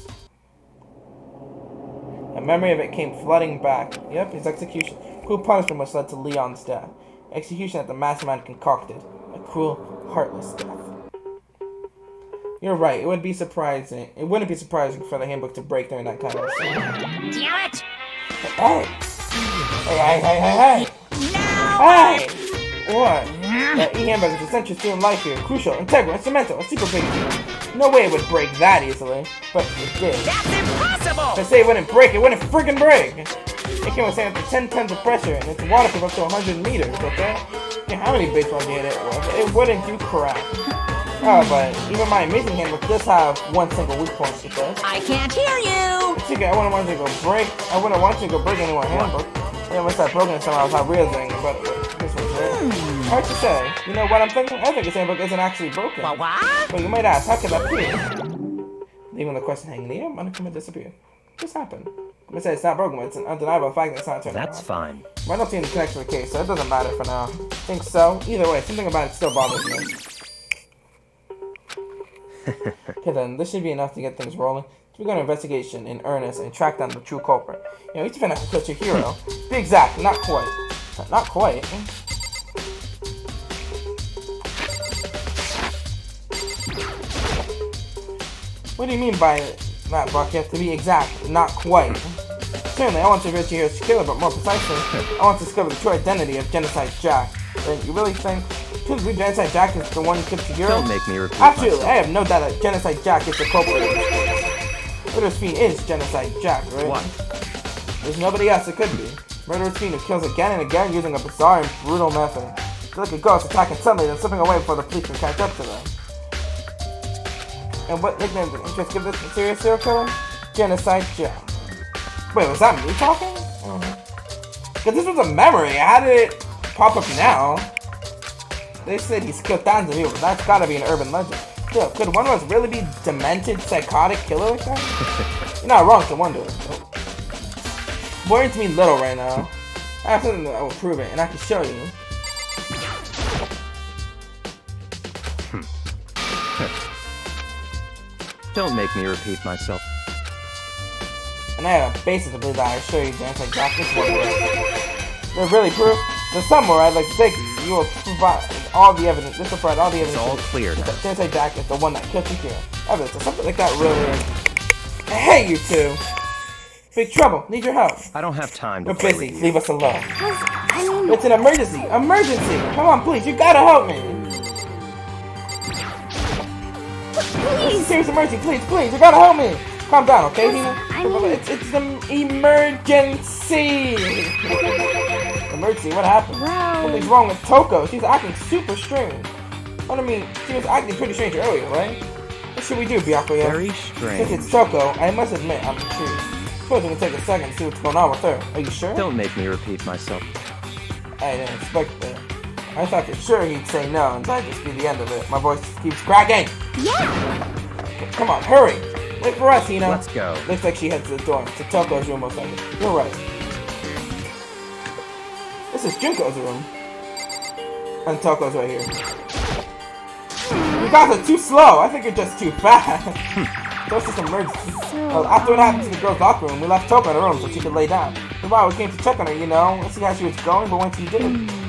A memory of it came flooding back. Yep, his execution. Cruel punishment which led to Leon's death. Execution that the mastermind concocted. A cruel, heartless death. You're right, it wouldn't be surprising for the handbook to break during that kind of scene. Damn it! Hey! Hey! No! Hey! What? That e-handbook is essential to life here. Crucial, integral, instrumental, a super big deal. No way it would break that easily. But it did. That's impossible! If I say it wouldn't break, it wouldn't friggin' break! It can withstand up to 10 tons of pressure, and it's waterproof up to 100 meters, okay? Yeah, how many baseballs you hit it with? It wouldn't do crap. Oh, but even my amazing handbook does have one single weak point to this. I can't hear you! It's okay, I wouldn't want you to go break any more handbook. Yeah, once I broken it somehow, I was not realizing about this one's real. Hard to say. You know what I'm thinking? I think this handbook isn't actually broken. What? But you might ask, how could that be? Leaving the question hanging in the air, Monica might disappear. This happened. I'm gonna say it's not broken, but it's an undeniable fact that it's not turned That's around. fine. I don't see any connection to the case, so it doesn't matter for now. I think so. Either way, something about it still bothers me. Okay then, this should be enough to get things rolling. We're going to investigation in earnest and track down the true culprit. You know, each defendant has to touch your hero. Be exact, not quite. Not quite. What do you mean by that, Buck? You have to be exact, not quite. Certainly, I want to reach your hero's killer, but more precisely, I want to discover the true identity of Genocide Jack. Then you really think Genocide Jack is the one who killed your hero? Don't make me repeat Absolutely, myself. I have no doubt that Genocide Jack is the culprit. Murderous Fiend is Genocide Jack, right? What? There's nobody else it could be. Murderous Fiend who kills again and again using a bizarre and brutal method. It's like a ghost attacking suddenly then slipping away before the police can catch up to them. And what nickname did interest give this mysterious serial killer? Genocide Jack. Wait, was that me talking? Because this was a memory. How did it pop up now? They said he's killed thousands of people, but that's gotta be an urban legend. Still, could one of us really be demented, psychotic killer like that? You're not wrong to wonder. Worries mean little right now. I have something that will prove it, and I can show you. Don't make me repeat myself. And I have a basis to believe that I show you Genocide Jack this one. There's really proof. There's somewhere I'd like to take you. You will provide all the evidence. This will provide all the evidence. It's all clear now. Genocide Jack is the one that killed you here. Evidence or something like that really. I hate you two. Big trouble. Need your help. I don't have time to We're play busy. with you. Leave us alone. I mean, It's an emergency. Emergency. Come on, please. You gotta help me. It's a serious emergency. Please. You gotta help me. Calm down, okay, Hina? I mean- It's an emergency. Emergency? What happened? Well- Something's wrong with Toko. She's acting super strange. I mean, she was acting pretty strange earlier, right? What should we do, Byakuya? Very Since strange. it's Toko, I must admit I'm curious. Suppose we can take a second and see what's going on with her. Are you sure? Don't make me repeat myself. I didn't expect that. I thought for sure he'd say no, and that'd just be the end of it. My voice keeps cracking. yeah. Okay, come on, hurry. Wait for us, Hina. Let's go. Looks like she heads to the door. To Toko's room, most likely. You're right. This is Junko's room. And Toko's right here. You guys are too slow. I think you're just too fast. So it's just an emergency. Well, after what happened to the girl's locker room, we left Toko in her room so she could lay down. And while we came to check on her, you know, and see how she was going, but when she did,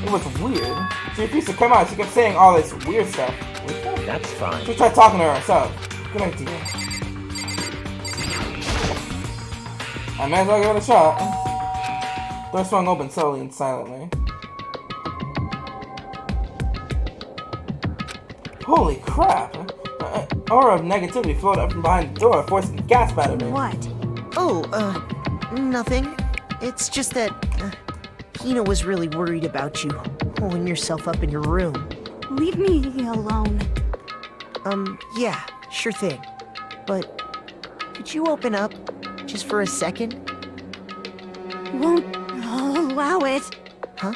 it was weird. She refused to come out. She kept saying all this weird stuff. That's fine. She tried talking to her herself. Good idea. I might as well give it a shot. Door swung open slowly and silently. Holy crap! An aura of negativity flowed up from behind the door, forcing a gasp out of me. What? Oh, nothing. It's just that, Hina was really worried about you, holding yourself up in your room. Leave me alone. Yeah, sure thing. But, could you open up, just for a second? Won't allow it. Huh?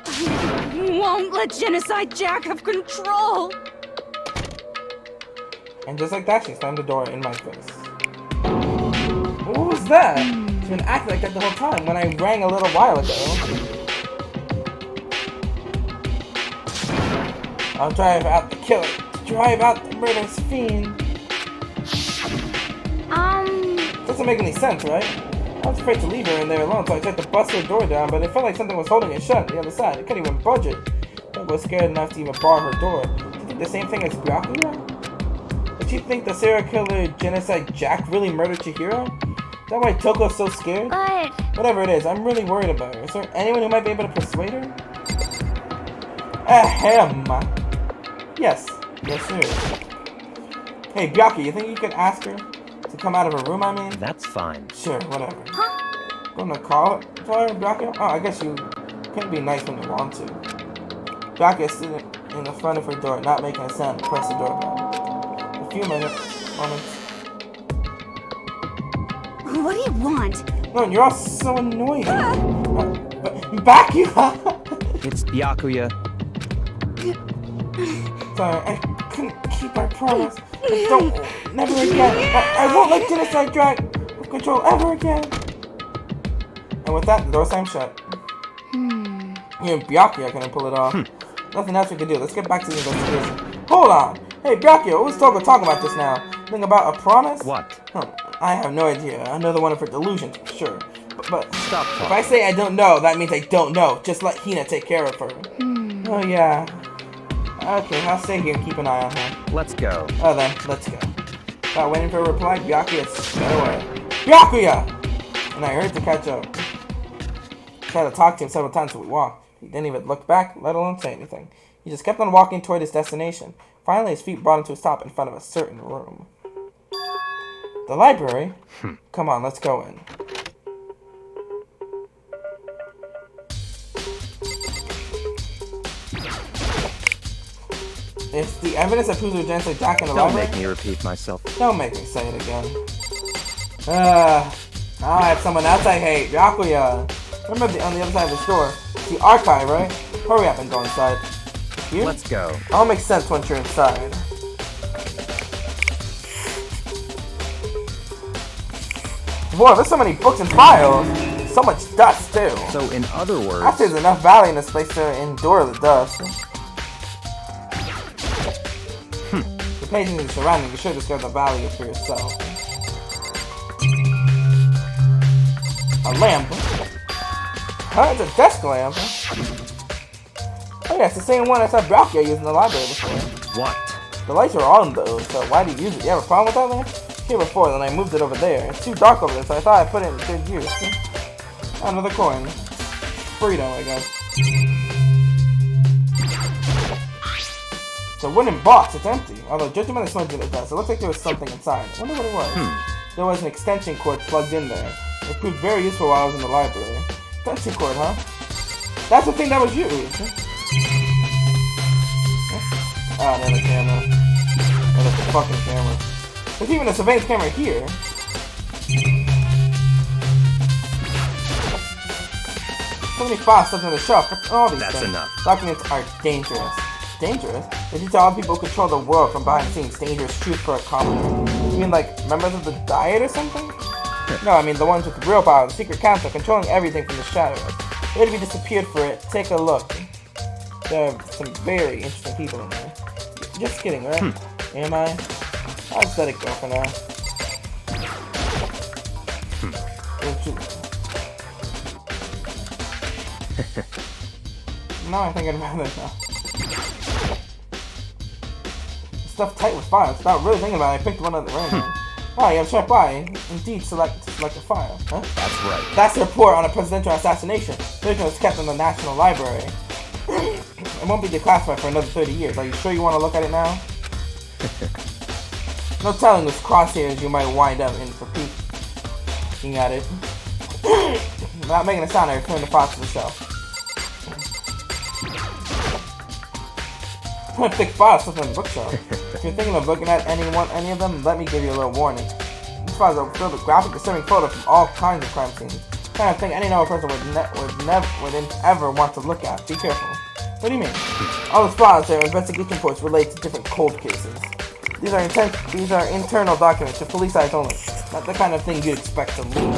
I won't let Genocide Jack have control. And just like that, she slammed the door in my face. What was that? She's been acting like that the whole time when I rang a little while ago. I'll drive out the killer. Drive out the murderous fiend. doesn't make any sense, right? I was afraid to leave her in there alone, so I tried to bust her door down, but it felt like something was holding it shut on the other side. I couldn't even budge it. I was scared enough to even bar her door. Do you think the same thing as Byakuya? Did you think the serial killer genocide Jack really murdered Chihiro? Is that why Toko's so scared? But... Whatever it is, I'm really worried about her. Is there anyone who might be able to persuade her? Ahem. Yes. Yes, there is. Hey, Byakuya, you think you could ask her to come out of her room, I mean? That's fine. Sure, whatever. Gonna call her? Tell her, Byakuya? Oh, I guess you can be nice when you want to. Byakuya is sitting in the front of her door, not making a sound, to press the doorbell. A few moments. What do you want? No, you're all so annoying. Byakuya! It's Byakuya. Sorry, I couldn't keep our promise. Never again. I won't let genocide drag control ever again. And with that, the door slammed shut. You and Byakuya couldn't pull it off. Nothing else we can do. Let's get back to the investigation. Hold on. Hey, Byakuya, what was Toko talking about just now? Think about a promise? What? I have no idea. Another one of her delusions, sure. But Stop talking. if I say I don't know, that means I don't know. Just let Hina take care of her. Oh, yeah. Okay, I'll stay here and keep an eye on her. Let's go. Oh, then, let's go. Without waiting for a reply, Byakuya sped away. Byakuya! And I hurried to catch up. Tried to talk to him several times as we walked. He didn't even look back, let alone say anything. He just kept on walking toward his destination. Finally, his feet brought him to a stop in front of a certain room. The library? Come on, let's go in. It's the evidence that proves her genocide Jack in the library? Don't make me repeat myself. Don't make me say it again. Now I have someone else I hate, Byakuya. Remember on the other side of the store. It's the archive, right? Hurry up and go inside. You? Let's go. All makes sense once you're inside. Whoa, there's so many books and files. So much dust, too. So, in other words... Actually, there's enough value in this place to endure the dust. The pages and surroundings, you should discover the value for yourself. A lamp? Huh? It's a desk lamp? Oh yeah, it's the same one I saw Byakuya use in the library before. What? The lights are on though, so why do you use it? You have a problem with that lamp? Here before, then I moved it over there. It's too dark over there, so I thought I'd put it in good use. Another coin. Freedom, I guess. It's a wooden box, it's empty. Although, judging by the smoke that it does, it looks like there was something inside. I wonder what it was. There was an extension cord plugged in there. It proved very useful while I was in the library. Extension cord, huh? That's the thing that was used. Ah, there's the camera. Oh, that's the fucking camera. There's even a surveillance camera here. So many files stuck on the shelf. What's all these That's things? enough. Documents are dangerous. Dangerous? Did you tell all people who control the world from behind the scenes dangerous truth for a commoner? You mean like members of the Diet or something? No, I mean the ones with the real power, the secret council, controlling everything from the shadows. They had to be disappeared for it. Take a look. There are some very interesting people in there. Just kidding, right? Am I? I'll just let it go for now. Now I'm thinking about it now. Stuff tight with files. Without really thinking about it, I picked one at the random. Oh, you have sharp eye. Indeed, select a file. Huh? That's right. That's the report on a presidential assassination. The original was kept in the National Library. It won't be declassified for another 30 years. Are you sure you want to look at it now? No telling which crosshairs you might wind up in for peeking at it. Without making a sound, I returned the file to the shelf. Thick files stuff in the bookshelf. If you're thinking of looking at any of them, let me give you a little warning. These files are filled with graphic, disturbing photos from all kinds of crime scenes. The kind of thing any normal person wouldn't ever want to look at. Be careful. What do you mean? All the files are investigation reports relate to different cold cases. These are internal documents to police eyes only. Not the kind of thing you'd expect to leak.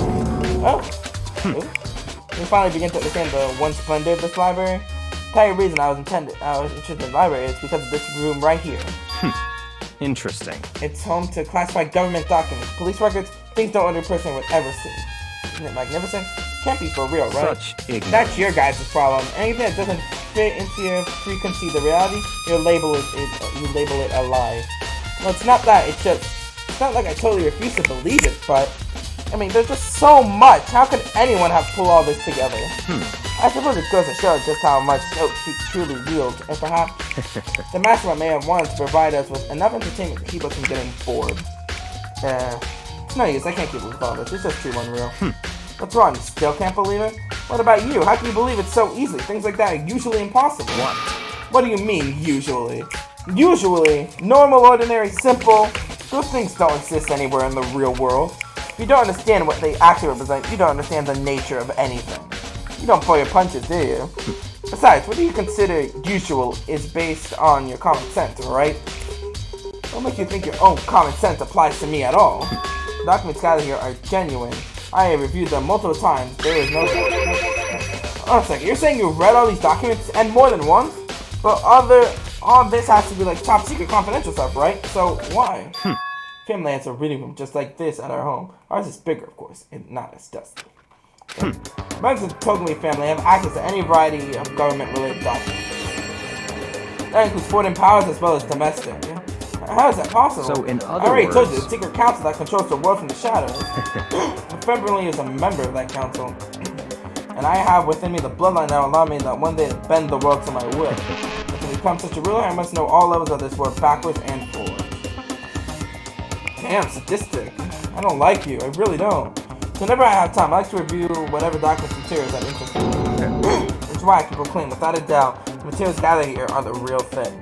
Oh. You finally begin to understand the one splendor of this library. The entire reason I was interested in the library is because of this room right here. Interesting. It's home to classified government documents, police records, things no other person would ever see. Isn't it magnificent? Can't be for real, right? Such ignorance. That's your guys' problem. Anything that doesn't fit into your preconceived reality, you label it a lie. Well, it's not that. It's not like I totally refuse to believe it, but I mean, there's just so much. How could anyone have pulled all this together? I suppose it goes to show just how much he truly wields, and perhaps the mastermind may have wanted to provide us with enough entertainment to keep us from getting bored. It's no use. I can't keep up with all this. It's just too unreal. What's wrong? You still can't believe it? What about you? How can you believe it so easily? Things like that are usually impossible. What? What do you mean, usually? Usually, normal, ordinary, simple, those things don't exist anywhere in the real world. If you don't understand what they actually represent, you don't understand the nature of anything. You don't pull your punches, do you? Besides, what do you consider usual is based on your common sense, right? What makes you think your own common sense applies to me at all? The documents gathered here are genuine. I have reviewed them multiple times. There is no... Oh, a second. You're saying you've read all these documents and more than once? But all this has to be like top secret confidential stuff, right? So why? Family has a reading room just like this at our home. Ours is bigger, of course, and not as dusty. Members of the Togami family have access to any variety of government-related documents. That includes foreign powers as well as domestic. How is that possible? So, in other I already words... told you, the secret council that controls the world from the shadows. My family is a member of that council. And I have within me the bloodline that will allow me that one day to bend the world to my will. But to become such a ruler, I must know all levels of this world backwards and forwards. Damn, sadistic. I don't like you, I really don't. So whenever I have time, I like to review whatever documents and materials that interest me. Which is why I can proclaim, without a doubt, the materials gathered here are the real thing.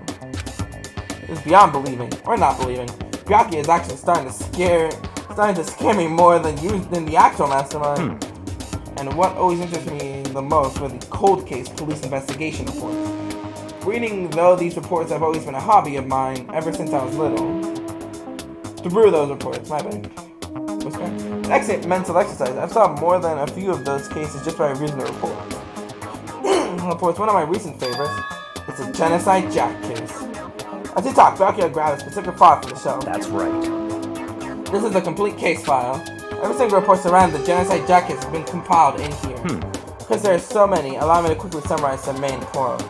It's beyond believing, or not believing. Byaki is actually starting to scare me more than the actual mastermind. And what always interests me the most were the cold case police investigation reports. Reading, though, these reports have always been a hobby of mine ever since I was little. To brew those reports, my bad. Excellent mental exercise. I've solved more than a few of those cases just by reading the reports. Reports, one of my recent favorites. It's a Genocide Jack case. As we talk, Byaki grabbed a specific file from the shelf. That's right. This is a complete case file. Every single report surrounding the Genocide Jack case has been compiled in here. Because there are so many, allow me to quickly summarize the main points.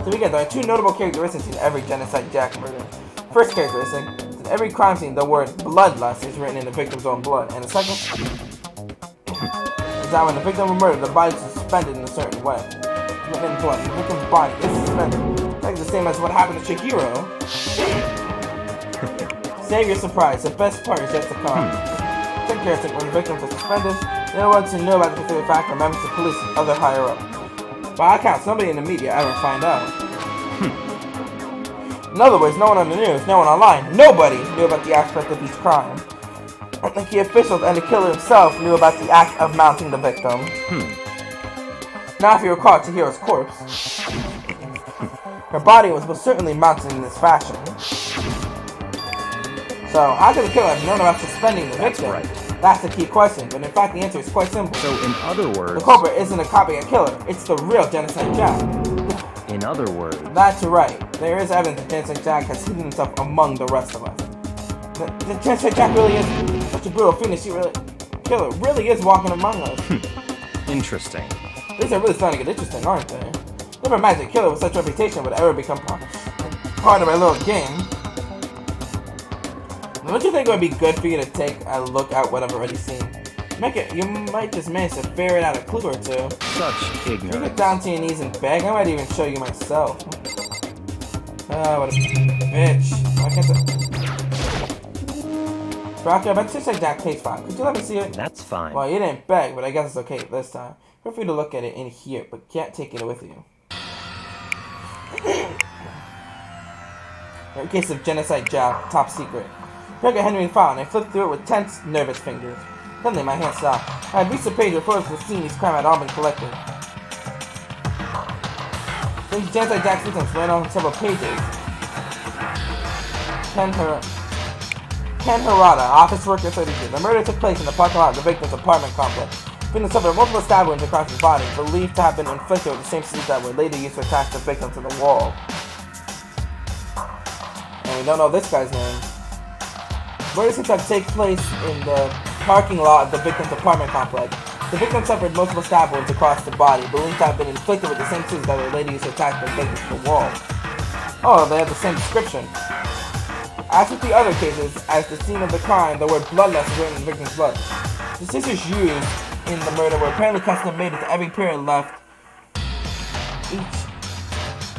So again, there are two notable characteristics in every Genocide Jack murder. First characteristic, in every crime scene, the word bloodlust is written in the victim's own blood. And the second is that when the victim was murdered, the body is suspended in a certain way. It's written in blood. The victim's body is suspended. That's the same as what happened to Chihiro. Save your surprise. The best part is yet to come. Second characteristic, when the victims are suspended, no one to know about the specific fact or members of police and other higher up. By all accounts, nobody in the media ever find out. In other words, no one on the news, no one online, nobody knew about the aspect of each crime. The key officials and the killer himself knew about the act of mounting the victim. Now if you recall Chihiro's corpse, her body was most certainly mounted in this fashion. So how could the killer have known about suspending the victim? That's right. That's the key question, but in fact the answer is quite simple. So in other words... The culprit isn't a copycat killer, it's the real Genocide Jack. In other words... That's right. There is evidence that Genocide Jack has hidden himself among the rest of us. The Genocide Jack really is such a brutal fiendish killer. Really is walking among us. Interesting. These are really starting to get interesting, aren't they? Never imagined a killer with such a reputation would ever become part of my little game. Don't you think it would be good for you to take a look at what I've already seen? You might just manage to ferret out a clue or two. Such ignorance. You get down to your knees and beg. I might even show you myself. What a bitch. Why can't I... Rocky, I bet you check that case file. Could you let me see it? That's fine. Well, you didn't beg, but I guess it's okay this time. Feel free to look at it in here, but can't take it with you. In case of Genocide Jack, top secret. Greg and Henry found, and I flipped through it with tense, nervous fingers. Suddenly, my hands stopped. I had reached the page where photos of the scene these crimes had all been collected. Then Genocide Jack's victims ran on several pages. Ken Harada, office worker 32. The murder took place in the parking lot of the victim's apartment complex. The victim suffered multiple stab wounds across his body, believed to have been inflicted with the same scissors that were later used to attach the victim to the wall. And we don't know this guy's name. Murder seems to take place in the parking lot of the victim's apartment complex. The victim suffered multiple stab wounds across the body, believed to have been inflicted with the same scissors that the lady used to attack the victim to the wall. Oh, they have the same description. As with the other cases, at the scene of the crime, the word bloodlust is written in the victim's blood. The scissors used in the murder were apparently custom made with every period left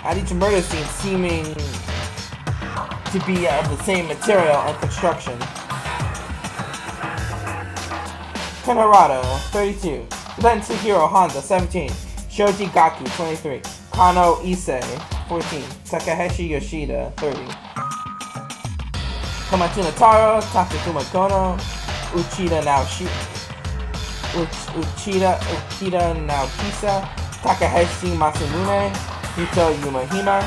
at each murder scene seeming to be of the same material and construction. Ken Harada, 32. Then Tsuhiro Honda, 17. Shoji Gaku, 23. Kano Issei, 14. Takahashi Yoshida, 30. Komatsu Taro, Takakuma Kono, Uchida Naokisa, Takahashi Masamune, Yuto Yumahima.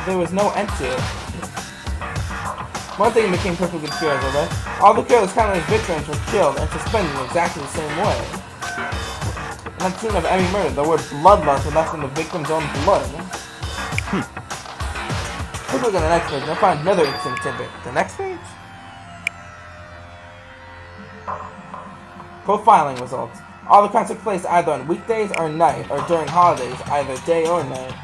There was no end to it. One thing became perfectly clear, though, all the killers counted as veterans were killed and suspended in exactly the same way. In that scene of every murder, the word bloodlust was left in the victim's own blood. Let's look at the next page and I'll find another interesting tidbit. The next page? Profiling results. All the crimes took place either on weekdays or night, or during holidays, either day or night.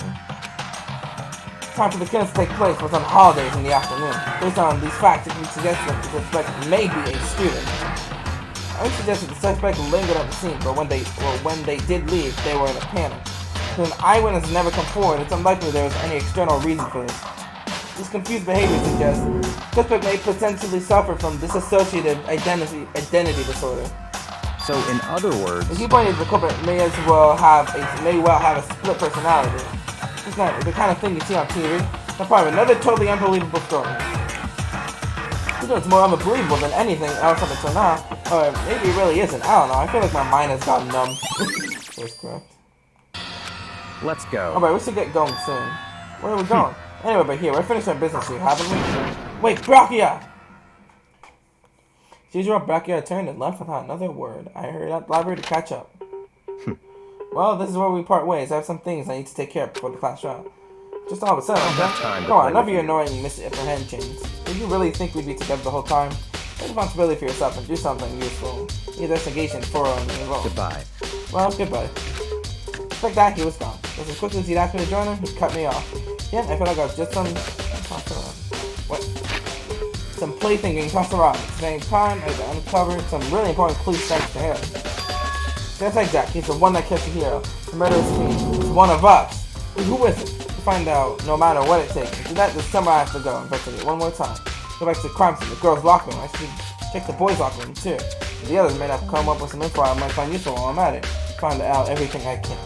Time for the killings to take place was on holidays in the afternoon. Based on these facts, it can be suggested that the suspect may be a student. I would suggest that the suspect lingered at the scene, but when they did leave, they were in a panic. Since an eyewitness has never come forward, it's unlikely there was any external reason for this. This confused behavior suggests the suspect may potentially suffer from dissociative identity disorder. So, in other words, the key point is the culprit may well have a split personality. It's not the kind of thing you see on TV. That's part of another totally unbelievable story. It's more unbelievable than anything else up until now. Or maybe it really isn't. I don't know. I feel like my mind has gotten numb. That's correct. let's go. Alright, we should get going soon. Where are we going? Anyway, but here, we're finished our business here, haven't we? Wait, Brachia! As usual, Brachia turned and left without another word. I hurried out the library to catch up. Well, this is where we part ways. I have some things I need to take care of before the class trial. Just all of a sudden, come on, enough of your annoying misapprehensions. Did you really think we'd be together the whole time? Take responsibility for yourself and do something useful. Either investigation for or involved. Goodbye. Well, goodbye. Just like that, he was gone. Just as quickly as he'd asked me to join him, he cut me off. Yeah, I feel like I was just some plaything getting tossed around. At the same time, I uncovered some really important clues thanks to him. Just like Jack, he's the one that killed the hero. The murderous fiend. He's one of us. Who is it? To find out, no matter what it takes. To that, this summer I have to go investigate one more time. Go back to the crime scene, the girls' locker room. I should check the boys' locker room too. The others may have come up with some info I might find useful while I'm at it. Find out everything I can.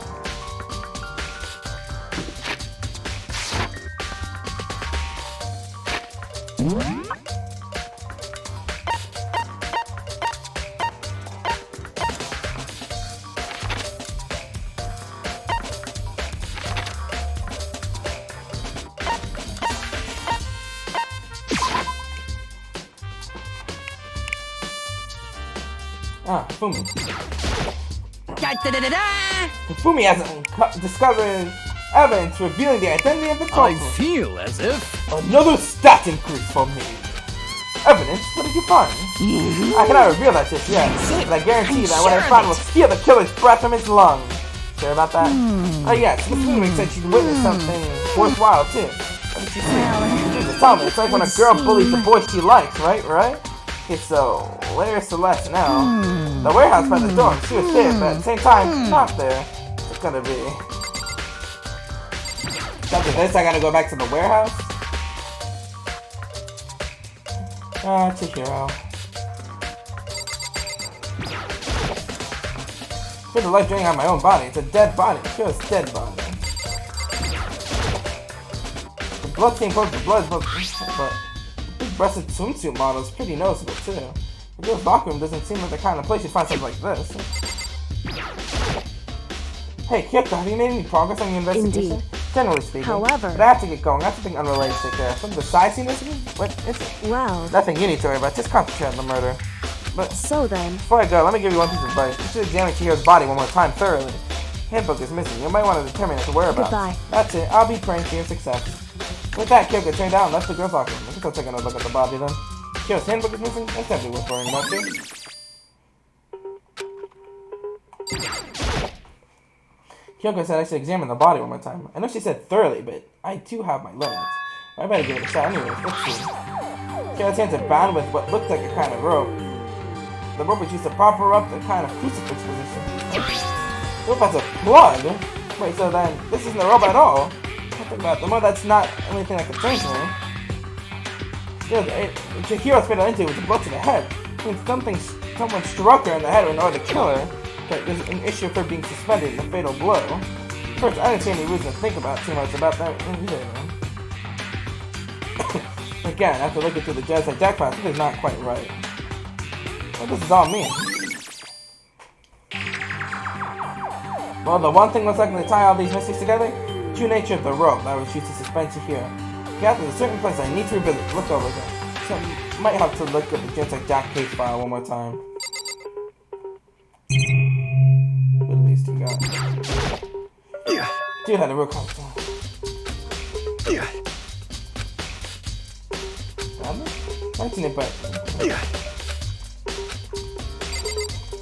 Ah, Fumi. Fumi has discovered evidence revealing the identity of the culprit. I feel as if... Another stat increase for me. Evidence? What did you find? I cannot reveal that just yet, but I guarantee that what I found will steal the killer's breath from his lungs. Sure about that? Oh yes, Miss Fumi said she'd witnessed something worthwhile too. What did she see? Jesus, tell me, it's like when a girl bullies the boy she likes, right? Okay, so, where's Celeste now? The warehouse by the dorm. She was there, but at the same time, not there. It's gonna be... After this, I gotta go back to the warehouse? Ah, Chihiro. Feel the life draining out my own body. It's a dead body. Feel it's dead body. The blood came close to the blood, but... breasted swimsuit model is pretty noticeable too. The girl's locker room doesn't seem like the kind of place you'd find something like this. Hey, Kyoko, have you made any progress on your investigation? Indeed. Generally speaking. However... But I have to get going. I have something unrelated to take care of. Something besides the investigation? What is it? Well... Nothing you need to worry about. Just concentrate on the murder. But... So then... Before I go, let me give you one piece of advice. You should examine Chihiro's body one more time thoroughly. Handbook is missing. You might want to determine its whereabouts. Goodbye. That's it. I'll be praying for your success. With that, Kyoko turned out and left the girl's locker room. Let's go take another look at the body then. Kyo's handbook is missing? That's definitely worth worrying about too. Kyoko said I should examine the body one more time. I know she said thoroughly, but I too have my limits. I better give it a shot anyways. Let's see. Kyok's hands are bound with what looked like a kind of rope. The rope was used to prop her up the kind of crucifix position. The rope has a plug? Wait, so then this isn't a rope at all? Think about the more that's not anything like a strange one. Chihiro's fatal injury was a blow to the head. I mean, someone struck her in the head in order to kill her. But there's an issue of her being suspended in the fatal blow. First, I didn't see any reason to think about too much about that either. Again, after looking through the genocide jackpot, I think it's not quite right. What does this all mean? Well, the one thing most likely to tie all these mysteries together, the true nature of the rope that was used to suspend Chihiro. Got to a certain place I need to look over again. So, might have to look at the genocide jack case file one more time. What are these two guys? Dude had a real conflict. Mention it, but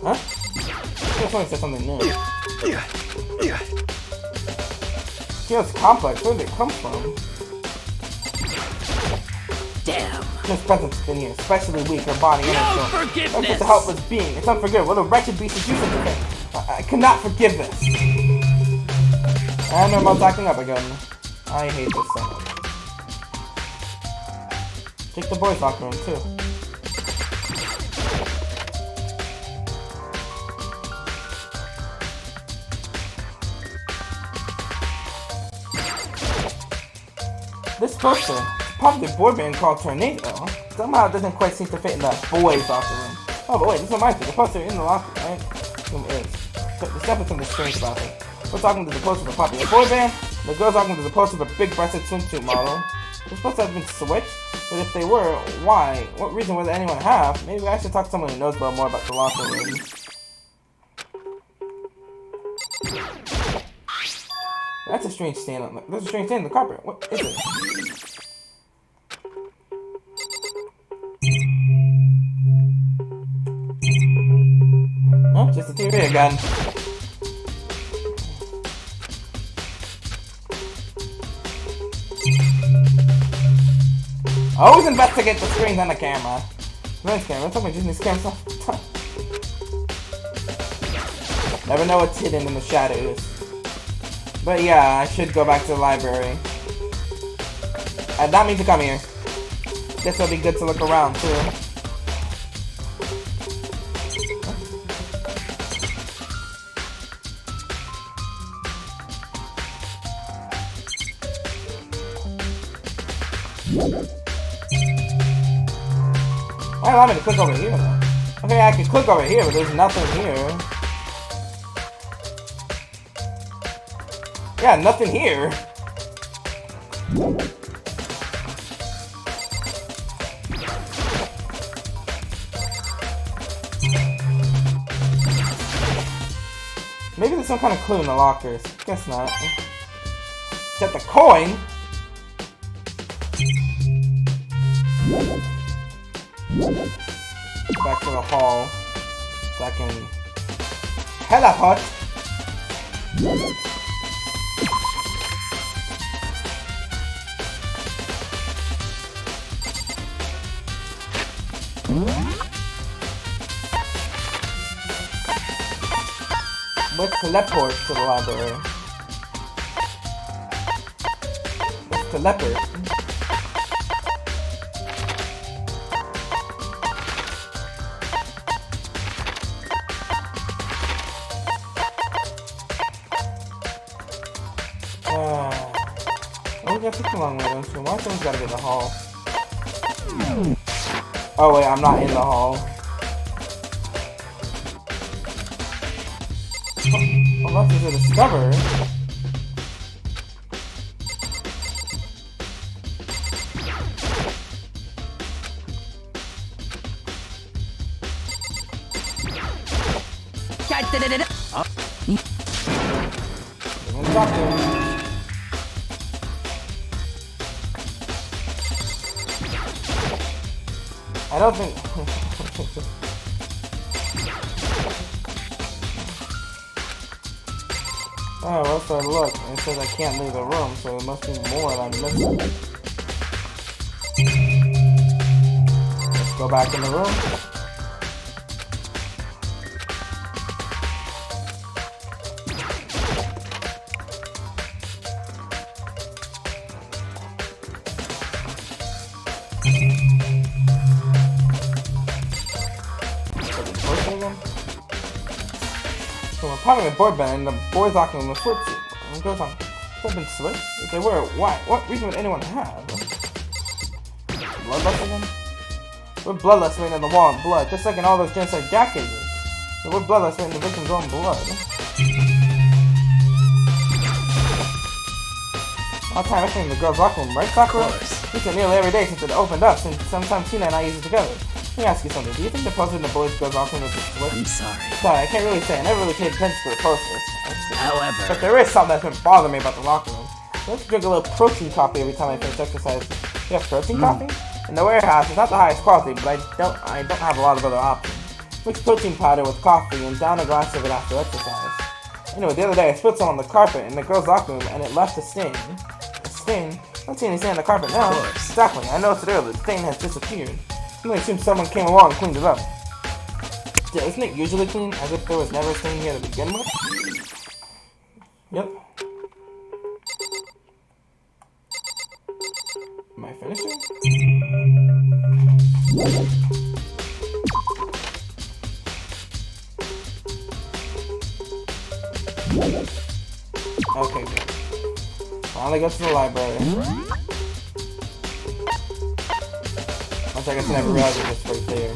huh? Someone said something new. Feels complex. Where did it come from? Damn. This presence has been here, especially weak, her body and her soul. That's just a helpless being. It's unforgivable. What a wretched beast is you such a thing. I cannot forgive this. And Normal's acting up again. I hate this so much. Check the boys' locker room too. This poster, a popular boy band called Tornado, somehow doesn't quite seem to fit in the boys' locker room. Oh, but wait, this reminds me, the poster in the locker room is. So there's definitely something strange about it. We're talking to the poster of a popular boy band, the girl's talking to the poster of a big-breasted swimsuit model. They're supposed to have been switched, but if they were, why? What reason would anyone have? Maybe I should talk to someone who knows a little more about the locker room. That's a strange stain on the... There's a strange stain on the carpet. What is it? Oh, just a TV again. Always investigate the screens on the camera. Nice camera. Someone using these cameras. Never know what's hidden in the shadows. But yeah, I should go back to the library. I did not mean to come here. Guess it'll be good to look around too. Why allow me to click over here though? Okay, I can click over here, but there's nothing here. Yeah, nothing here. Maybe there's some kind of clue in the lockers. Guess not. Get the coin? Back to the hall. So I can teleport. Let's teleport to the library. Let's teleport. Oh, we got such a long way, don't you? Why someone's gotta get the hall? Oh wait, I'm not in the hall. Unless there's a discover. I don't think. Oh, well, so look, it says I can't leave the room, so there must be more that I'm missing. Let's go back in the room. So we're probably a board band, and the boys locking in the footsie. And it goes on. They've been slipped? If they were, why? What reason would anyone have? Bloodlust again? We're bloodlust written in the wall in blood, just like in all those genocide jack cases. So we're bloodlust written in the victim's own blood. All time actually in the girls' locker room, right, Sakura? We spent nearly every day since it opened up, since sometimes Tina and I use it together. Let me ask you something. Do you think the poster in the boys' girls' locker room is a switch? I'm sorry. Sorry, I can't really say. I never really paid attention to the posters. However... But there is something that's been bothering me about the locker room. Let's drink a little protein coffee every time I finish exercise. You have protein coffee? In the warehouse, it's not the highest quality, but I don't have a lot of other options. Mix protein powder with coffee and down a glass of it after exercise. Anyway, the other day I spilled some on the carpet in the girls' locker room and it left a stain. A stain? I don't see any stain on the carpet now. Exactly, I noticed it earlier. The stain has disappeared. I only assume someone came along and cleaned it up. Yeah, isn't it usually clean, as if there was never a stain here to begin with? Yep. Am I finishing? Okay, good. Finally go to the library. Which I guess I never realized it was right there.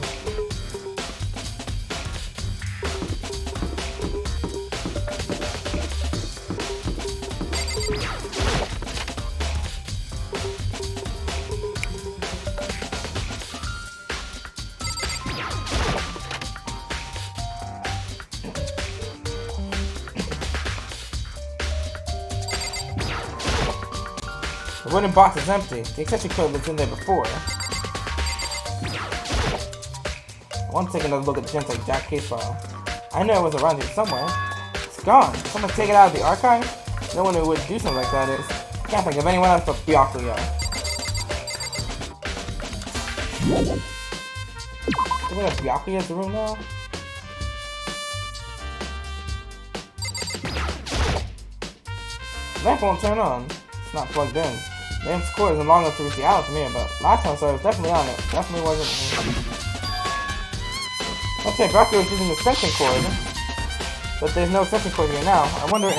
The wooden box is empty. The accessory code was in there before. I want to take another look at the genocide jack case file. I know it was around here somewhere. It's gone. Someone take it out of the archive? No one who would do something like that is. I can't think of anyone else but Byakuya. Do we have Byakuya's room now? The lamp won't turn on. It's not plugged in. The lamp's cord isn't long enough to reach the outlet from here, but last time I saw it was definitely on it. Definitely wasn't. Okay, Byakuya was using the extension cord. But there's no extension cord here now. I wonder if...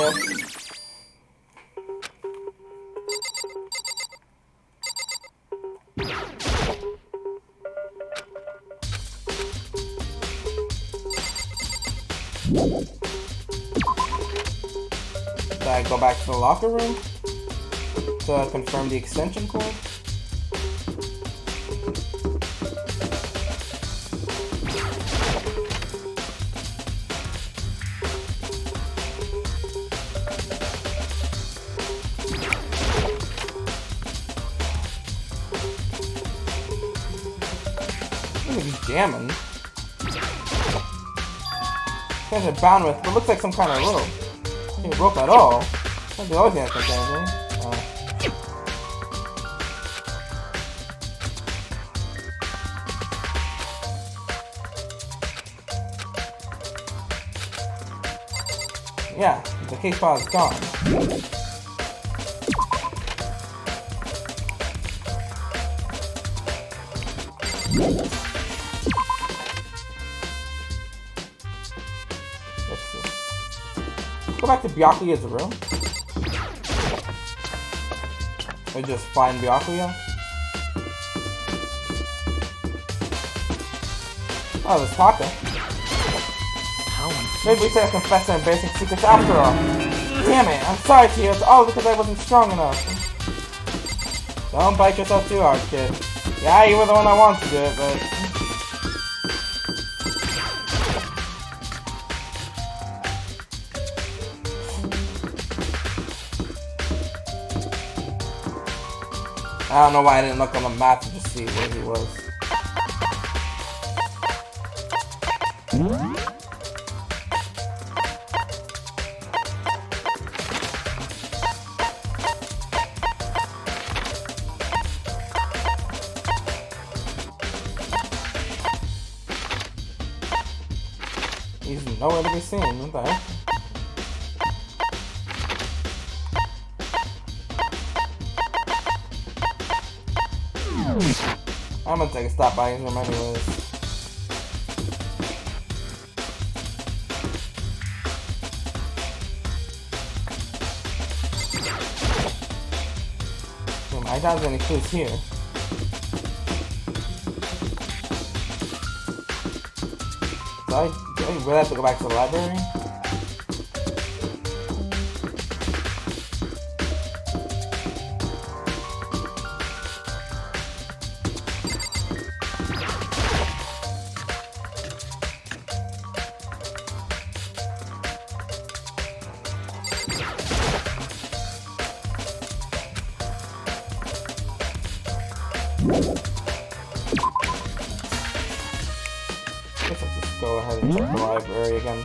Did I go back to the locker room to confirm the extension cord? He's jamming. There's a bandwidth, but it looks like some kind of rope. Ain't rope at all. That's the only thing I think of, right? Yeah, the case file is gone. Let's see. Go back to Byakuya's room. Or just find Byakuya. Oh, there's Taka. Maybe we should confess our embarrassing secrets after all. Damn it, I'm sorry to you. It's all because I wasn't strong enough. Don't bite yourself too hard, kid. Yeah, you were the one that wanted to do it, but... I don't know why I didn't look on the map to just see where he was. He's nowhere to be seen. What the heck? I'm gonna take a stop by him anyways. I doubt there's any clues here. So I really have to go back to the library? Guess I'll just go ahead and check the library again.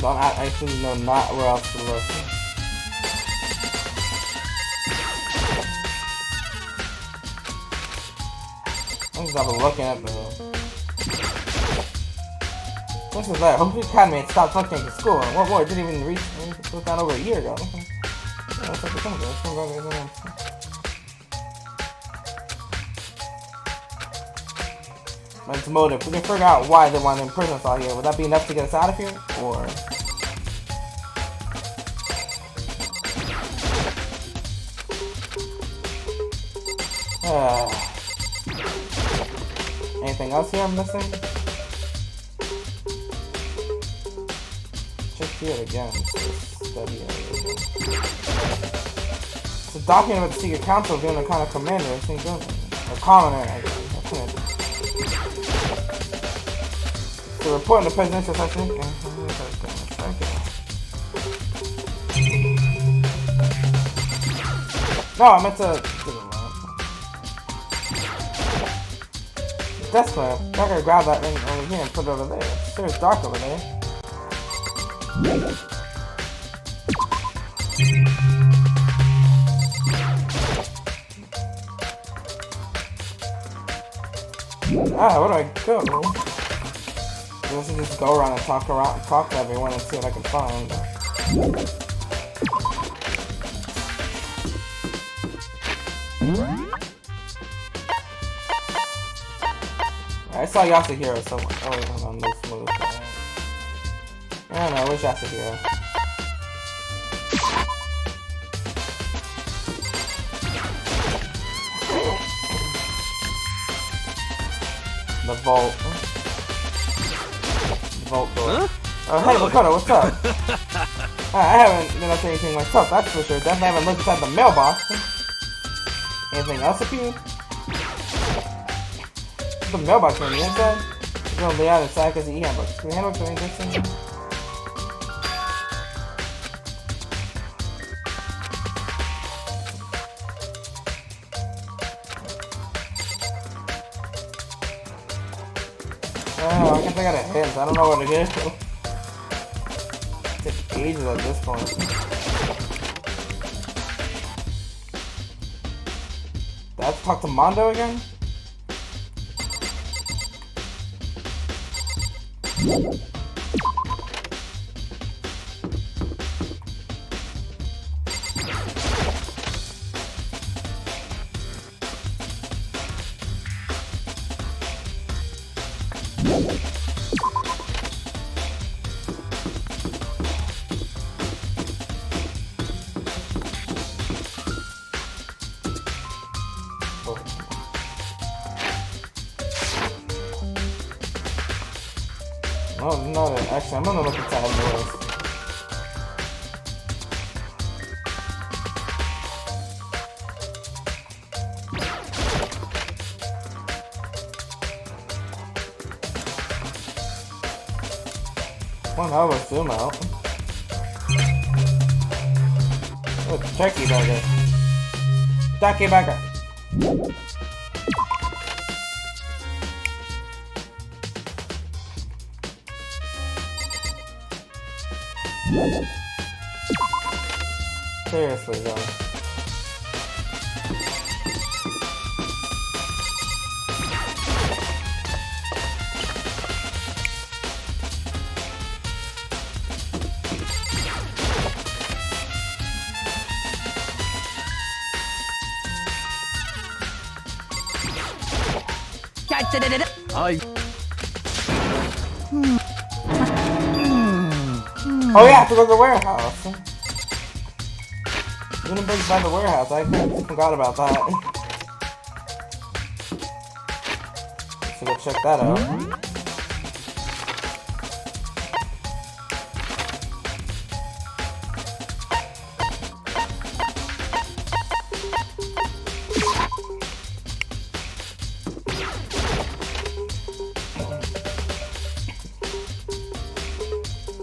I actually know not where else to look. I'm just looking at the... This is that Hope Academy had stopped functioning at school, and what more? It didn't even reach... It was down over a year ago. Yeah, that's what the thing is. It's motive. We can figure out why they want to imprison us all here. Would that be enough to get us out of here? Or... Anything else here I'm missing? Check here again. Study area. It's a document about the secret council of the kind of commander. Or commoner, I guess. The report on the presidential session. No, I meant to. Desk lamp. I gotta grab that thing over here and put it over there. It's sure it's dark over there. Ah, where do I go? I should just go around and talk to everyone and see what I can find. I saw Yasuhiro somewhere. Oh wait, hold on, this move. I don't know, where's Yasuhiro? The vault. Vault door. Huh? Hey, Makoto, what's up? I haven't been up to anything myself, that's for sure. Definitely haven't looked inside the mailbox. Anything else appeared? The mailbox on the inside? It's gonna lay out inside because the e-handbooks. Can the handbooks or anything? Oh, I guess I got a hint. I don't know what it is. It takes ages at this point. Do I have to talk to Mondo again? Oh, no, actually, I'm gonna look inside yours. One hell of a zoom out. Oh, turkey burger. Turkey burger. Seriously, though. Oh yeah, I have to go to the warehouse. Universe by the warehouse. I forgot about that. Should go check that out.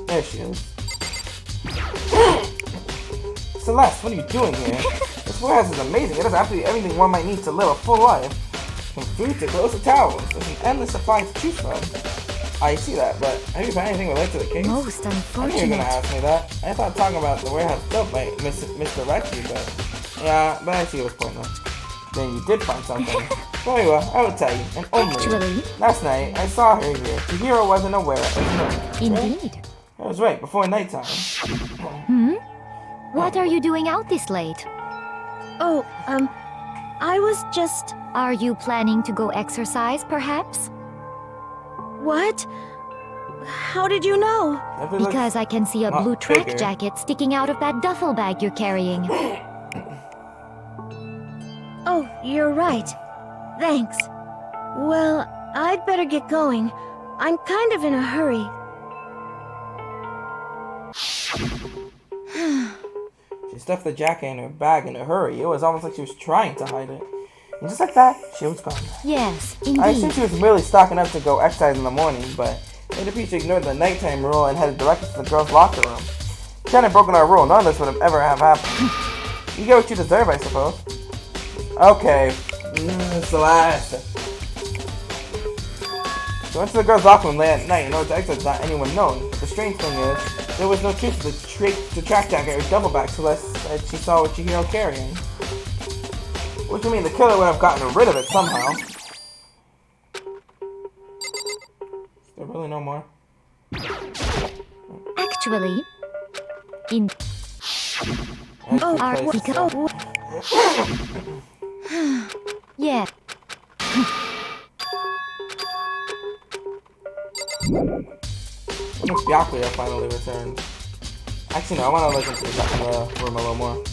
There she is. Celeste, what are you doing here? This warehouse is amazing. It has absolutely everything one might need to live a full life. From food to clothes to towels. There's an endless supply to choose from. I see that, but have you found anything related to the case? Most I knew you were unfortunate. gonna ask me that. I thought talking about the warehouse itself might misdirect you, but yeah, but I see it was pointless. Then you did find something. Very well, I will tell you. And only Actually. last night I saw her here. Chihiro wasn't aware of her. Indeed. That was right, before nighttime. What are you doing out this late? Oh, I was just... Are you planning to go exercise, perhaps? What? How did you know? Never looked Because I can see a lot blue track bigger. jacket sticking out of that duffel bag you're carrying. Oh, you're right. Thanks. Well, I'd better get going. I'm kind of in a hurry. She stuffed the jacket in her bag in a hurry. It was almost like she was trying to hide it. And just like that, she was gone. Yes, I assumed indeed. she was really stocking up to go exercise in the morning, but it appears she ignored the nighttime rule and headed directly to the girls' locker room. She hadn't broken our rule. None of this would have ever have happened. You get what you deserve, I suppose. Okay. Celeste. She went to the girls' locker room late at night in order to exercise without anyone knowing. But the strange thing is, there was no truth to the track jacket or double bag Celeste said she saw what Chihiro carrying. What do you mean the killer would have gotten rid of it somehow? Is there really no more? Actually, in Oh, are we go? Yeah. What makes Byakuya finally returned? Actually, no, I want to look into the room a little more.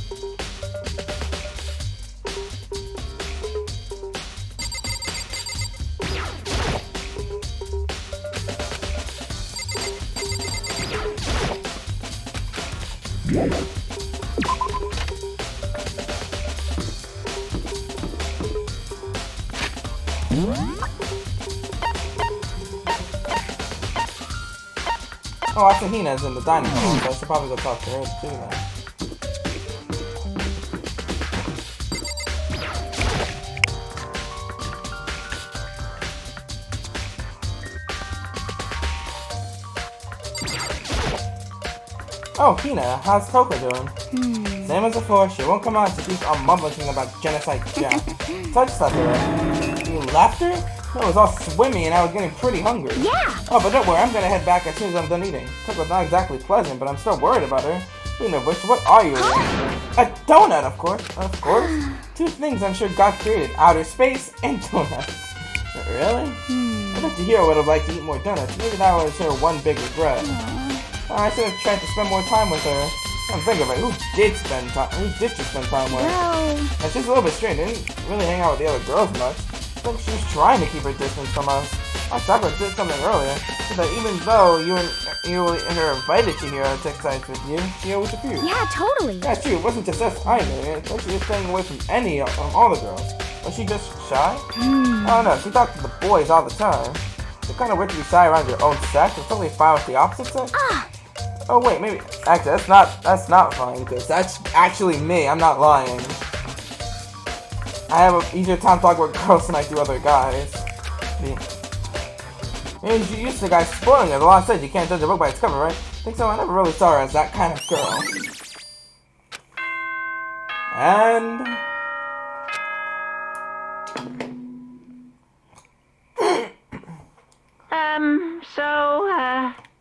Oh, Asahina's in the dining hall, so I should probably go talk to her too then. Oh, Hina, how's Coco doing? Same as before, she won't come out to keep on mumbling about genocide Jack. Touch stuff her. You left her? It was all swimmy and I was getting pretty hungry. Yeah. Oh, but don't worry, I'm gonna head back as soon as I'm done eating. Coco's not exactly pleasant, but I'm still worried about her. Speaking of which, what are you eating? A donut, of course. Of course. Two things I'm sure God created, outer space and donuts. Really? I bet Chihiro would have liked to eat more donuts. Maybe that was her one big regret. I should have tried to spend more time with her. Come think of it, who did she spend time with? Well... That's just a little bit strange. They didn't really hang out with the other girls much. I think she was trying to keep her distance from us. Sakura did something earlier. She said that even though you and her invited Chihiro to exercise with you, she always refused. Yeah, totally. Yeah, true. It wasn't just us either. It's like she was staying away from all the girls. Was she just shy? I don't know. She talked to the boys all the time. It's kind of weird to be shy around your own sex. It's totally fine with the opposite sex. Oh wait, maybe. Actually, that's not fine because that's actually me. I'm not lying. I have an easier time talking with girls than I do other guys. And you used to the guy spoiling it. The law says you can't judge a book by its cover, right? I think so. I never really saw her as that kind of girl. And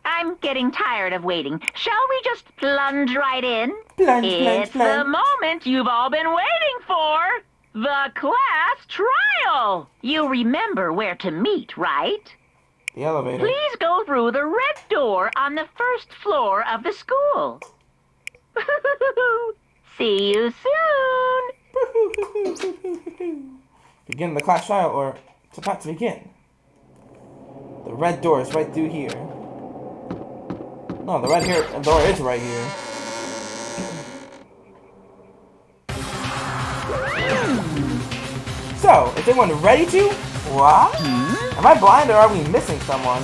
I'm getting tired of waiting. Shall we just plunge right in? Plunge. The moment you've all been waiting for. The class trial. You remember where to meet, right? The elevator. Please go through the red door on the first floor of the school. See you soon. Begin the class trial, or it's about to begin. The red door is right through here. No, the red door is right here. So, is anyone ready to? What? Am I blind or are we missing someone?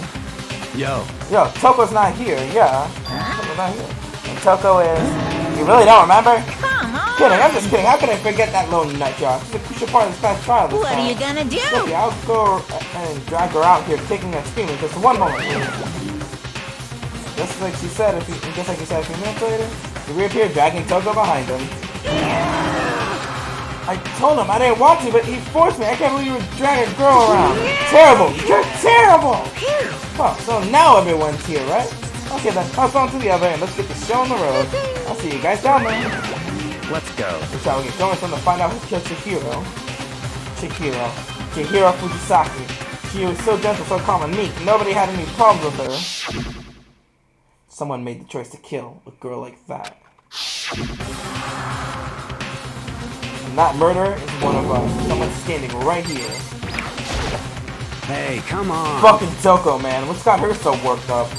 Yo. Yo, Toko's not here. Yeah. Toko's not here. And Toko is... You really don't remember? Come on. Kidding, I'm just kidding. How could I forget that little nut job? She's a crucial part of this class trial this What time. are you gonna do? Look, I'll go and drag her out here kicking and screaming. Just one moment, please. Just like she said, a few minutes later, he reappeared dragging Toko behind him. I told him I didn't want to, but he forced me. I can't believe you would drag a girl around. Terrible! You're terrible! Oh, so now everyone's here, right? Okay then, hop on to the other and let's get the show on the road. I'll see you guys down there. Let's go. So shall we get going from to find out who killed Chihiro? Chihiro Fujisaki. She was so gentle, so calm and meek. Nobody had any problems with her. Someone made the choice to kill a girl like that. And that murderer is one of us. Someone's standing right here. Hey, come on. Fucking Toko, man. What's got her so worked up?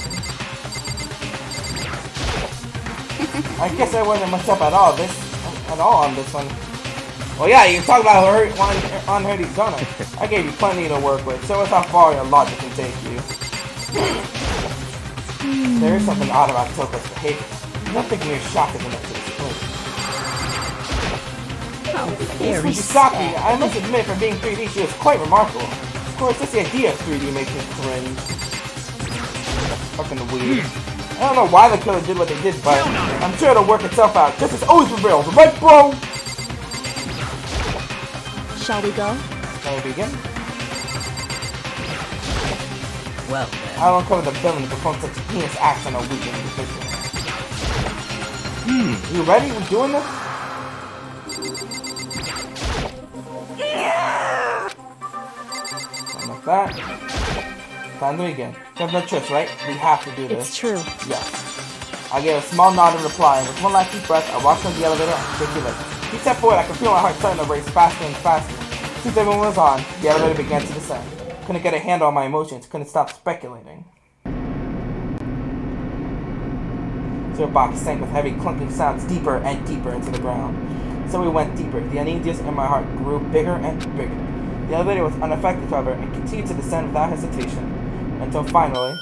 I guess I wasn't much up at all on this one. Well, yeah, you talk about her on her Zona. I gave you plenty to work with. Show us how far your logic can take you. There is something odd about Toko's behavior. Nothing mere shock is enough to explain. Very Fujisaki, I must admit, for being 3D, she was quite remarkable. Of course, just the idea of 3D makes me cringe. Fucking weird. I don't know why the killer did what they did, but I'm sure it'll work itself out. Justice always prevails, right, bro? Shall we go? Can we begin? Well, I don't cover the villain to perform such heinous acts on a weekend individual. You ready? We doing this? Something like that. Time to begin. You have no choice, right? We have to do this. It's true. Yes. I gave a small nod in reply, and with one last deep breath, I walked into the elevator and shook your leg. He stepped forward, I could feel my heart starting to race faster and faster. Since everyone was on, the elevator began to descend. Couldn't get a handle on my emotions, couldn't stop speculating. The box sank with heavy clunking sounds deeper and deeper into the ground. So we went deeper. The uneasiness in my heart grew bigger and bigger. The elevator was unaffected, however, and continued to descend without hesitation, until finally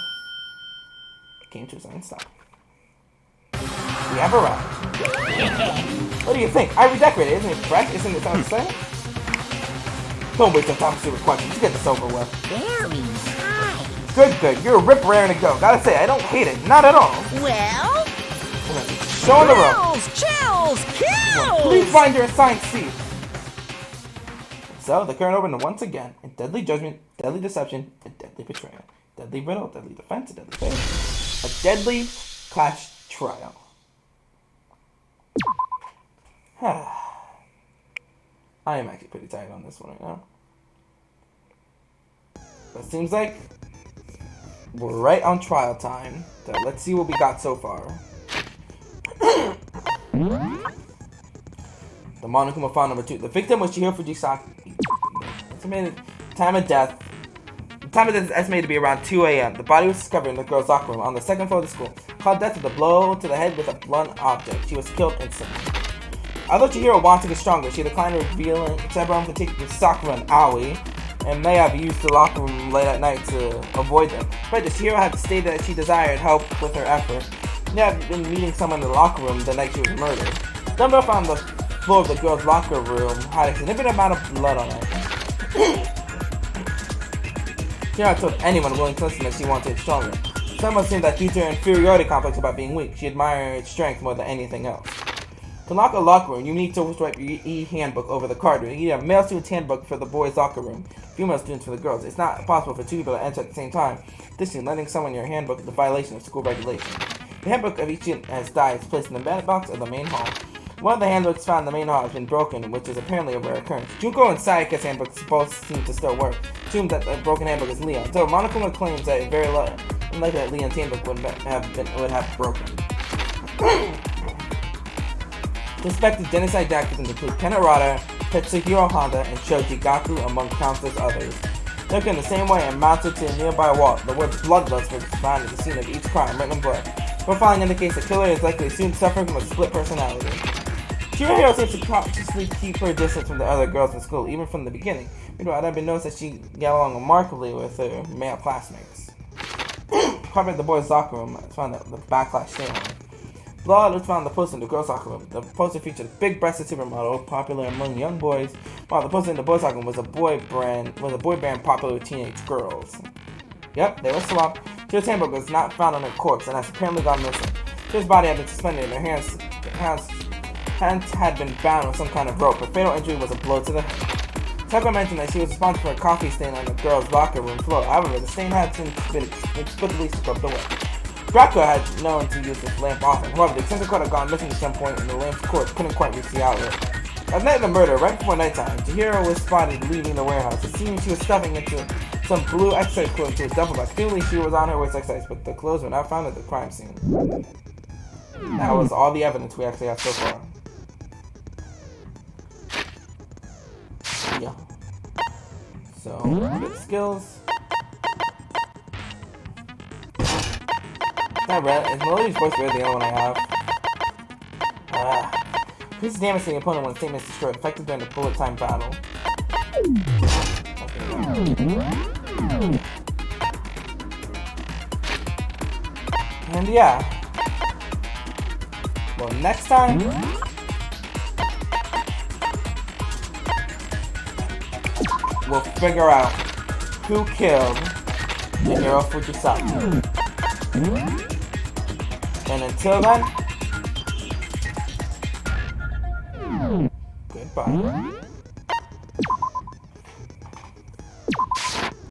it came to a sudden stop. We have arrived. What do you think? I redecorated. Isn't it fresh? Isn't it sound exciting? Don't waste your time with stupid questions. Let's get this over with. Very nice. Good. You're a rip raring to go. Gotta say, I don't hate it. Not at all. Well, Show on the road. chills, kills! Please find your assigned seat. So the curtain opened once again, in deadly judgment, deadly deception, and deadly betrayal. Deadly riddle, deadly defense, deadly fail. A deadly clash trial. I am actually pretty tired on this one right now. But it seems like we're right on trial time. So let's see what we got so far. The Monokuma file number 2. The victim was Chihiro Fujisaki. Estimated time of death. The time of death is estimated to be around 2 a.m. The body was discovered in the girl's locker room on the second floor of the school. Called death with a blow to the head with a blunt object. She was killed instantly. Although Chihiro wanted to get stronger, she declined revealing everyone could take Sakura and Aoi, and may have used the locker room late at night to avoid them. But Chihiro had stated that she desired help with her effort. She had been meeting someone in the locker room the night she was murdered. Dumbledore found the floor of the girls' locker room had a significant amount of blood on it. She had told anyone willing to listen that she wanted it stronger. Some assumed that due to her inferiority complex about being weak, she admired its strength more than anything else. To lock a locker room, you need to swipe your e-handbook over the card. You need a male student's handbook for the boys' locker room, female students for the girls. It's not possible for two people to enter at the same time. Additionally, letting someone your handbook is a violation of school regulations. The handbook of each student has died placed in the bed box of the main hall. One of the handbooks found in the main hall has been broken, which is apparently a rare occurrence. Junko and Sayaka's handbooks both seem to still work. Assume that the broken handbook is Leon. So Monokuma claims that it's very unlikely that Leon's handbook would have broken. Suspected genocide actors include Kenarada, Tetsuhiro Honda, and Shoji Gaku, among countless others. Looking the same way and mounted to a nearby wall, the word bloodlust was found at the scene of each crime, written in blood. Profiling indicates the killer is likely soon suffering from a split personality. Chihiro seems to consciously keep her distance from the other girls in school, even from the beginning. Meanwhile, it had been noticed that she got along remarkably with her male classmates. Carpet at the boys' locker room found the backlash stain on it. Blood was found on the poster in the girls' locker room. The poster featured a big-breasted supermodel popular among young boys, while the poster in the boys' locker room was a boy band popular with teenage girls. Yep, they were swapped. Chill's handbook was not found on her corpse and has apparently gone missing. Chill's body had been suspended and her hands had been bound with some kind of rope. Her fatal injury was a blow to the head. Tucker mentioned that she was responsible for a coffee stain on the girls' locker room floor. However, the stain had since been explicitly scrubbed away. Draco had known to use this lamp often. However, the extender cord had gone missing at some point and the lamp's cord couldn't quite reach the outlet. At night of the murder, right before nighttime, Chihiro was spotted leaving the warehouse. It seemed she was stuffing into some blue exercise clothes into a duffel bag. Clearly, she was on her way to exercise, but the clothes were not found at the crime scene. That was all the evidence we actually have so far. Yeah. So, good skills. Is Melody's voice really the only one I have? Increases damage to the opponent when the statement is destroyed, effective during the bullet time battle. And yeah. Well, next time, we'll figure out who killed the hero Fujisawa. And until then, goodbye.